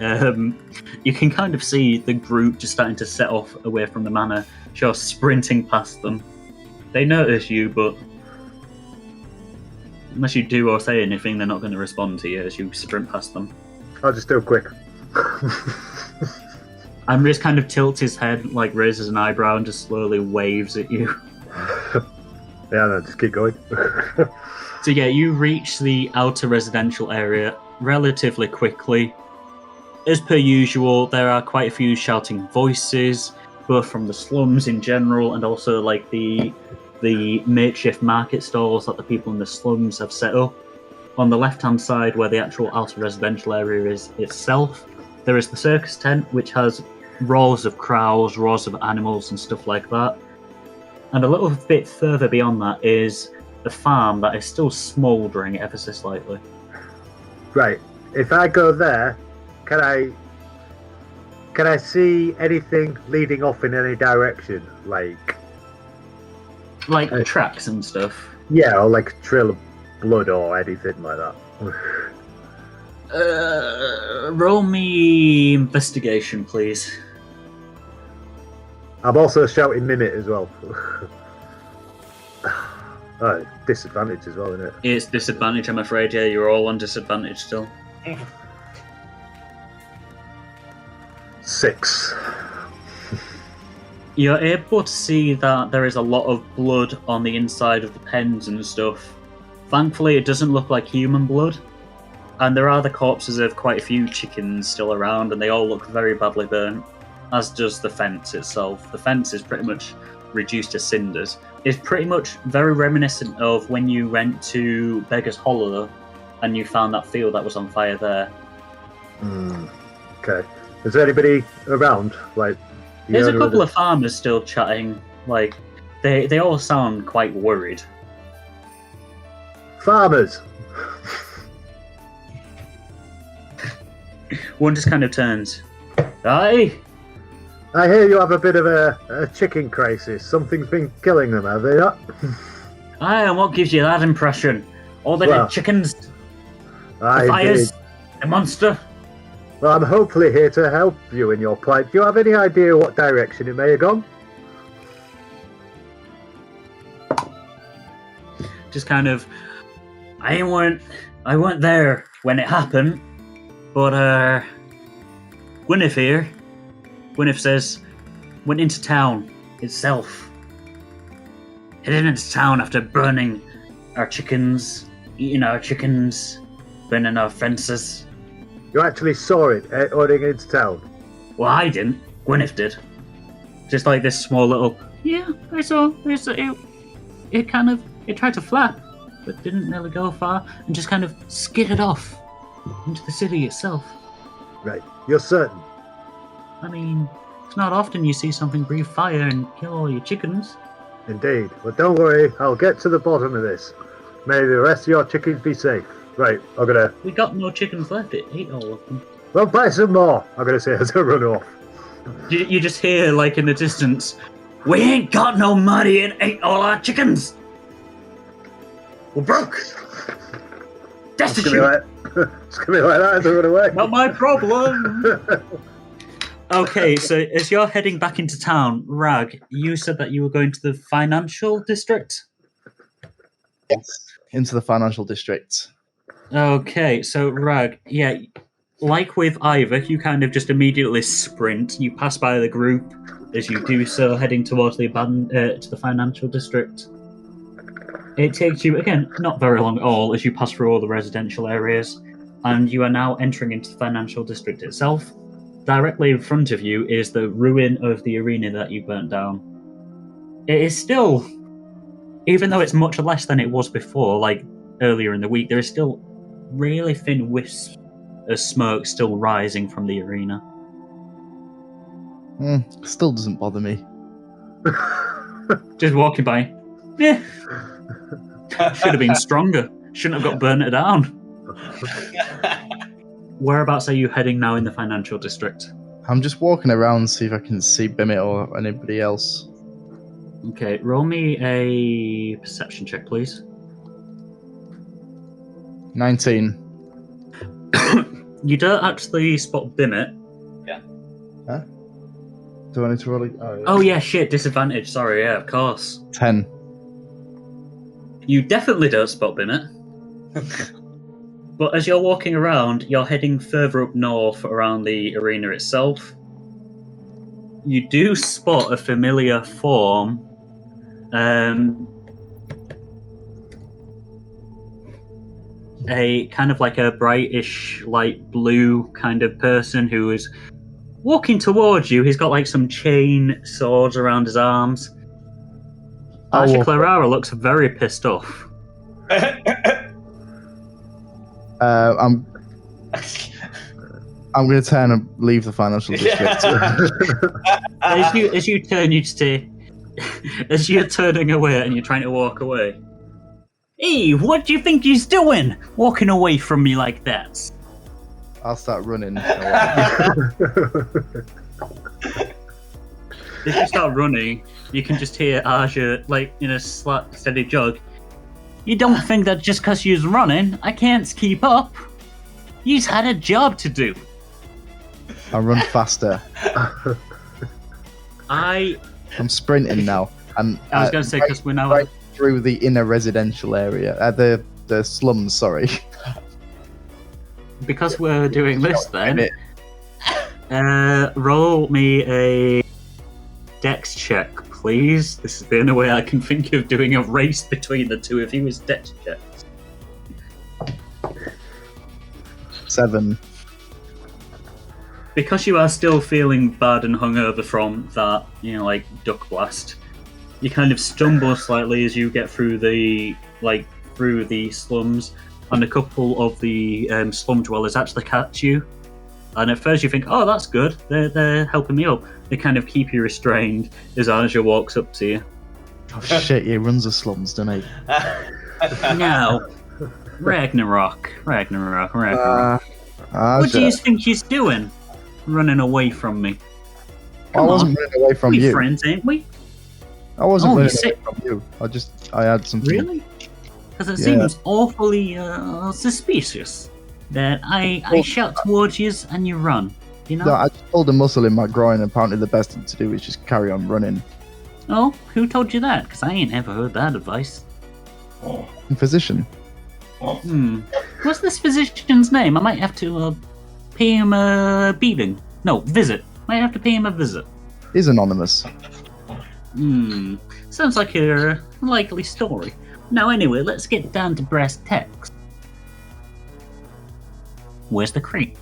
you can kind of see the group just starting to set off away from the manor. As you're sprinting past them. They notice you, but unless you do or say anything, they're not going to respond to you as you sprint past them. I'll just do it quick. Amris kind of tilts his head, like raises an eyebrow and just slowly waves at you. Yeah, no, just keep going. So yeah, you reach the outer residential area relatively quickly. As per usual, there are quite a few shouting voices, both from the slums in general and also like the makeshift market stalls that the people in the slums have set up. On the left-hand side, where the actual outer residential area is itself, there is the circus tent, which has rows of crows, rows of animals and stuff like that. And a little bit further beyond that is the farm that is still smouldering ever so slightly. Right. If I go there, can I see anything leading off in any direction? Like Like tracks and stuff. Yeah, or like a trail of blood or anything like that. Roll me investigation, please. I'm also shouting mimic as well. Oh, disadvantage as well, isn't it? It's disadvantage, I'm afraid. Yeah, you're all on disadvantage still. 6. You're able to see that there is a lot of blood on the inside of the pens and stuff. Thankfully, it doesn't look like human blood. And there are the corpses of quite a few chickens still around, and they all look very badly burnt, as does the fence itself. The fence is pretty much reduced to cinders. It's pretty much very reminiscent of when you went to Beggar's Hollow and you found that field that was on fire there. Okay. Is there anybody around? Like, There's a couple of farmers still chatting. Like, they all sound quite worried. Farmers! One just kind of turns. Aye? I hear you have a bit of a chicken crisis. Something's been killing them, have they not? Aye, and what gives you that impression? All the dead chickens? The Indeed. fires? The monster? Well, I'm hopefully here to help you in your plight. Do you have any idea what direction it may have gone? Just kind of... I weren't there when it happened, but Gwyneth here. Gwyneth says, went into town itself. Headed into town after burning our chickens, eating our chickens, burning our fences. You actually saw it heading into town? Well, I didn't. Gwyneth did. Just like this small little... Yeah, I saw. It tried to flap, but didn't really go far, and just kind of skidded off into the city itself. Right. You're certain? I mean, it's not often you see something breathe fire and kill all your chickens. Indeed. Well, don't worry. I'll get to the bottom of this. May the rest of your chickens be safe. Right, I'm gonna... We got no chickens left. It ate all of them. Well, buy some more, I'm gonna say as I run off. You just hear, like, in the distance, we ain't got no money and ate all our chickens. We're broke. Destitute. It's gonna be like that as I run away. Not my problem. Okay, so as you're heading back into town, Rag, you said that you were going to the financial district? Yes, into the financial district. Okay, so Rag, yeah, like with Iyvak, you kind of just immediately sprint. You pass by the group as you do so, heading towards the to the financial district. It takes you, again, not very long at all, as you pass through all the residential areas, and you are now entering into the financial district itself. Directly in front of you is the ruin of the arena that you burnt down. It is still, even though it's much less than it was before, like earlier in the week, there is still really thin wisps of smoke still rising from the arena. Still doesn't bother me. Just walking by. Yeah. Should have been stronger. Shouldn't have got burnt down. Whereabouts are you heading now in the financial district? I'm just walking around, see if I can see Bimit or anybody else. Okay, roll me a perception check, please. 19. You don't actually spot Bimit. Yeah. Huh? Do I need to roll it? Oh yeah, shit, disadvantage. Sorry, yeah, of course. 10. You definitely don't spot Bimit. But as you're walking around, you're heading further up north around the arena itself. You do spot a familiar form. A kind of like a brightish light blue kind of person who is walking towards you. He's got like some chain swords around his arms. Actually, Clara looks very pissed off. I'm going to turn and leave the financial district. As you turn, you stay. As you're turning away and you're trying to walk away. Hey, what do you think he's doing? Walking away from me like that? I'll start running. If you start running, you can just hear Aja, like, in a steady jog. You don't think that just because you're running, I can't keep up? You've had a job to do. I run faster. I'm sprinting now. And I was going to say, because we're now... Right through the inner residential area. The slums, sorry. Because we're doing this then, roll me a dex check, please. This is the only way I can think of doing a race between the two of you is dex checks. 7. Because you are still feeling bad and hungover from that, like, duck blast, you kind of stumble slightly as you get through the slums, and a couple of the slum dwellers actually catch you. And at first you think, oh, that's good, they're helping me up. They kind of keep you restrained as Aja walks up to you. Oh shit, he runs the slums, doesn't he? Now, Ragnarok. What do you think he's doing? Running away from me. I wasn't running away from you. We're friends, ain't we? I wasn't running away from you. I had something. Really? Because it seems awfully suspicious that I shout towards you and you run. No, I just pulled a muscle in my groin, and apparently the best thing to do is just carry on running. Oh, who told you that? Because I ain't ever heard that advice. Physician. What's this physician's name? I might have to pay him a beating. No, visit. Might have to pay him a visit. He's anonymous. Sounds like a likely story. Now anyway, let's get down to brass tacks. Where's the crate?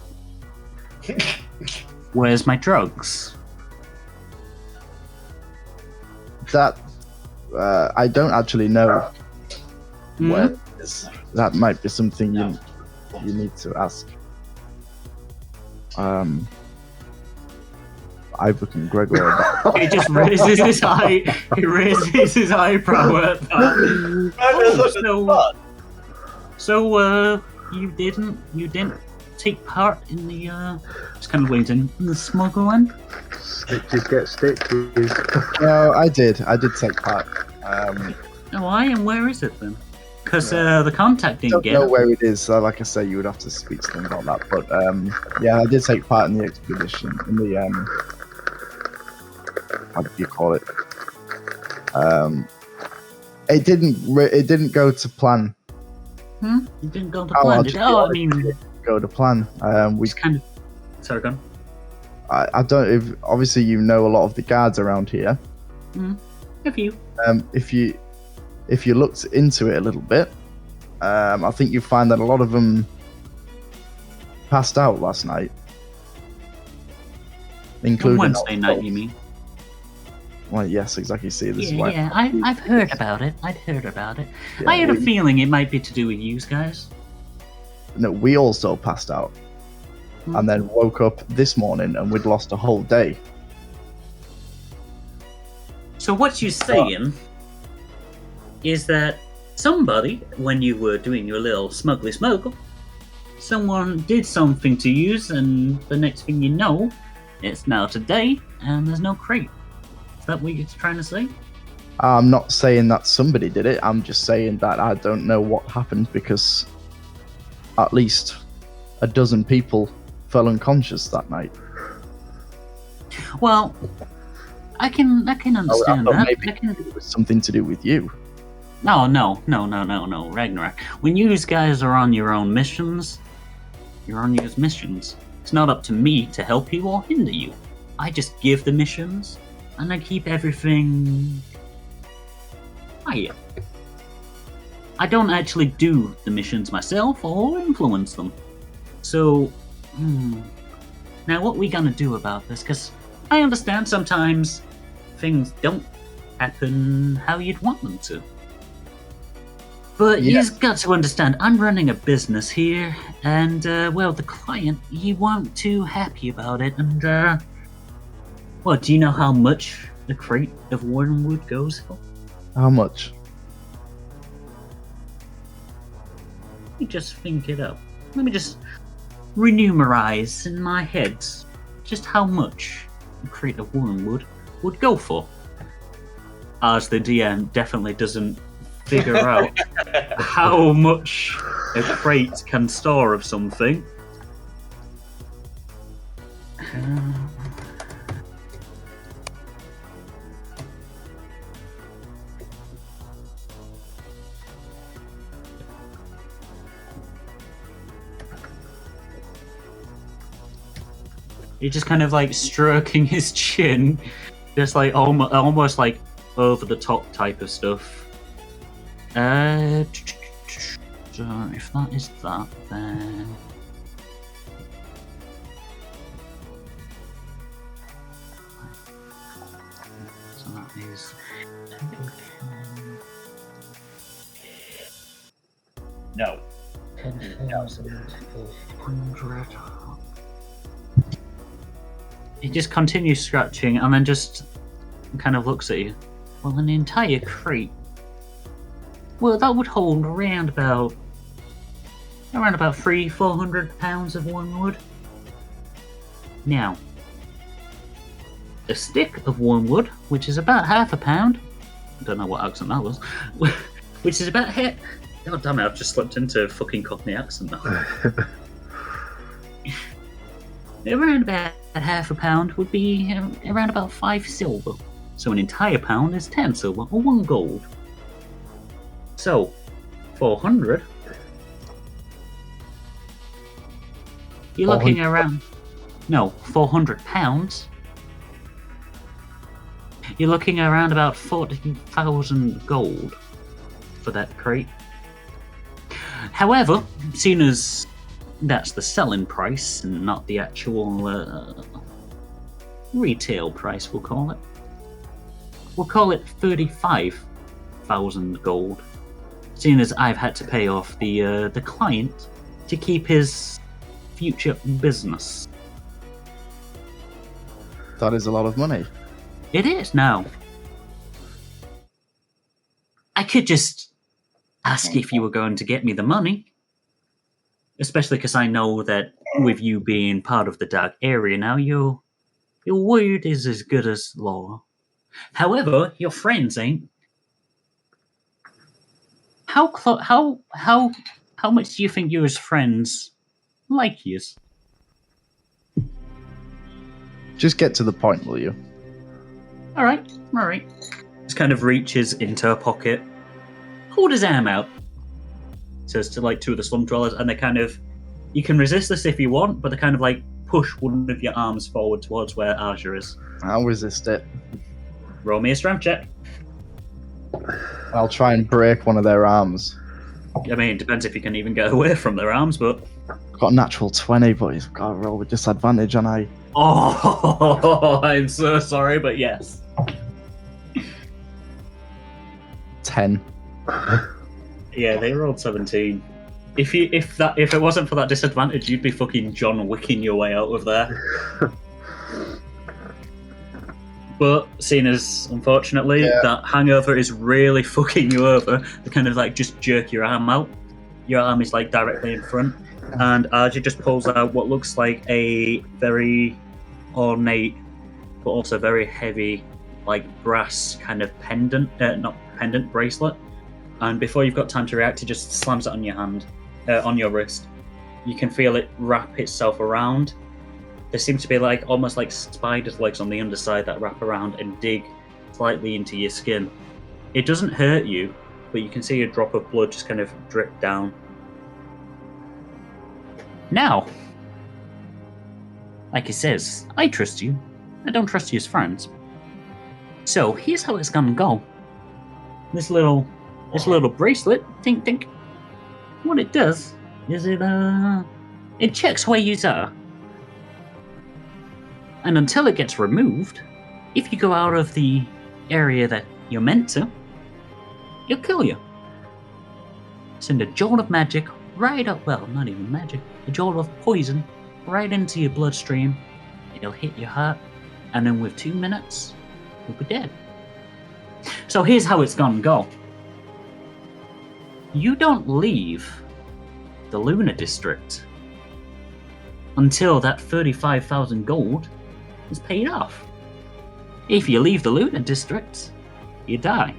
Where's my drugs? That I don't actually know. Where it is. That might be something you need to ask. Iyvak and Gregor about. He just raises his eye. He raises his eyebrow at that. So you didn't take part in the just kind of leans in the smuggling? Snitches get stitches. No, I did take part. Why and where is it then? Because the contact didn't get it. I don't know where it is. Like I say, you would have to speak to them about that. But yeah, I did take part in the expedition. In the how do you call it? It didn't go to plan. It didn't go to plan. Go to plan. We kind of. Sorry, go on. I don't. Obviously, you know a lot of the guards around here. A few. If you looked into it a little bit, I think you find that a lot of them passed out last night. Including on Wednesday night, you mean? Well, yes, exactly. See, this is why. Yeah, I've heard about it. Yeah, I had a feeling it might be to do with you guys. No, we also passed out. And then woke up this morning and we'd lost a whole day. So what you're saying is that somebody, when you were doing your little smuggle, someone did something to you, and the next thing you know, it's now today, and there's no crate. Is that what you're trying to say? I'm not saying that somebody did it. I'm just saying that I don't know what happened because at least a dozen people fell unconscious that night. Well, I can understand that. Maybe it was something to do with you. No, Ragnarok. When you guys are on your own missions, you're on your missions. It's not up to me to help you or hinder you. I just give the missions, and I keep everything quiet. I don't actually do the missions myself or influence them. So, now what we gonna do about this? Because I understand sometimes things don't happen how you'd want them to. But you've got to understand, I'm running a business here, and, well, the client, he weren't too happy about it, and, well, do you know how much a crate of wormwood goes for? How much? Let me just think it up. Let me just renumerize in my head just how much a crate of wormwood would go for. As the DM definitely doesn't figure out how much a crate can store of something. He's just kind of like stroking his chin, just like almost like over the top type of stuff. So if that is that, then so that is No. 10,400. He just continues scratching and then just kind of looks at you. Well, an entire crate. Well, that would hold around about 300-400 pounds of wormwood. Now, a stick of wormwood, which is about half a pound. I don't know what accent that was. Which is about half. God damn it! I've just slipped into fucking Cockney accent now. Around about half a pound would be around about 5 silver. So an entire pound is 10 silver or 1 gold. So 400. You're looking around. No, 400 pounds. You're looking around about 40,000 gold for that crate. However, seeing as that's the selling price and not the actual retail price, we'll call it. We'll call it 35,000 gold. Seeing as I've had to pay off the client to keep his future business. That is a lot of money. It is now. I could just ask if you were going to get me the money. Especially because I know that with you being part of the dark area now, your word is as good as law. However, your friends ain't. How much do you think your friends like yous? Just get to the point, will you? All right. Just kind of reaches into her pocket, hold his arm out. Says to like two of the slum dwellers, and they kind of, you can resist this if you want, but they kind of like push one of your arms forward towards where Aja is. I'll resist it. Roll me a strength check. I'll try and break one of their arms. I mean, it depends if you can even get away from their arms, but... Got a natural 20, but he's got to roll with disadvantage, and I... Oh, I'm so sorry, but yes. 10. Yeah, they rolled 17. If it wasn't for that disadvantage, you'd be fucking John Wicking your way out of there. But seeing as, unfortunately, that hangover is really fucking you over, they kind of like just jerk your arm out. Your arm is like directly in front, and Arja just pulls out what looks like a very ornate, but also very heavy, like brass kind of pendant, not pendant, bracelet. And before you've got time to react, he just slams it on your hand, on your wrist. You can feel it wrap itself around. There seems to be like almost like spider's legs on the underside that wrap around and dig slightly into your skin. It doesn't hurt you, but you can see a drop of blood just kind of drip down. Now, like he says, I trust you. I don't trust you as friends. So here's how it's gonna go. This little bracelet, tink tink. What it does is it checks where you are. And until it gets removed, if you go out of the area that you're meant to, it'll kill you. Send a jolt of magic right up, well, not even magic, a jolt of poison right into your bloodstream. It'll hit your heart, and then with 2 minutes, you'll be dead. So here's how it's gonna go. You don't leave the Lunar District until that 35,000 gold is paid off. If you leave the Lunar District, you die.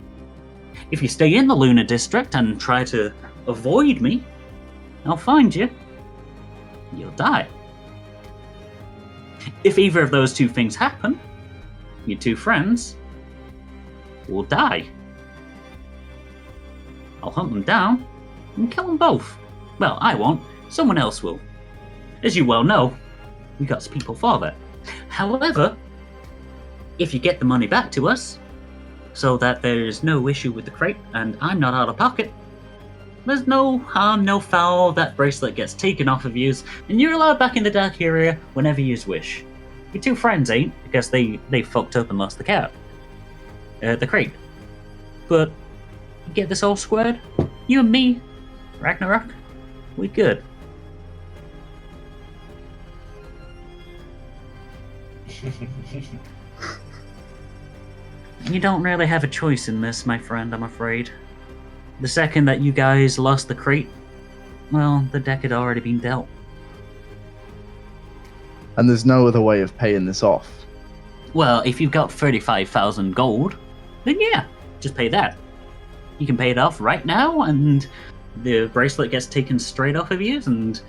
If you stay in the Lunar District and try to avoid me, I'll find you. You'll die. If either of those two things happen, your two friends will die. I'll hunt them down and kill them both. Well, I won't. Someone else will. As you well know, we got people for that. However, if you get the money back to us, so that there's no issue with the crate and I'm not out of pocket, there's no harm, no foul, that bracelet gets taken off of you, and you're allowed back in the dark area whenever you wish. Your two friends ain't, because they fucked up and lost the cat. The crate. But, you get this all squared? You and me, Ragnarok, we good. You don't really have a choice in this, my friend, I'm afraid. The second that you guys lost the crate, well, the deck had already been dealt. And there's no other way of paying this off. Well, if you've got 35,000 gold, then yeah, just pay that. You can pay it off right now, and the bracelet gets taken straight off of you, and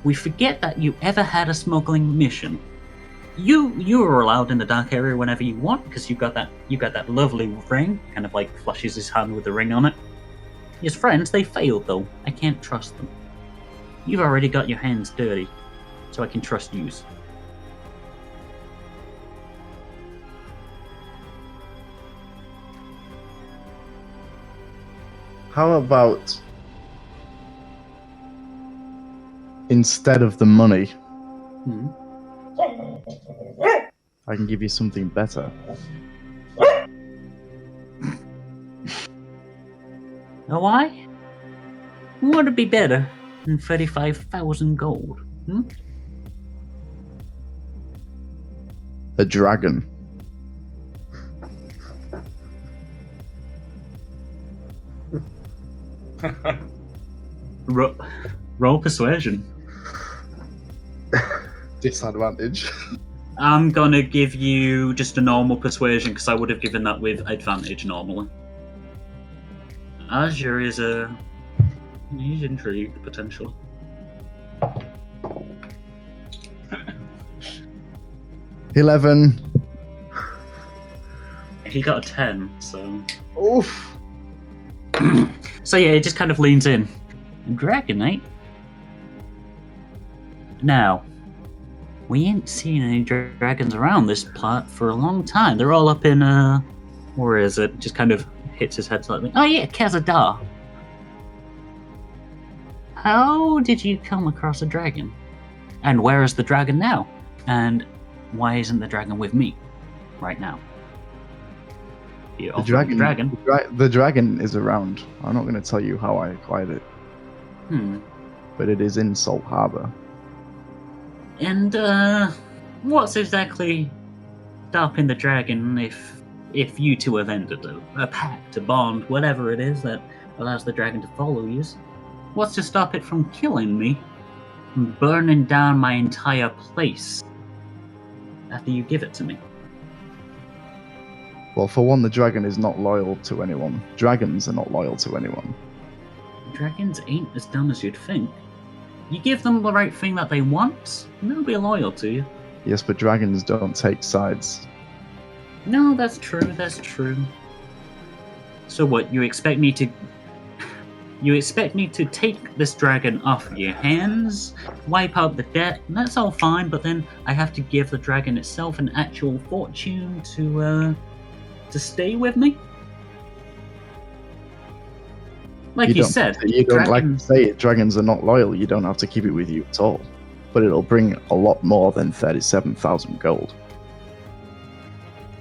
we forget that you ever had a smuggling mission. You are allowed in the dark area whenever you want, because you got that lovely ring, kind of like flashes his hand with the ring on it. His friends, they failed though. I can't trust them. You've already got your hands dirty, so I can trust yous. How about instead of the money, I can give you something better. Oh, why? Would it be better than 35,000 gold? A dragon. Roll persuasion. Disadvantage. I'm gonna give you just a normal persuasion because I would have given that with advantage normally. Azure is he's intrigued potentially. $11. He got a 10, so. Oof. So yeah, it just kind of leans in. Dragonite? Now, we ain't seen any dragons around this plot for a long time. They're all up in, where is it? Just kind of hits his head slightly. Oh yeah, Khazad-dûr. How did you come across a dragon? And where is the dragon now? And why isn't the dragon with me right now? The dragon is around. I'm not going to tell you how I acquired it. But it is in Salt Harbor. And what's exactly stopping the dragon if you two have ended a pact, a bond, whatever it is that allows the dragon to follow you? What's to stop it from killing me and burning down my entire place after you give it to me? Well, for one, the dragon is not loyal to anyone. Dragons are not loyal to anyone. Dragons ain't as dumb as you'd think. You give them the right thing that they want, and they'll be loyal to you. Yes, but dragons don't take sides. No, that's true. So what, you expect me to take this dragon off your hands, wipe out the debt, and that's all fine, but then I have to give the dragon itself an actual fortune to stay with me? Like you said, you don't like to say it, dragons are not loyal, you don't have to keep it with you at all. But it'll bring a lot more than 37,000 gold.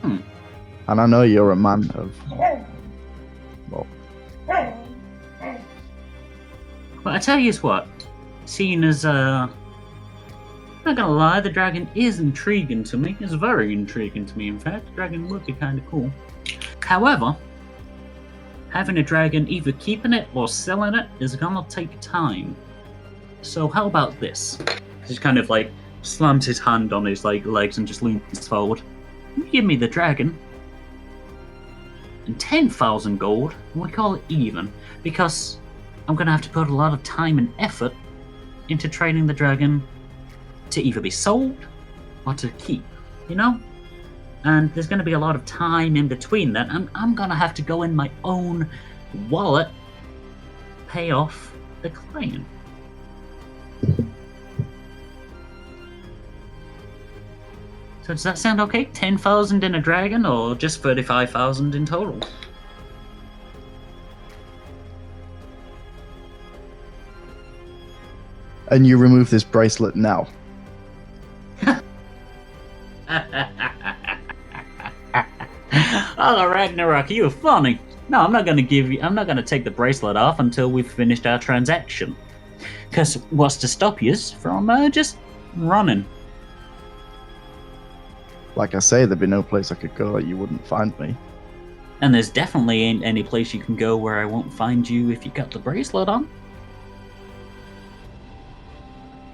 And I know you're a man of... Well... But I tell you what, seeing as, I'm not gonna lie, the dragon is intriguing to me. It's very intriguing to me, in fact. The dragon would be kind of cool. However, having a dragon, either keeping it or selling it, is gonna take time. So how about this? He just kind of like slams his hand on his legs and just leans forward. You give me the dragon and 10,000 gold, and we call it even, because I'm going to have to put a lot of time and effort into training the dragon to either be sold or to keep, you know? And there's going to be a lot of time in between that. I'm going to have to go in my own wallet, pay off the client. So does that sound okay? 10,000 in a dragon, or just 35,000 in total? And you remove this bracelet now. Oh, Ragnarok, you were funny. No, I'm not gonna take the bracelet off until we've finished our transaction. Cause what's to stop yous from just running? Like I say, there'd be no place I could go that you wouldn't find me. And there's definitely ain't any place you can go where I won't find you if you got the bracelet on.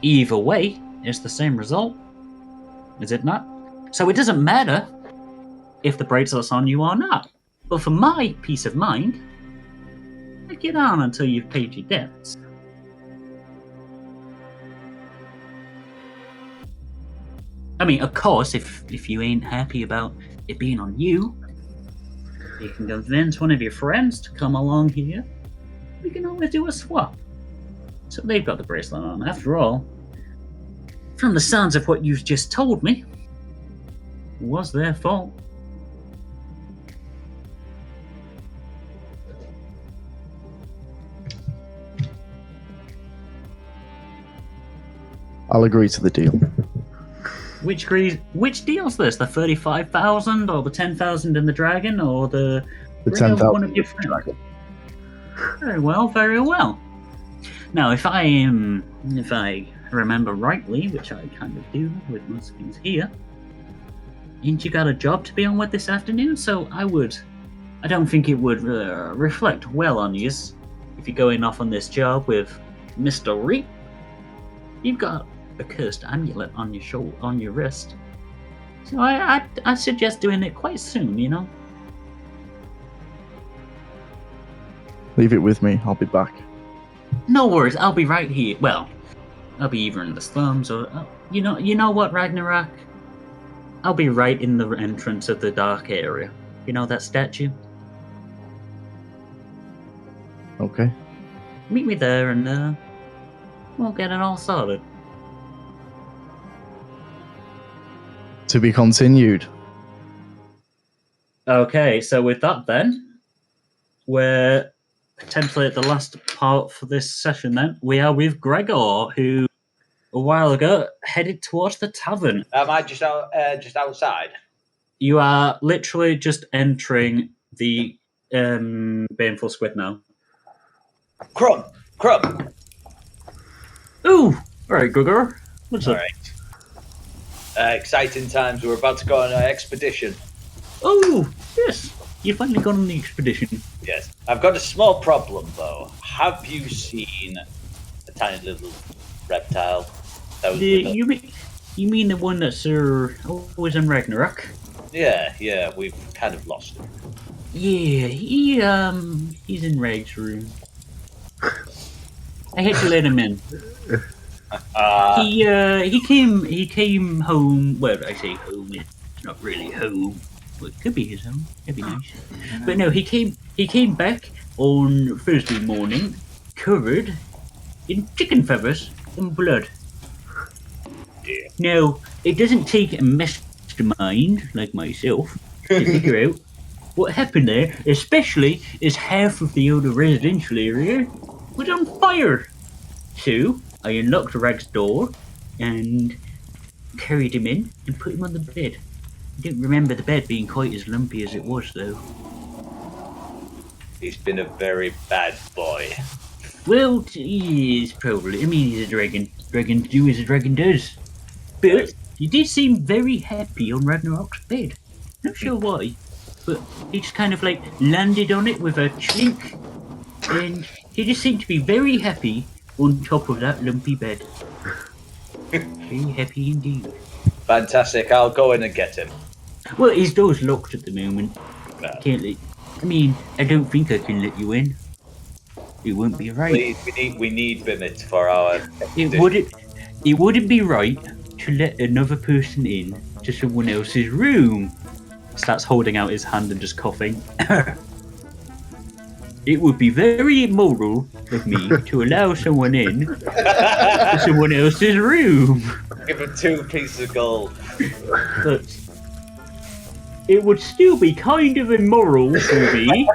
Either way, it's the same result. Is it not? So it doesn't matter if the bracelet's on you or not. But for my peace of mind, take it on until you've paid your debts. I mean, of course, if you ain't happy about it being on you, you can convince one of your friends to come along here. We can always do a swap. So they've got the bracelet on. After all, from the sounds of what you've just told me, it was their fault. I'll agree to the deal. Which deal's this? The 35,000 or the 10,000 in the dragon, or the 10,000 one of your friends? Dragon. Very well, very well. Now, if I remember rightly, which I kind of do with most things here, ain't you got a job to be on with this afternoon? So I don't think it would reflect well on you if you're going off on this job with Mr. Reap. You've got a cursed amulet on your wrist. So I suggest doing it quite soon, you know? Leave it with me, I'll be back. No worries, I'll be right here. Well, I'll be either in the slums or... you know what, Ragnarok? I'll be right in the entrance of the dark area. You know that statue? Okay. Meet me there and we'll get it all sorted. To be continued. Okay, so with that then, we're potentially at the last part for this session then. We are with Gregor, who a while ago headed towards the tavern. Am I just outside? You are literally just entering the Baneful Squid now. Crumb! Ooh! Alright, Gregor. What's up? Alright. Exciting times. We're about to go on an expedition. Oh, yes. You finally got on the expedition. Yes. I've got a small problem, though. Have you seen a tiny little reptile? That was You mean the one that's always in Ragnarok? Yeah. We've kind of lost him. Yeah, he's in Rag's room. I had to let him in. He came home. Well, I say home. It's not really home. Well, it could be his home. That'd be nice. But no, he came back on Thursday morning, covered in chicken feathers and blood. Yeah. Now, it doesn't take a mastermind like myself to figure out what happened there, especially as half of the other residential area was on fire. So I unlocked Rag's door and carried him in and put him on the bed. I don't remember the bed being quite as lumpy as it was, though. He's been a very bad boy. Well, he is probably. I mean, he's a dragon. Dragons do as a dragon does. But he did seem very happy on Ragnarok's bed. Not sure why, but he just kind of like landed on it with a clink, and he just seemed to be very happy on top of that lumpy bed. Very happy indeed. Fantastic. I'll go in and get him. Well, his door's locked at the moment. Can't let... I mean, I don't think I can let you in. It won't be right. We need Bimit for our... It wouldn't be right to let another person in to someone else's room. Starts holding out his hand and just coughing. It would be very immoral of me to allow someone in to someone else's room. Give him 2 pieces of gold. But it would still be kind of immoral for me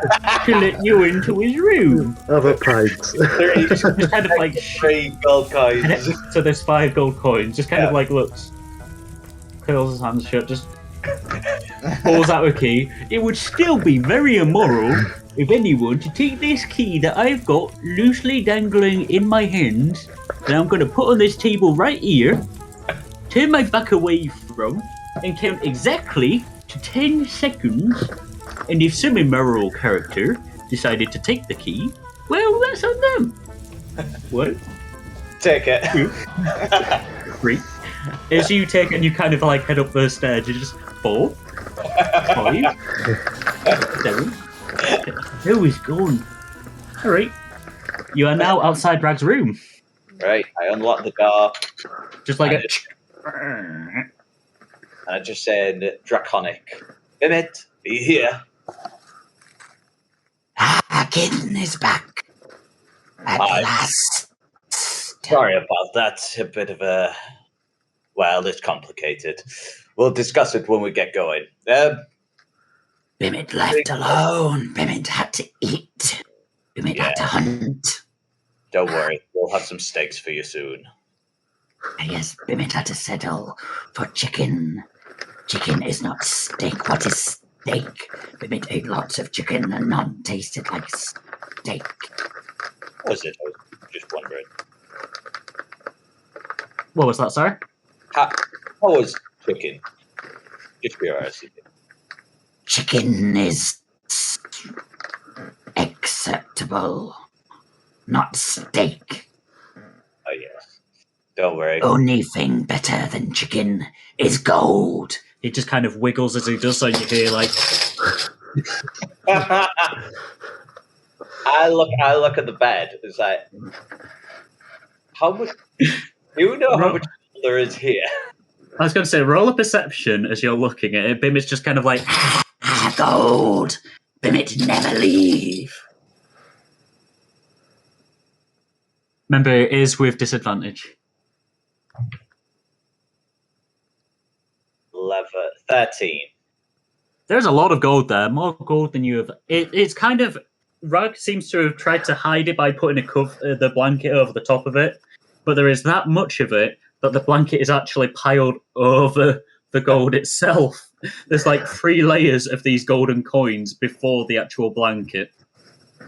to let you into his room. Have a pint. Just kind of like 3 gold coins. So there's 5 gold coins. Just kind of like looks, curls his hands shut, just pulls out a key. It would still be very immoral if anyone to take this key that I've got loosely dangling in my hands, that I'm going to put on this table right here, turn my back away from, and count exactly to 10 seconds. And if some immoral character decided to take the key, well, that's on them. What? Take it. 3. As you take it and you kind of like head up the stairs, you just 4, 5, 7. Who is gone? Alright. You are now outside Rag's room. Right, I unlock the door. Just like And I just said Draconic. Bimit, are you here? Kitten is back. At last. Sorry about that. A bit of a... Well, it's complicated. We'll discuss it when we get going. Bimit left alone. Bimit had to eat. Bimit had to hunt. Don't worry, we'll have some steaks for you soon. Yes, Bimit had to settle for chicken. Chicken is not steak. What is steak? Bimit ate lots of chicken and none tasted like steak. What was it? I was just wondering. What was that, sorry? How was chicken? Just curiosity. Chicken is acceptable, not steak. Oh, yes. Don't worry. Only thing better than chicken is gold. He just kind of wiggles as he does so. You hear like... I look at the bed. It's like, how much... Do you know how much there is here? I was going to say, roll a perception as you're looking at it. Bim is just kind of like... Gold. Bimit never leave. Remember, it is with disadvantage. 13. There's a lot of gold there, more gold than you have. It's kind of... Rag seems to have tried to hide it by putting the blanket over the top of it, but there is that much of it that the blanket is actually piled over the gold itself. There's like 3 layers of these golden coins before the actual blanket.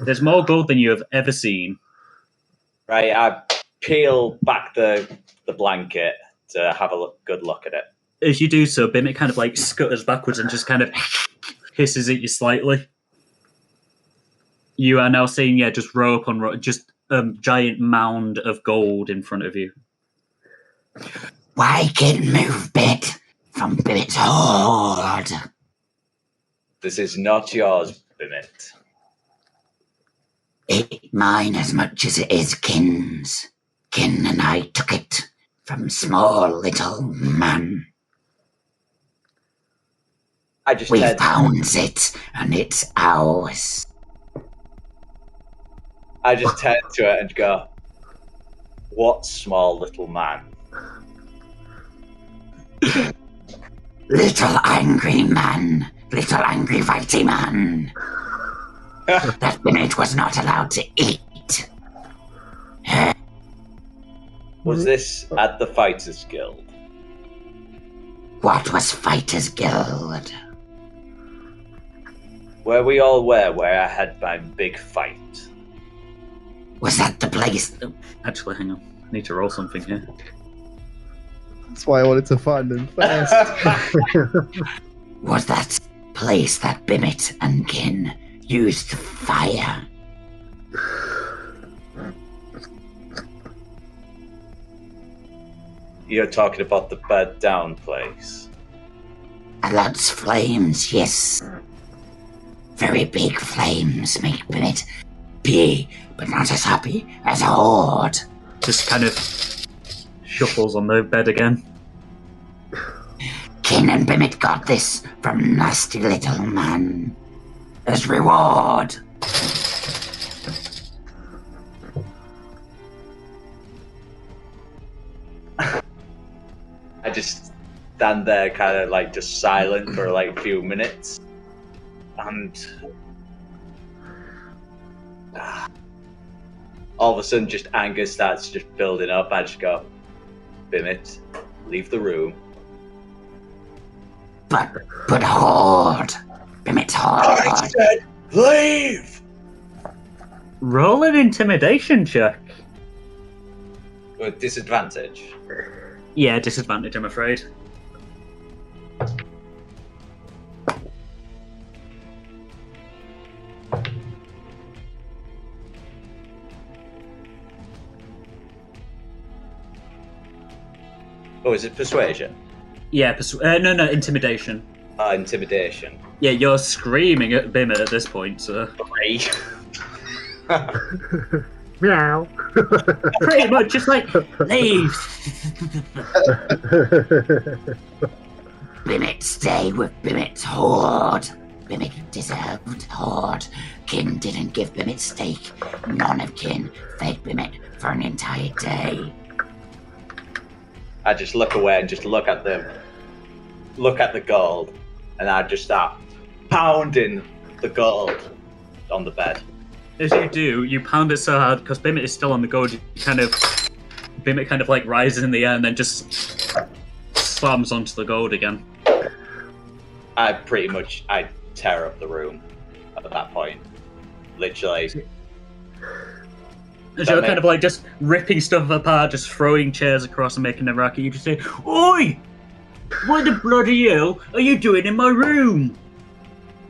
There's more gold than you have ever seen. Right, I peel back the blanket to have a good look at it. As you do so, Bimit kind of like scutters backwards and just kind of hisses at you slightly. You are now seeing, just row upon row, just a giant mound of gold in front of you. Why can't move Bimit from Bimit's hoard? This is not yours, Bimit. It mine as much as it is Kin's. Kin and I took it from small little man. We found it, and it's ours. I just turn to it and go, what small little man? Little angry man. Little angry fighty man. That Bimit was not allowed to eat. Was this at the Fighters Guild? What was Fighters Guild? Where we all were, where I had my big fight. Was that the place? Actually, hang on. I need to roll something here. That's why I wanted to find him first. Was that place that Bimit and Kin used fire? You're talking about the bed down place. A lot's flames, yes. Very big flames make Bimit be, but not as happy as a horde. Just kind of shuffles on the bed again. Kin and Bimit got this from nasty little man. As reward. I just stand there kind of like just silent for like a few minutes. And all of a sudden just anger starts just building up. I just go, Bimit, leave the room. But horde. Bimit's horde. I said, leave! Roll an intimidation check. With disadvantage. Yeah, disadvantage, I'm afraid. Oh, is it persuasion? Yeah, no, intimidation. Intimidation. Yeah, you're screaming at Bimit at this point, so... Meow. Pretty much, just like, leave! Bimit stay with Bimit's horde. Bimit deserved horde. Kin didn't give Bimit steak. None of kin fed Bimit for an entire day. I just look away and just look at the gold, and I just start pounding the gold on the bed. As you do, you pound it so hard, because Bimit is still on the gold, Bimit kind of like rises in the air and then just slams onto the gold again. I tear up the room at that point. Literally. As you're kind of like just ripping stuff apart, just throwing chairs across and making a racket, you just say, Oi! What the bloody hell are you doing in my room?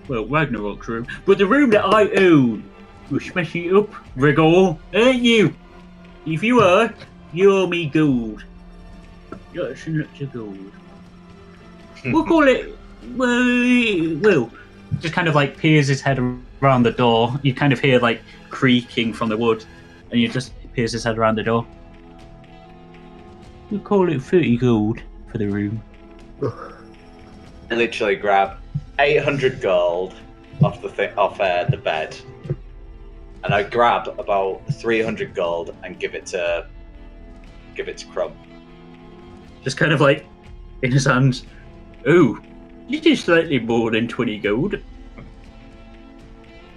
Well, Ragnarok's room, but the room that I own. You're smashing it up, Gregor, aren't you? If you are, you owe me gold. Lots and lots of gold. We'll call it, well, just kind of like peers his head around the door. You kind of hear like creaking from the wood, and you just peers his head around the door. We'll call it 30 gold for the room. I literally grab 800 gold off the bed, and I grab about 300 gold and give it to Crumb. Just kind of like in his hands. Oh, this is slightly more than 20 gold.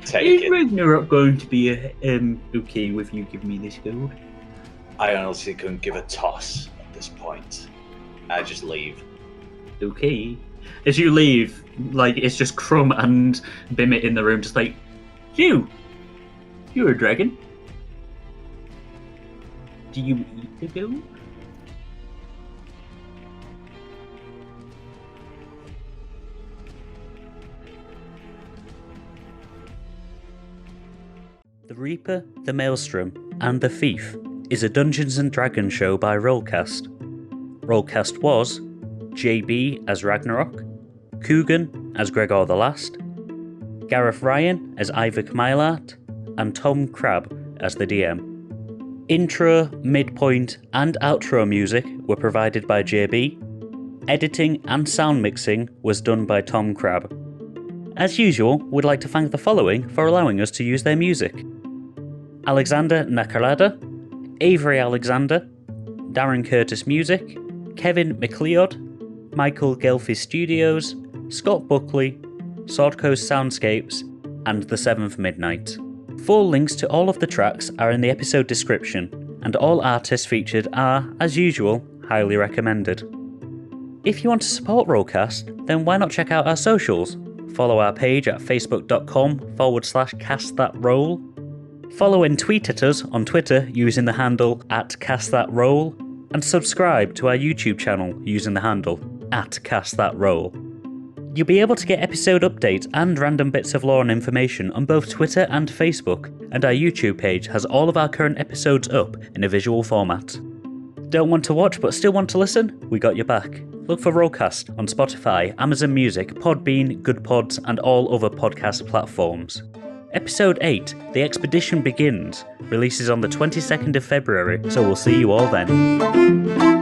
Take Is it. Ragnarok going to be okay with you giving me this gold? I honestly couldn't give a toss at this point. I just leave. Okay. As you leave, like it's just Crumb and Bimit in the room, just like, you're a dragon. Do you eat the gold? The Reaper, the Maelstrom, and the Thief is a Dungeons & Dragons show by RollCast. RollCast was JB as Ragnarok, Coogan as Gregor the Last, Gareth Ryan as Iyvak Mileart, and Tom Crabbe as the DM. Intro, midpoint, and outro music were provided by JB. Editing and sound mixing was done by Tom Crabbe. As usual, we'd like to thank the following for allowing us to use their music: Alexander Nakarada, Avery Alexander, Darren Curtis Music, Kevin MacLeod, Michael Ghelfi Studios, Scott Buckley, Sword Coast Soundscapes, and The Seventh Midnight. Full links to all of the tracks are in the episode description, and all artists featured are, as usual, highly recommended. If you want to support RollCast, then why not check out our socials? Follow our page at facebook.com/castthatroll. Follow and tweet at us on Twitter using the handle @castthatroll, and subscribe to our YouTube channel using the handle @castthatroll. You'll be able to get episode updates and random bits of lore and information on both Twitter and Facebook, and our YouTube page has all of our current episodes up in a visual format. Don't want to watch but still want to listen? We got your back. Look for RollCast on Spotify, Amazon Music, Podbean, Good Pods, and all other podcast platforms. Episode 8, The Expedition Begins, releases on the 22nd of February, so we'll see you all then.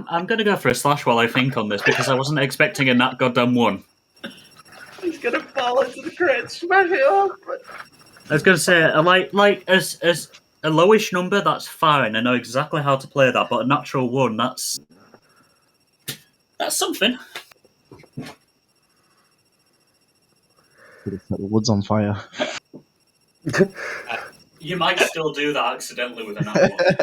I'm going to go for a slash while I think on this because I wasn't expecting a nat goddamn 1. He's gonna fall into the crit, smash it up. I was going to say, as a lowish number, that's fine. I know exactly how to play that, but a natural 1, that's something. Could have set the woods on fire. You might still do that accidentally with a nat 1.